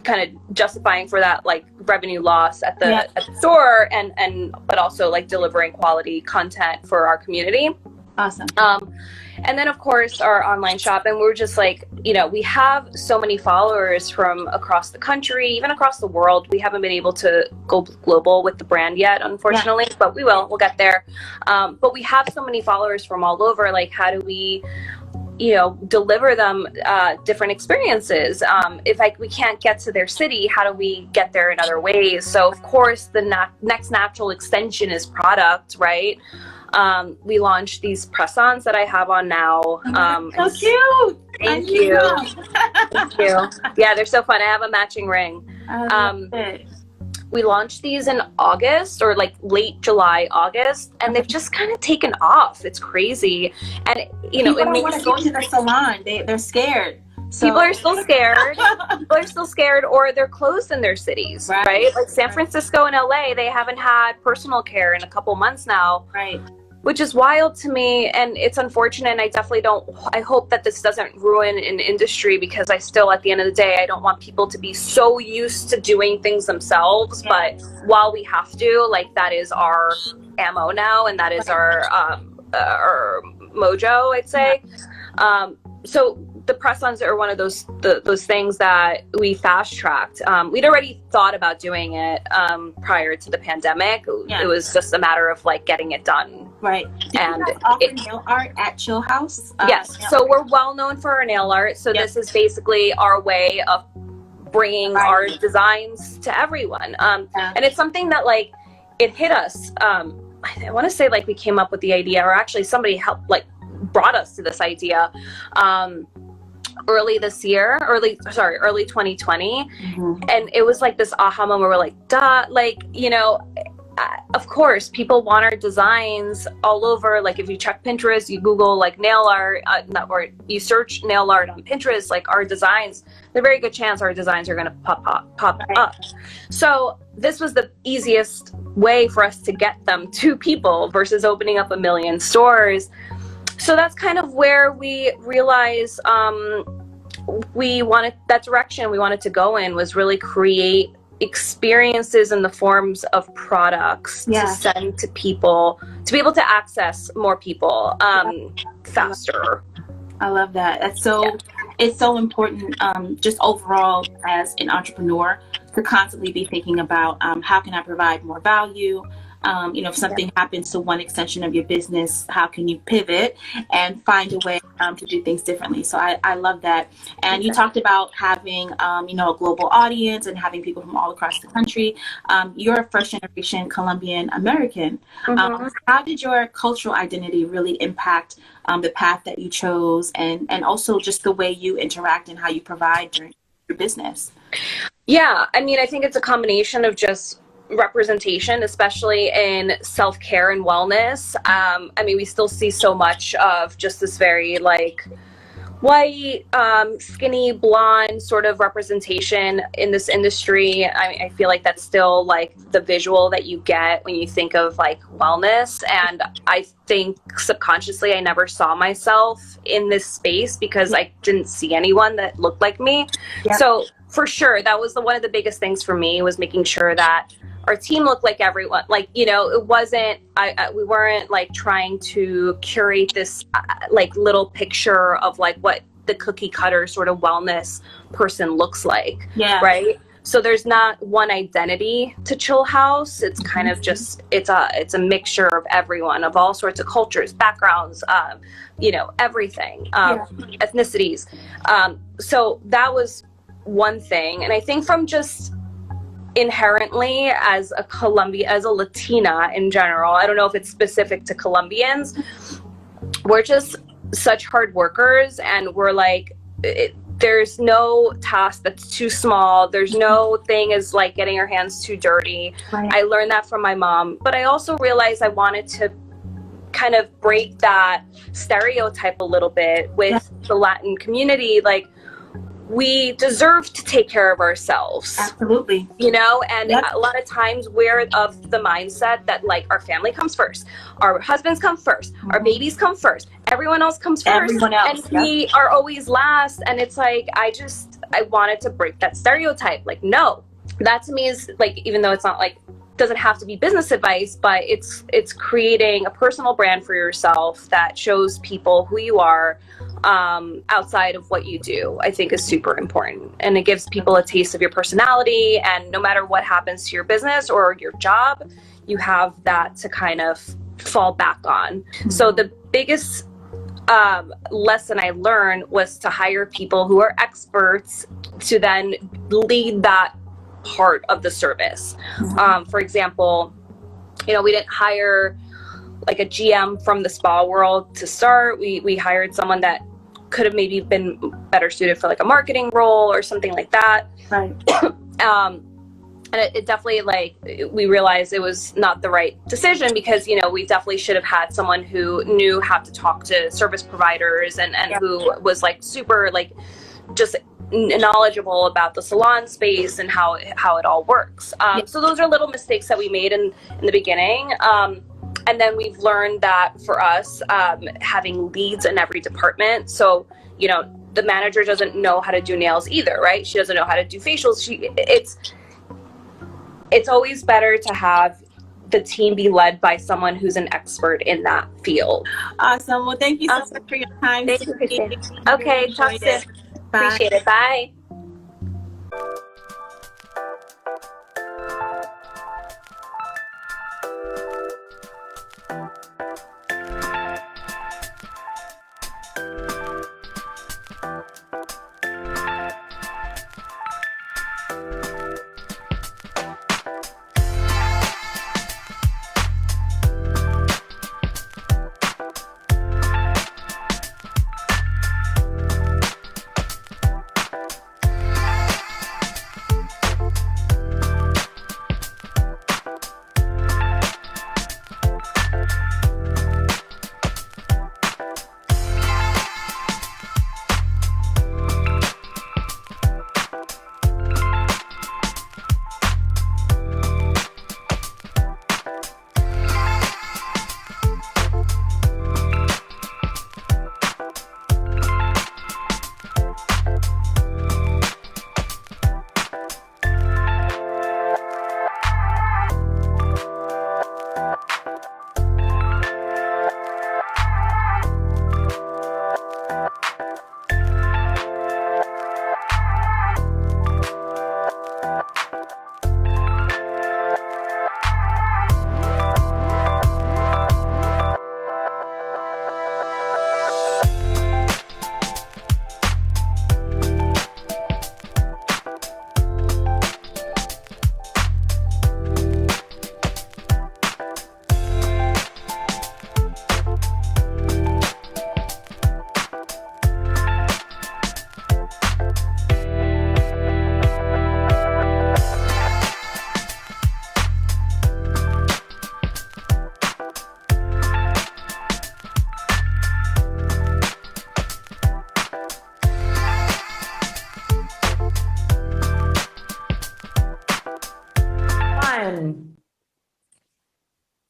kind of justifying for that like revenue loss at the store, and but also like delivering quality content for our community. Awesome. And then of course our online shop, and we're just like, you know, we have so many followers from across the country, even across the world. We haven't been able to go global with the brand yet, unfortunately, but we'll get there. But we have so many followers from all over. Like, how do we, you know, deliver them different experiences? If we can't get to their city, how do we get there in other ways? So of course the next natural extension is product, right? We launched these press-ons that I have on now. So cute. Thank you. Thank you. Yeah, they're so fun. I have a matching ring. We launched these in August, or like late July, August, and they've just kind of taken off. It's crazy. And, you know, people don't want to go to the salon. They're scared. So. People are still scared. People are still scared, or they're closed in their cies, right? Like San Francisco and LA, they haven't had personal care in a couple months now. Right. Which is wild to me, and it's unfortunate, and I hope that this doesn't ruin an industry, because I still, at the end of the day, I don't want people to be so used to doing things themselves, but while we have to, like, that is our ammo now, and that is our mojo, I'd say. So the press-ons are one of those things that we fast-tracked. We'd already thought about doing it prior to the pandemic. It was just a matter of like getting it done. Right. And you guys offer nail art at Chill House? Yes. So we're well known for our nail art. So this is basically our way of bringing our designs to everyone. And it's something that like it hit us. I want to say like we came up with the idea, or actually somebody helped, like brought us to this idea. Early 2020. And it was like this aha moment where we're like, duh, like, you know, of course people want our designs all over. Like if you check Pinterest, you Google like nail art, or you search nail art on Pinterest, like our designs, there's a very good chance our designs are going to pop up. So this was the easiest way for us to get them to people versus opening up a million stores. So that's kind of where we realized we wanted that direction we wanted to go in, was really create experiences in the forms of products to send to people, to be able to access more people faster. I love that. That's so, it's so important just overall as an entrepreneur to constantly be thinking about how can I provide more value, If something happens to one extension of your business, how can you pivot and find a way to do things differently? So I love that. And you talked about having, a global audience and having people from all across the country. You're a first generation Colombian American. How did your cultural identity really impact the path that you chose, and also just the way you interact and how you provide during your business? Yeah, I mean, I think it's a combination of just representation, especially in self-care and wellness. I mean, we still see so much of just this very like white, skinny, blonde sort of representation in this industry. I feel like that's still like the visual that you get when you think of like wellness. And I think subconsciously I never saw myself in this space because I didn't see anyone that looked like me. Yep. So for sure, that was one of the biggest things for me, was making sure that our team looked like everyone. Like, it wasn't, we weren't like trying to curate this like little picture of like what the cookie cutter sort of wellness person looks like. Yeah. Right. So there's not one identity to Chill House. It's kind of just, it's a mixture of everyone, of all sorts of cultures, backgrounds, everything, ethnicities. So that was one thing. And I think from just inherently as a Latina in general, I don't know if it's specific to Colombians, we're just such hard workers, and we're like, there's no task that's too small. There's no thing as like getting our hands too dirty. Right. I learned that from my mom, but I also realized I wanted to kind of break that stereotype a little bit with the Latin community. Like, we deserve to take care of ourselves. Absolutely. And a lot of times we're of the mindset that like our family comes first, our husbands come first, our babies come first, everyone else comes first. Everyone else. And we are always last. And it's like, I wanted to break that stereotype. Like, no, that to me is like, even though it's not like, doesn't have to be business advice, but it's creating a personal brand for yourself that shows people who you are outside of what you do, I think is super important. And it gives people a taste of your personality, and no matter what happens to your business or your job, you have that to kind of fall back on. Mm-hmm. So the biggest lesson I learned was to hire people who are experts to then lead that part of the service. Mm-hmm. For example, we didn't hire like a GM from the spa world to start. We hired someone that could have maybe been better suited for like a marketing role or something like that. Right. And it definitely, like, we realized it was not the right decision because, we definitely should have had someone who knew how to talk to service providers and who was like super like just knowledgeable about the salon space and how it all works. So those are little mistakes that we made in the beginning. And then we've learned that for us, having leads in every department. So, the manager doesn't know how to do nails either, right? She doesn't know how to do facials. It's always better to have the team be led by someone who's an expert in that field. Awesome. Well, thank you so much for your time. Thank you. Okay, talk soon. Appreciate it. Bye. everyone.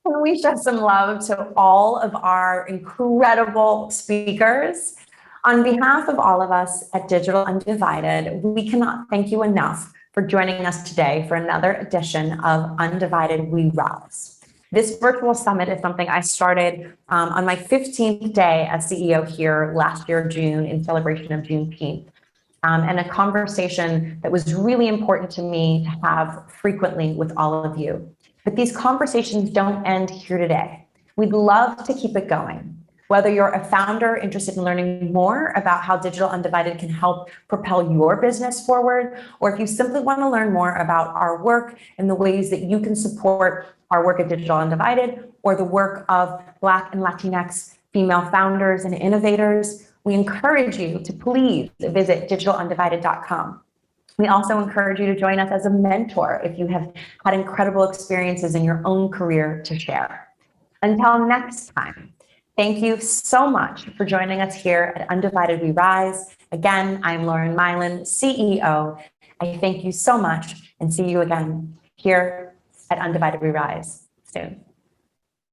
Can we show some love to all of our incredible speakers? On behalf of all of us at Digital Undivided, we cannot thank you enough for joining us today for another edition of Undivided We Rise. This virtual summit is something I started on my 15th day as CEO here last year, June, in celebration of Juneteenth. And a conversation that was really important to me to have frequently with all of you. But these conversations don't end here today. We'd love to keep it going. Whether you're a founder interested in learning more about how Digital Undivided can help propel your business forward, or if you simply want to learn more about our work and the ways that you can support our work at Digital Undivided or the work of Black and Latinx female founders and innovators, we encourage you to please visit digitalundivided.com. We also encourage you to join us as a mentor if you have had incredible experiences in your own career to share. Until next time, thank you so much for joining us here at Undivided We Rise. Again, I'm Lauren Milan, CEO. I thank you so much and see you again here at Undivided We Rise soon.